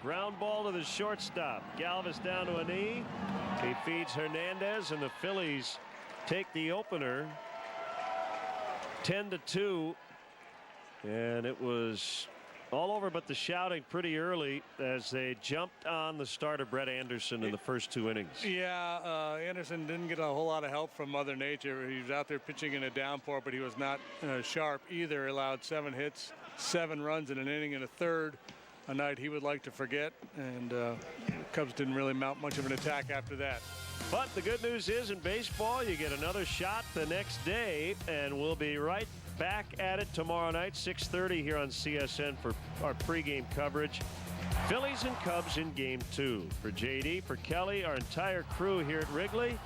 Ground ball to the shortstop. Galvis down to a knee. He feeds Hernandez, and the Phillies take the opener 10-2. And it was all over but the shouting pretty early as they jumped on the starter Brett Anderson in the first 2 innings. Yeah, Anderson didn't get a whole lot of help from Mother Nature. He was out there pitching in a downpour, but he was not sharp either. Allowed 7 hits, 7 runs in an inning and a third. A night he would like to forget, and the Cubs didn't really mount much of an attack after that. But the good news is in baseball you get another shot the next day, and we'll be right back at it tomorrow night 6:30 here on CSN for our pregame coverage. Phillies and Cubs in game 2. For JD, for Kelly, our entire crew here at Wrigley,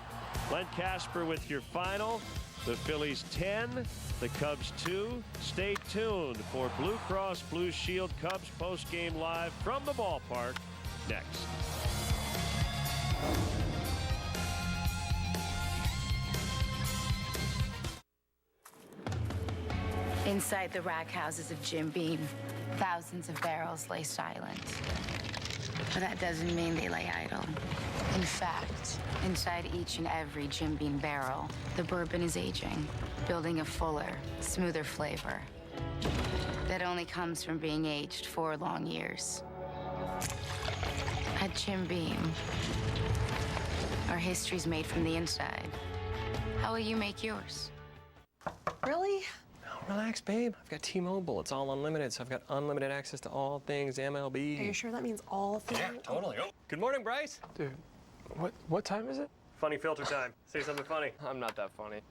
Len Casper with your final. The Phillies 10, the Cubs 2. Stay tuned for Blue Cross Blue Shield Cubs post-game live from the ballpark next. Inside the rack houses of Jim Beam, thousands of barrels lay silent. But that doesn't mean they lay idle. In fact, inside each and every Jim Beam barrel, the bourbon is aging, building a fuller, smoother flavor that only comes from being aged 4 long years. At Jim Beam, our history's made from the inside. How will you make yours? Really? No, relax, babe. I've got T-Mobile. It's all unlimited, so I've got unlimited access to all things MLB. Are you sure that means all things? Yeah, totally. Oh. Good morning, Bryce. Dude, what time is it? Funny filter time. Say something funny. I'm not that funny.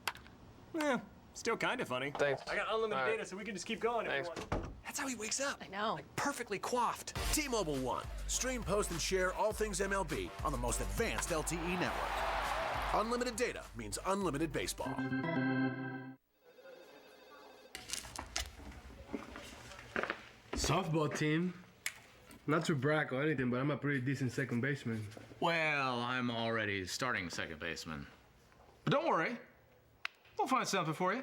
Yeah, still kind of funny. Thanks. I got unlimited All right. data, so we can just keep going. Thanks. If we want. That's how he wakes up. I know. Like perfectly coiffed. T-Mobile One. Stream, post, and share all things MLB on the most advanced LTE network. Unlimited data means unlimited baseball. Softball team. Not to brag or anything, but I'm a pretty decent second baseman. Well, I'm already starting second baseman. But don't worry. We'll find something for you.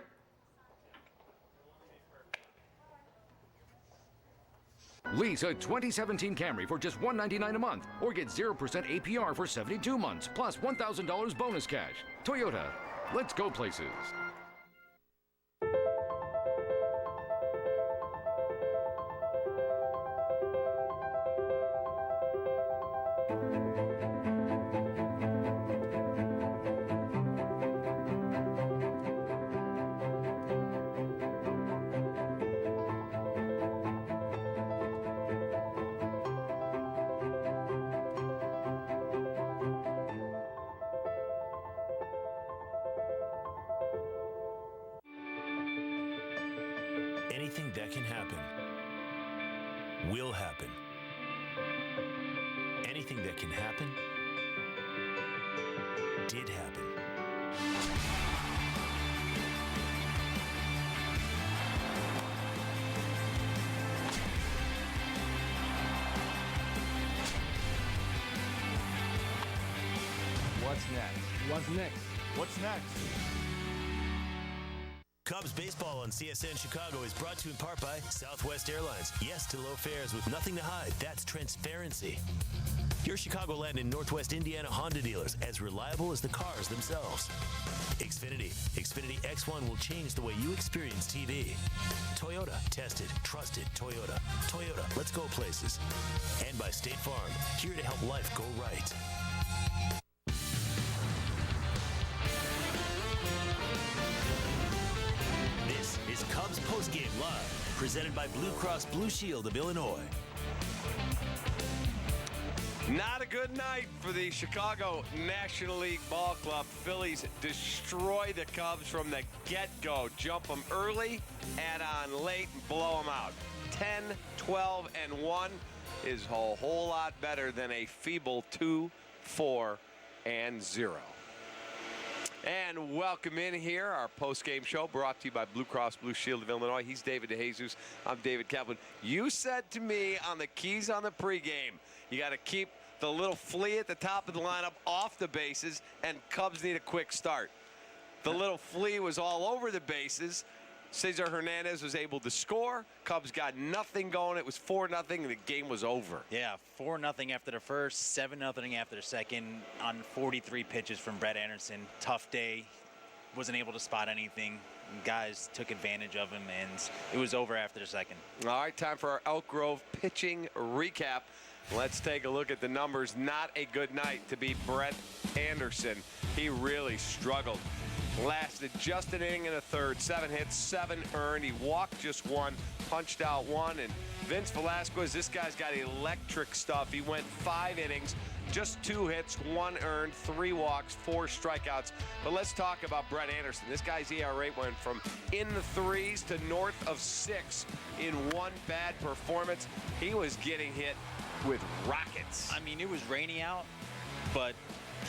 Lease a 2017 Camry for just $199 a month, or get 0% APR for 72 months, plus $1,000 bonus cash. Toyota, let's go places. Anything that can happen will happen. Anything that can happen did happen. What's next? What's next? What's next? Cubs baseball on CSN Chicago is brought to you in part by Southwest Airlines. Yes to low fares with nothing to hide. That's transparency. Your Chicagoland and Northwest Indiana Honda dealers, as reliable as the cars themselves. Xfinity. Xfinity X1 will change the way you experience TV. Toyota. Tested. Trusted. Toyota. Toyota. Let's go places. And by State Farm. Here to help life go right. This is Cubs Postgame Live. presented by Blue Cross Blue Shield of Illinois. Not a good night for the Chicago National League Ball Club. Phillies destroy the Cubs from the get-go. Jump them early, add on late, and blow them out. 10, 12, and 1 is a whole lot better than a feeble 2, 4, and 0. And welcome in here, our post-game show brought to you by Blue Cross Blue Shield of Illinois. He's David DeJesus. I'm David Kaplan. You said to me on the keys on the pregame, you got to keep the little flea at the top of the lineup off the bases, and Cubs need a quick start. The little flea was all over the bases. Cesar Hernandez was able to score. Cubs got nothing going. It was 4-0, and the game was over. Yeah, 4-0 after the first, 7-0 after the second on 43 pitches from Brett Anderson. Tough day. Wasn't able to spot anything. Guys took advantage of him, and it was over after the second. All right, time for our Elk Grove pitching recap. Let's take a look at the numbers. Not a good night to be Brett Anderson. He really struggled. Lasted just an inning and a third. 7 hits, 7 earned. He walked just 1, punched out 1. And Vince Velasquez, this guy's got electric stuff. He went 5 innings, just 2 hits, 1 earned, 3 walks, 4 strikeouts. But let's talk about Brett Anderson. This guy's ERA went from in the 3s to north of 6 in 1 bad performance. He was getting hit with rockets. I mean, it was rainy out, but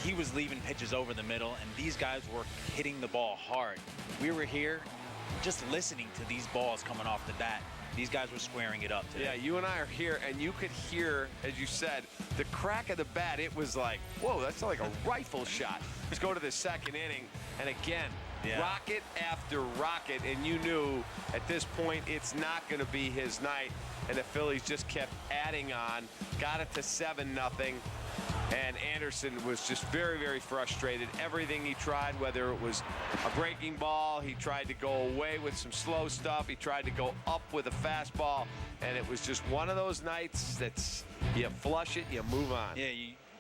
he was leaving pitches over the middle, and these guys were hitting the ball hard. We were here just listening to these balls coming off the bat. These guys were squaring it up today. Yeah, you and I are here, and you could hear, as you said, the crack of the bat. It was like, whoa, that's like a rifle shot. Let's go to the second inning, and again, rocket after rocket, and you knew at this point it's not going to be his night, and the Phillies just kept adding on, got it to 7-0. And Anderson was just very, very frustrated. Everything he tried, whether it was a breaking ball, he tried to go away with some slow stuff, he tried to go up with a fastball, and it was just one of those nights that's, you flush it, you move on. Yeah,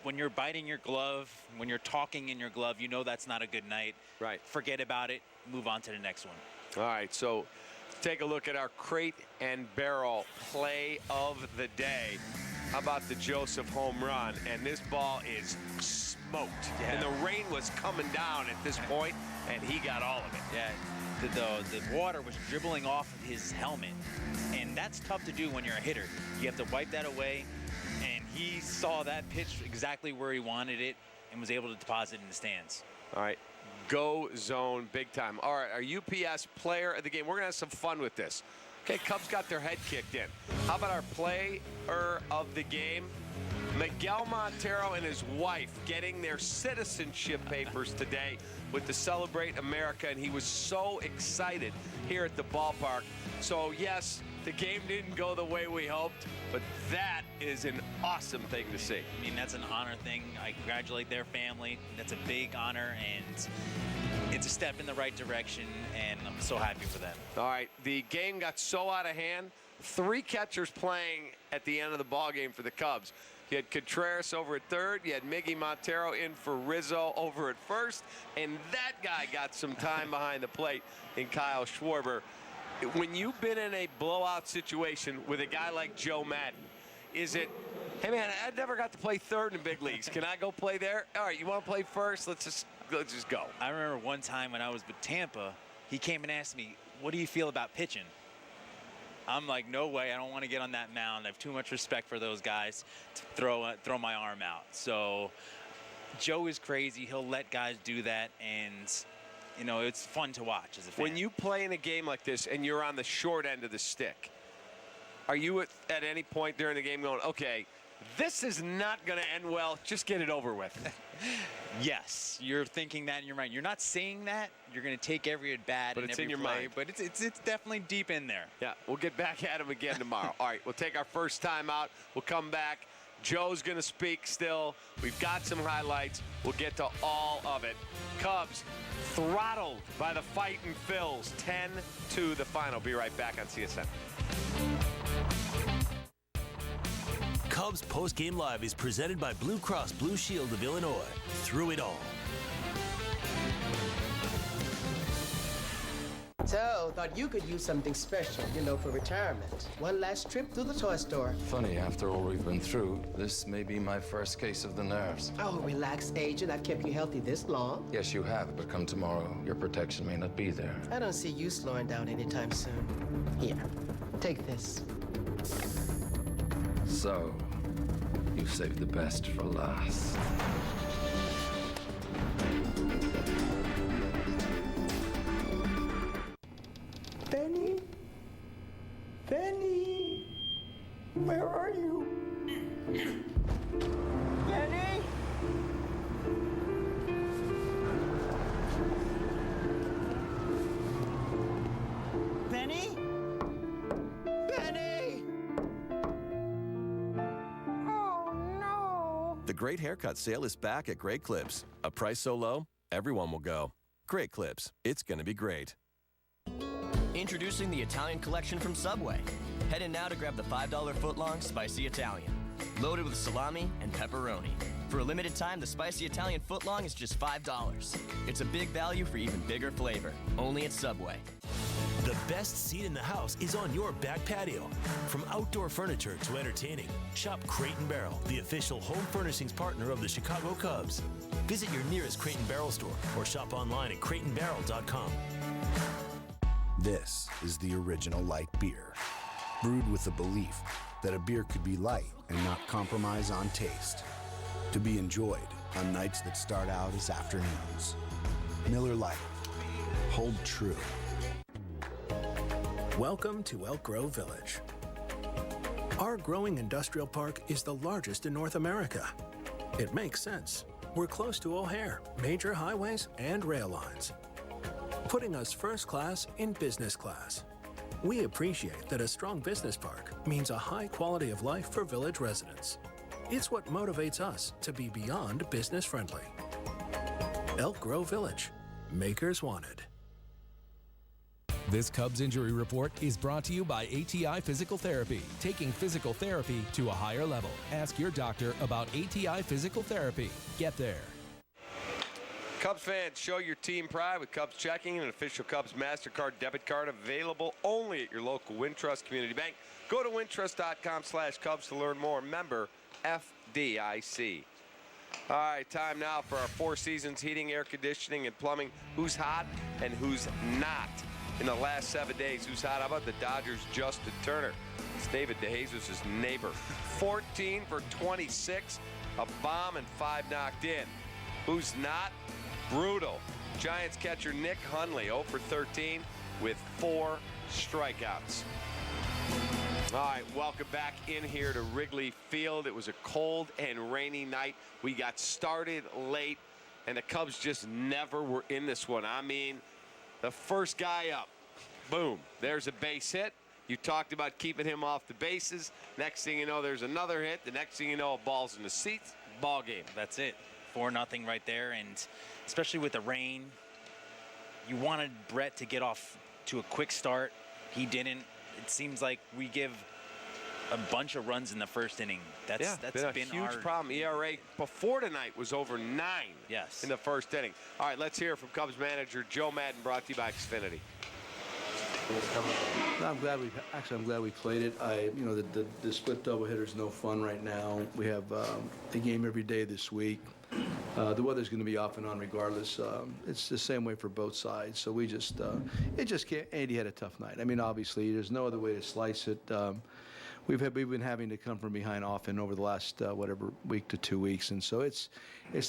when you're biting your glove, when you're talking in your glove, you know that's not a good night. Right. Forget about it, move on to the next one. All right, so take a look at our crate and barrel play of the day. How about the Joseph home run? And this ball is smoked. Yeah. And the rain was coming down at this point, and he got all of it. Yeah, the water was dribbling off of his helmet, and that's tough to do when you're a hitter. You have to wipe that away, and he saw that pitch exactly where he wanted it and was able to deposit it in the stands. All right, go zone big time. All right, our UPS player of the game. We're going to have some fun with this. Okay, Cubs got their head kicked in. How about our player of the game? Miguel Montero and his wife getting their citizenship papers today with the Celebrate America, and he was so excited here at the ballpark. So, yes, the game didn't go the way we hoped, but that is an awesome thing to see. I mean, that's an honor thing. I congratulate their family. That's a big honor, and it's a step in the right direction, and I'm so happy for them. All right, the game got so out of hand. 3 catchers playing at the end of the ball game for the Cubs. You had Contreras over at third. You had Miggy Montero in for Rizzo over at first. And that guy got some time behind the plate in Kyle Schwarber. When you've been in a blowout situation with a guy like Joe Madden, is it, hey, man, I never got to play third in big leagues. Can I go play there? All right, you want to play first? Let's just go. I remember one time when I was with Tampa, he came and asked me, what do you feel about pitching? I'm like, no way. I don't want to get on that mound. I have too much respect for those guys to throw my arm out. So Joe is crazy. He'll let guys do that, and you know, it's fun to watch as a fan. When you play in a game like this and you're on the short end of the stick, are you at any point during the game going, okay, this is not going to end well, just get it over with? Yes, you're thinking that in your mind. You're not saying that. You're going to take every at bat but and it's every in your play, mind. but it's definitely deep in there. Yeah, we'll get back at him again tomorrow. All right, we'll take our first time out. We'll come back. Joe's going to speak still. We've got some highlights. We'll get to all of it. Cubs throttled by the fighting Phils. 10-2 the final. Be right back on CSN. Cubs Post Game Live is presented by Blue Cross Blue Shield of Illinois. Through it all. So, thought you could use something special, for retirement. One last trip to the toy store. Funny, after all we've been through, this may be my first case of the nerves. Oh, relax, Agent. I've kept you healthy this long. Yes, you have, but come tomorrow, your protection may not be there. I don't see you slowing down anytime soon. Here, take this. So, you saved the best for last. Benny? Benny? Where are you? Benny? Benny? Benny? Oh, no. The Great Haircut Sale is back at Great Clips. A price so low, everyone will go. Great Clips. It's going to be great. Introducing the Italian collection from Subway. Head in now to grab the $5 footlong Spicy Italian, loaded with salami and pepperoni. For a limited time, the Spicy Italian footlong is just $5. It's a big value for even bigger flavor. Only at Subway. The best seat in the house is on your back patio. From outdoor furniture to entertaining, shop Crate & Barrel, the official home furnishings partner of the Chicago Cubs. Visit your nearest Crate & Barrel store or shop online at crateandbarrel.com. This is the original light beer, brewed with the belief that a beer could be light and not compromise on taste, to be enjoyed on nights that start out as afternoons. Miller Lite. Hold true. Welcome to Elk Grove Village. Our growing industrial park is the largest in North America. It makes sense. We're close to O'Hare, major highways, and rail lines, putting us first class in business class. We appreciate that a strong business park means a high quality of life for village residents. It's what motivates us to be beyond business friendly. Elk Grove Village. Makers wanted. This Cubs injury report is brought to you by ATI Physical Therapy, taking physical therapy to a higher level. Ask your doctor about ATI Physical Therapy. Get there. Cubs fans, show your team pride with Cubs Checking, an official Cubs MasterCard debit card available only at your local Wintrust Community Bank. Go to wintrust.com/Cubs to learn more. Member FDIC. All right, time now for our Four Seasons Heating, Air Conditioning, and Plumbing. Who's hot and who's not in the last 7 days? Who's hot? How about the Dodgers' Justin Turner? It's David DeJesus' neighbor. 14 for 26, a bomb and 5 knocked in. Who's not? Brutal. Giants catcher Nick Hundley, 0 for 13 with 4 strikeouts. All right, welcome back in here to Wrigley Field. It was a cold and rainy night. We got started late, and the Cubs just never were in this one. I mean, the first guy up, boom, there's a base hit. You talked about keeping him off the bases. Next thing you know, there's another hit. The next thing you know, a ball's in the seats. Ball game. That's it. 4-0 right there, and especially with the rain, you wanted Brett to get off to a quick start. He didn't. It seems like we give a bunch of runs in the first inning. That's been a huge problem. ERA before tonight was over 9. Yes. In the first inning. All right, let's hear from Cubs manager Joe Madden, brought to you by Xfinity. I'm glad we played it. The split doubleheader is no fun right now. We have a game every day this week. The weather's going to be off and on regardless. It's the same way for both sides. So we just, it just can't. Andy had a tough night. I mean, obviously, there's no other way to slice it. We've been having to come from behind often over the last week to 2 weeks, and so it's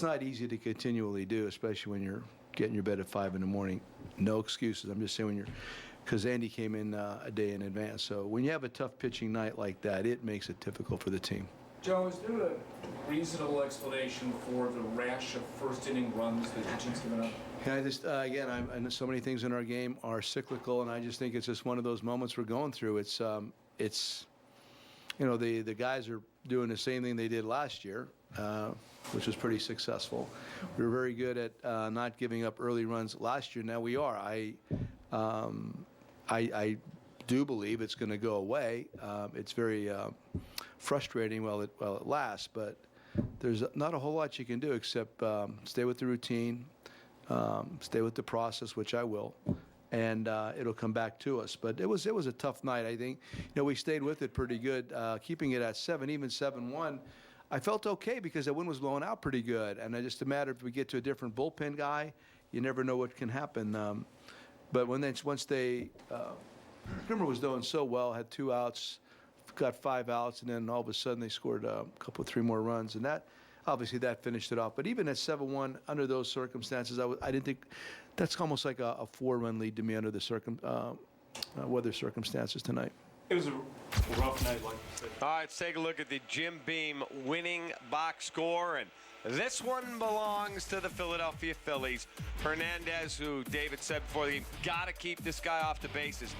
not easy to continually do, especially when you're getting your bed at 5 in the morning. No excuses. I'm just saying because Andy came in a day in advance. So when you have a tough pitching night like that, it makes it difficult for the team. Joe, is there a reasonable explanation for the rash of first inning runs that your team's given up? Yeah, I know so many things in our game are cyclical, and I just think it's just one of those moments we're going through. It's the guys are doing the same thing they did last year, which was pretty successful. We were very good at not giving up early runs last year. Now we are. I do believe it's going to go away. It's very frustrating while it lasts, but there's not a whole lot you can do except stay with the routine, stay with the process, which I will, and it'll come back to us. But it was a tough night, I think. We stayed with it pretty good, keeping it at 7, even 7-1. I felt okay because the wind was blowing out pretty good, and it's just a matter if we get to a different bullpen guy, you never know what can happen. But once they, Grimmer was doing so well, had 2 outs, got 5 outs, and then all of a sudden they scored a couple, 3 more runs, and that obviously that finished it off. But even at 7-1, under those circumstances, I didn't think that's almost like a 4-run lead to me under the weather circumstances tonight. It was a rough night, like you said. All right, let's take a look at the Jim Beam winning box score, and this one belongs to the Philadelphia Phillies. Hernandez, who David said before the game, got to keep this guy off the bases.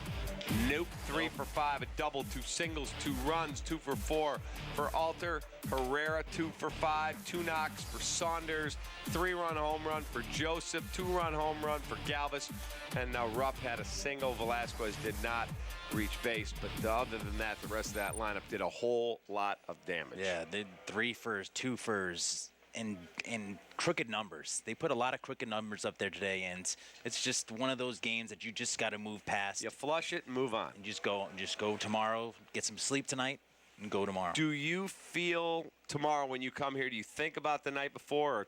Nope, 3 for 5, a double, 2 singles, 2 runs, 2 for 4 for Alter. Herrera, 2 for 5, 2 knocks for Saunders, 3-run home run for Joseph, 2-run home run for Galvis, and now Rupp had a single. Velasquez did not reach base, but other than that, the rest of that lineup did a whole lot of damage. Yeah, they did 3 furs, 2 furs, and crooked numbers. They put a lot of crooked numbers up there today, and it's just one of those games that you just got to move past. You flush it and move on. And just go tomorrow, get some sleep tonight, and go tomorrow. Do you feel tomorrow when you come here, do you think about the night before, or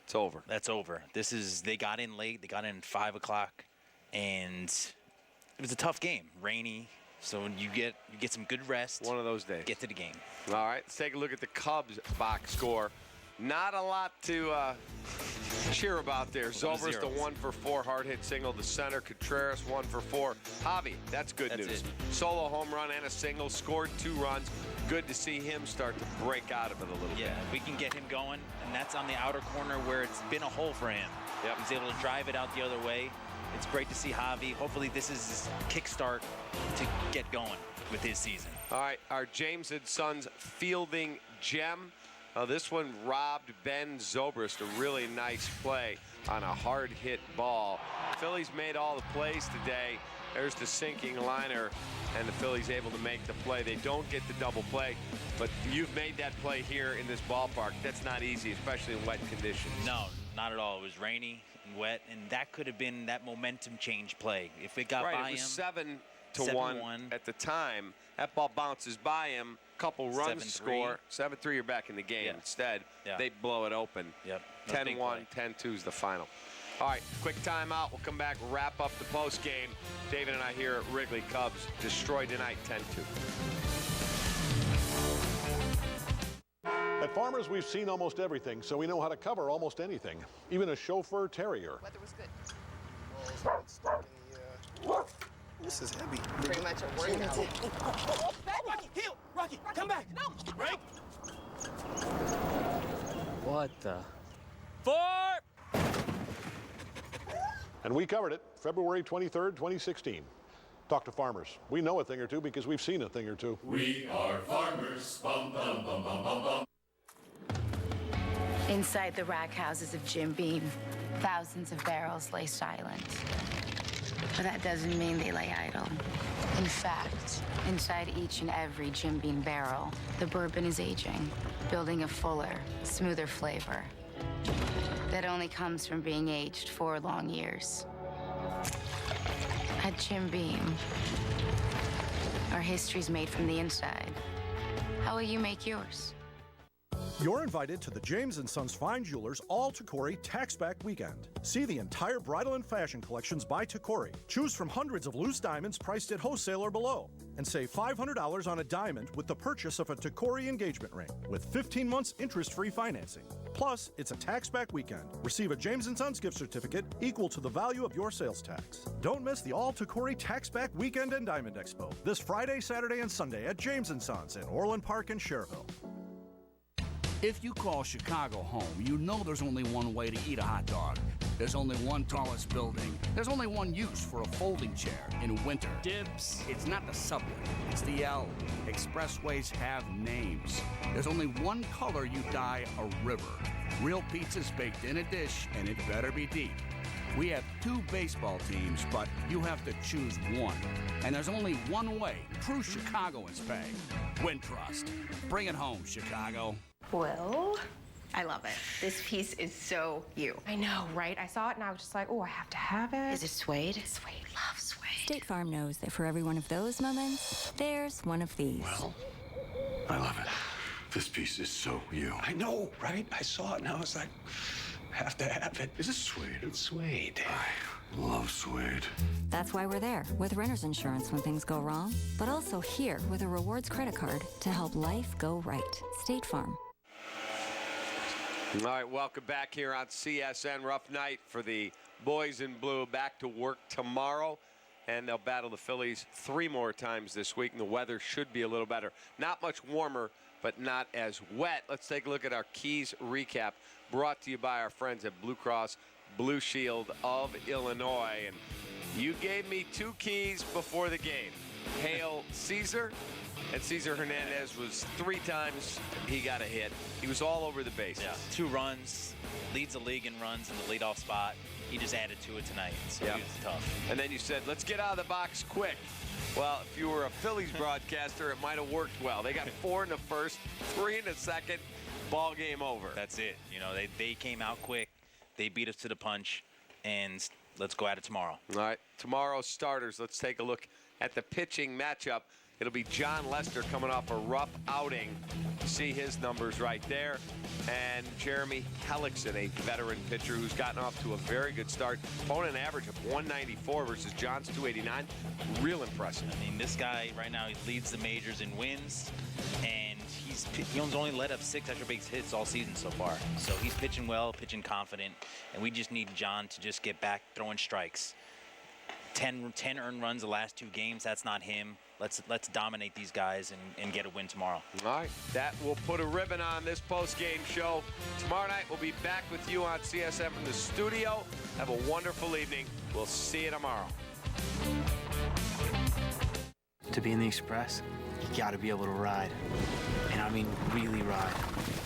it's over? That's over. They got in late. They got in at 5 o'clock, and it was a tough game, rainy. So you get some good rest. One of those days. Get to the game. All right, let's take a look at the Cubs box score. Not a lot to cheer about there. Zobrist, the 1 for 4 hard hit single to center. Contreras, 1 for 4. Javi, that's good news. It. Solo home run and a single, scored 2 runs. Good to see him start to break out of it a little bit. Yeah, we can get him going, and that's on the outer corner where it's been a hole for him. Yep. He's able to drive it out the other way. It's great to see Javi. Hopefully this is his kickstart to get going with his season. All right, our James and Sons fielding gem. This one robbed Ben Zobrist, a really nice play on a hard hit ball. Phillies made all the plays today. There's the sinking liner, and the Phillies able to make the play. They don't get the double play, but you've made that play here in this ballpark. That's not easy, especially in wet conditions. No, not at all. It was rainy and wet, and that could have been that momentum change play. If it got by it was him. 7-1 at the time. That ball bounces by him. Couple runs 7-3. score. 7-3, you're back in the game. Yeah. Instead, Yeah. they blow it open. Yep. 10-1, 10-2 is the final. All right, quick timeout. We'll come back, wrap up the post game. David and I here at Wrigley. Cubs destroyed tonight, 10-2. At Farmers, we've seen almost everything, so we know how to cover almost anything, even a chauffeur terrier. Weather was good. This is heavy. Pretty much a word now. Rocky, heel! Rocky, come back! No! Break! What the? 4! And we covered it February 23rd, 2016. Talk to Farmers. We know a thing or two because we've seen a thing or two. We are farmers. Bum, bum, bum, bum, bum, bum. Inside the rack houses of Jim Beam, thousands of barrels lay silent. But that doesn't mean they lay idle. In fact, inside each and every Jim Beam barrel, the bourbon is aging, building a fuller, smoother flavor that only comes from being aged 4 long years. At Jim Beam, our history's made from the inside. How will you make yours? You're invited to the James & Sons Fine Jewelers All Tacori Tax-Back Weekend. See the entire bridal and fashion collections by Tacori. Choose from hundreds of loose diamonds priced at wholesale or below. And save $500 on a diamond with the purchase of a Tacori engagement ring with 15 months interest-free financing. Plus, it's a tax-back weekend. Receive a James & Sons gift certificate equal to the value of your sales tax. Don't miss the All Tacori Tax-Back Weekend and Diamond Expo this Friday, Saturday, and Sunday at James & Sons in Orland Park and Cherville. If you call Chicago home, you know there's only one way to eat a hot dog. There's only one tallest building. There's only one use for a folding chair in winter. Dibs. It's not the subway. It's the L. Expressways have names. There's only one color you dye a river. Real pizza's baked in a dish, and it better be deep. We have 2 baseball teams, but you have to choose one. And there's only one way true Chicagoans pay. Wintrust. Bring it home, Chicago. Well, I love it. This piece is so you. I know, right? I saw it and I was just like, oh, I have to have it. Is it suede? Suede. Love suede. State Farm knows that for every one of those moments, there's one of these. Well, I love it. This piece is so you. I know, right? I saw it and I was like, I have to have it. Is it suede? It's suede. I love suede. That's why we're there with renter's insurance when things go wrong, but also here with a rewards credit card to help life go right. State Farm. All right, welcome back here on CSN. Rough night for the boys in blue. Back to work tomorrow, and they'll battle the Phillies 3 more times this week, and the weather should be a little better. Not much warmer, but not as wet. Let's take a look at our Keys recap, brought to you by our friends at Blue Cross Blue Shield of Illinois. And you gave me 2 keys before the game. Hail Caesar, and Cesar Hernandez was 3 times he got a hit. He was all over the bases. Yeah, 2 runs, leads the league in runs in the leadoff spot. He just added to it tonight, so Yeah. he was tough. And then you said, let's get out of the box quick. Well, if you were a Phillies broadcaster, it might have worked well. They got 4 in the first, 3 in the second, ball game over. That's it. You know, they came out quick. They beat us to the punch, and let's go at it tomorrow. All right, tomorrow's starters. Let's take a look at the pitching matchup. It'll be John Lester coming off a rough outing. See his numbers right there. And Jeremy Hellickson, a veteran pitcher who's gotten off to a very good start. Throwing an average of 194 versus John's 289. Real impressive. I mean, this guy right now, he leads the majors in wins, and he only let up 6 extra base hits all season so far. So he's pitching well, pitching confident, and we just need John to just get back throwing strikes. 10 earned runs the last 2 games. That's not him. Let's dominate these guys and get a win tomorrow. All right, that will put a ribbon on this post-game show. Tomorrow night, we'll be back with you on CSN from the studio. Have a wonderful evening. We'll see you tomorrow. To be in the Express, you gotta be able to ride. And I mean really ride.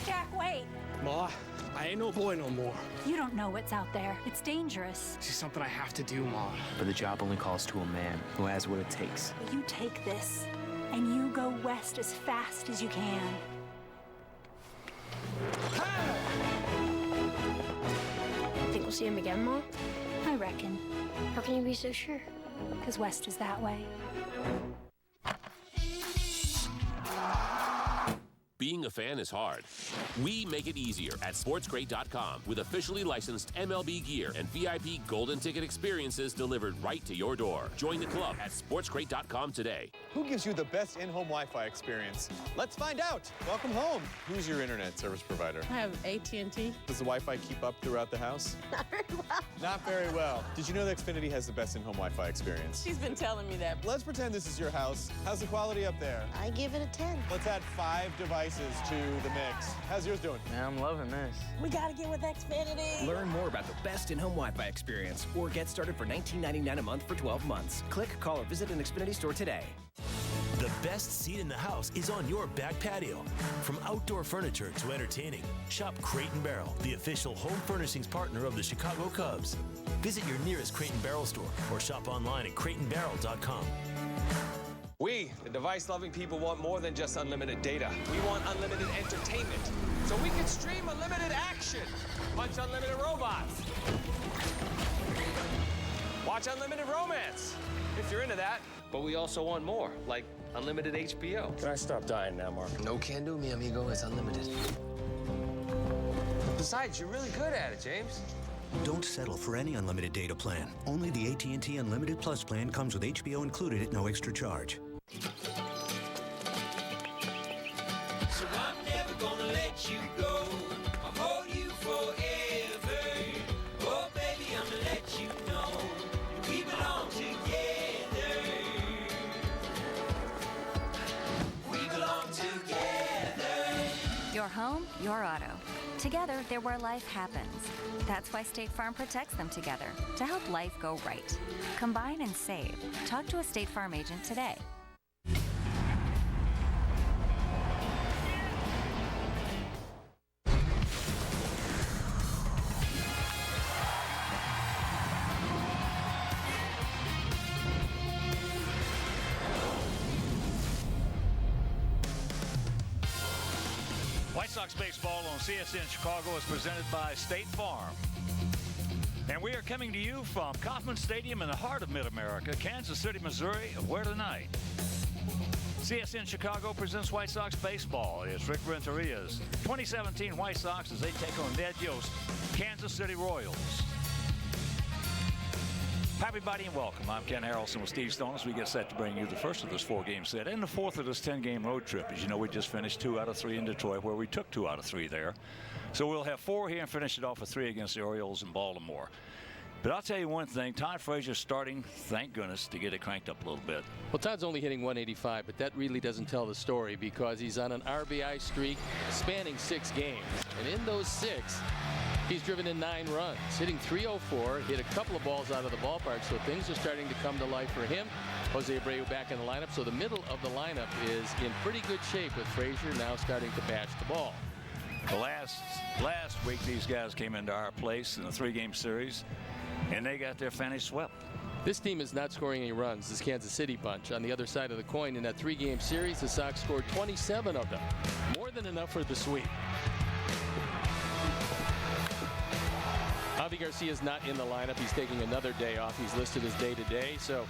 Jack, wait. Ma, I ain't no boy no more. You don't know what's out there. It's dangerous. This is something I have to do, Ma. But the job only calls to a man who has what it takes. You take this, and you go west as fast as you can. Think we'll see him again, Mom? I reckon. How can you be so sure? Because west is that way. Being a fan is hard. We make it easier at SportsGrade.com with officially licensed MLB gear and VIP golden ticket experiences delivered right to your door. Join the club at SportsGrade.com today. Who gives you the best in-home Wi-Fi experience? Let's find out. Welcome home. Who's your internet service provider? I have AT&T. Does the Wi-Fi keep up throughout the house? Not very well. Not very well. Did you know that Xfinity has the best in-home Wi-Fi experience? She's been telling me that. Let's pretend this is your house. How's the quality up there? I give it a 10. Let's add 5 devices to the mix. How's yours doing? Man, I'm loving this. We gotta get with Xfinity. Learn more about the best in-home Wi-Fi experience or get started for $19.99 a month for 12 months. Click, call, or visit an Xfinity store today. The best seat in the house is on your back patio. From outdoor furniture to entertaining, shop Crate & Barrel, the official home furnishings partner of the Chicago Cubs. Visit your nearest Crate & Barrel store or shop online at crateandbarrel.com. We, the device-loving people, want more than just unlimited data. We want unlimited entertainment, so we can stream unlimited action, punch unlimited robots, watch unlimited romance, if you're into that. But we also want more, like unlimited HBO. Can I stop dying now, Mark? No can do, mi amigo. It's unlimited. Besides, you're really good at it, James. Don't settle for any unlimited data plan. Only the AT&T Unlimited Plus plan comes with HBO included at no extra charge. So I'm never gonna let you go. I'll hold you forever. Oh, baby, I'm gonna let you know we belong together. We belong together. Your home, your auto. Together, they're where life happens. That's why State Farm protects them together, to help life go right. Combine and save. Talk to a State Farm agent today. White Sox Sox baseball on CSN Chicago is presented by State Farm. And we are coming to you from Kauffman Stadium in the heart of Mid-America, Kansas City, Missouri, where tonight CSN Chicago presents White Sox baseball. It's Rick Renteria's 2017 White Sox as they take on Ned Yost, Kansas City Royals. Hi, everybody, and welcome. I'm Ken Harrelson with Steve Stone as we get set to bring you the first of this 4-game set and the fourth of this 10-game road trip. As you know, we just finished 2 out of 3 in Detroit, where we took 2 out of 3 there. So we'll have 4 here and finish it off with 3 against the Orioles in Baltimore. But I'll tell you one thing, Todd Frazier's starting, thank goodness, to get it cranked up a little bit. Well, Todd's only hitting 185, but that really doesn't tell the story because he's on an RBI streak spanning 6 games. And in those 6, he's driven in 9 runs, hitting .304, hit a couple of balls out of the ballpark, so things are starting to come to life for him. Jose Abreu back in the lineup, so the middle of the lineup is in pretty good shape with Frazier now starting to bash the ball. The last week, these guys came into our place in a 3-game series, and they got their fanny swept. This team is not scoring any runs, this Kansas City bunch. On the other side of the coin, in that 3-game series, the Sox scored 27 of them. More than enough for the sweep. Javi Garcia is not in the lineup. He's taking another day off. He's listed as day-to-day, so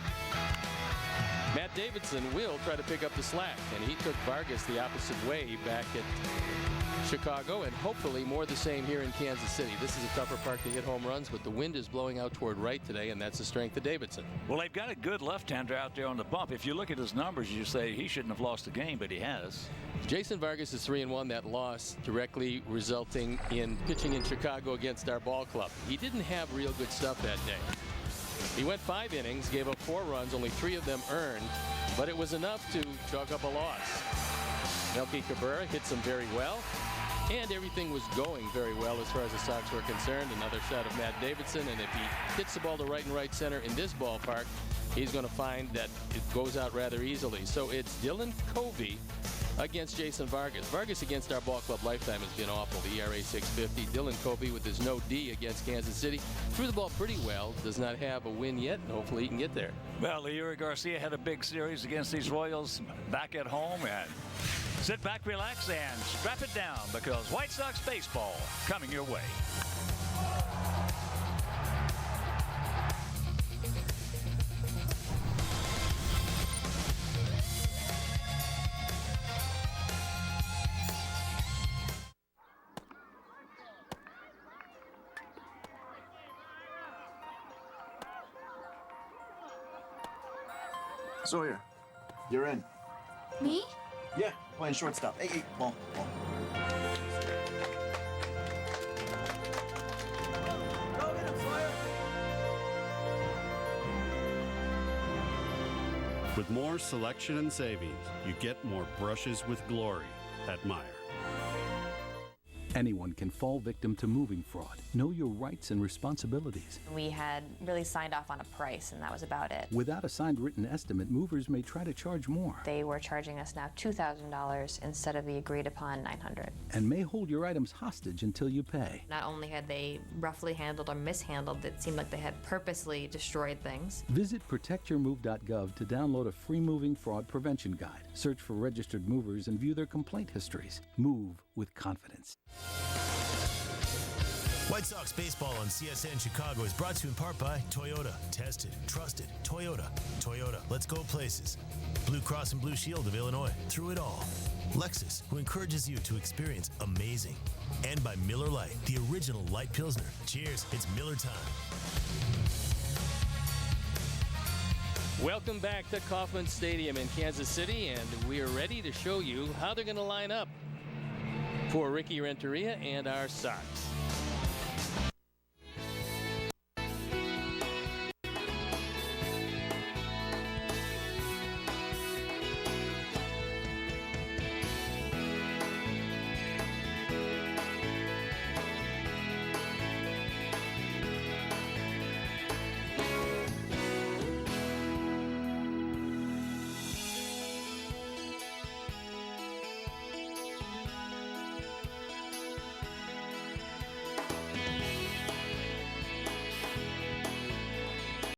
Matt Davidson will try to pick up the slack, and he took Vargas the opposite way back at Chicago, and hopefully more the same here in Kansas City. This is a tougher park to hit home runs, but the wind is blowing out toward right today, and that's the strength of Davidson. Well, they've got a good left-hander out there on the bump. If you look at his numbers, you say he shouldn't have lost the game, but he has. Jason Vargas is 3-1. That loss directly resulting in pitching in Chicago against our ball club. He didn't have real good stuff that day. He went 5 innings, gave up 4 runs, only 3 of them earned, but it was enough to chalk up a loss. Melky Cabrera hits him very well, and everything was going very well as far as the Sox were concerned. Another shot of Matt Davidson, and if he hits the ball to right and right center in this ballpark, he's going to find that it goes out rather easily. So it's Dylan Covey against Jason Vargas. Vargas against our ball club lifetime has been awful. The ERA 6.50. Dylan Covey with his no D against Kansas City threw the ball pretty well. Does not have a win yet, and hopefully he can get there. Well, Leury Garcia had a big series against these Royals back at home, and sit back, relax, and strap it down because White Sox baseball coming your way. Sawyer, you're in. Me? Yeah, playing shortstop. Hey, ball. With more selection and savings, you get more brushes with glory at Meijer. Anyone can fall victim to moving fraud. Know your rights and responsibilities. We had really signed off on a price, and that was about it. Without a signed written estimate, movers may try to charge more. They were charging us now $2,000 instead of the agreed upon $900. And may hold your items hostage until you pay. Not only had they roughly handled or mishandled, it seemed like they had purposely destroyed things. Visit protectyourmove.gov to download a free moving fraud prevention guide. Search for registered movers and view their complaint histories. Move with confidence. White Sox baseball on CSN Chicago is brought to you in part by Toyota. Tested, trusted, Toyota. Toyota, let's go places. Blue Cross and Blue Shield of Illinois, through it all. Lexus, who encourages you to experience amazing. And by Miller Lite, the original light Pilsner. Cheers, it's Miller time. Welcome back to Kauffman Stadium in Kansas City, and we are ready to show you how they're going to line up for Ricky Renteria and our Sox.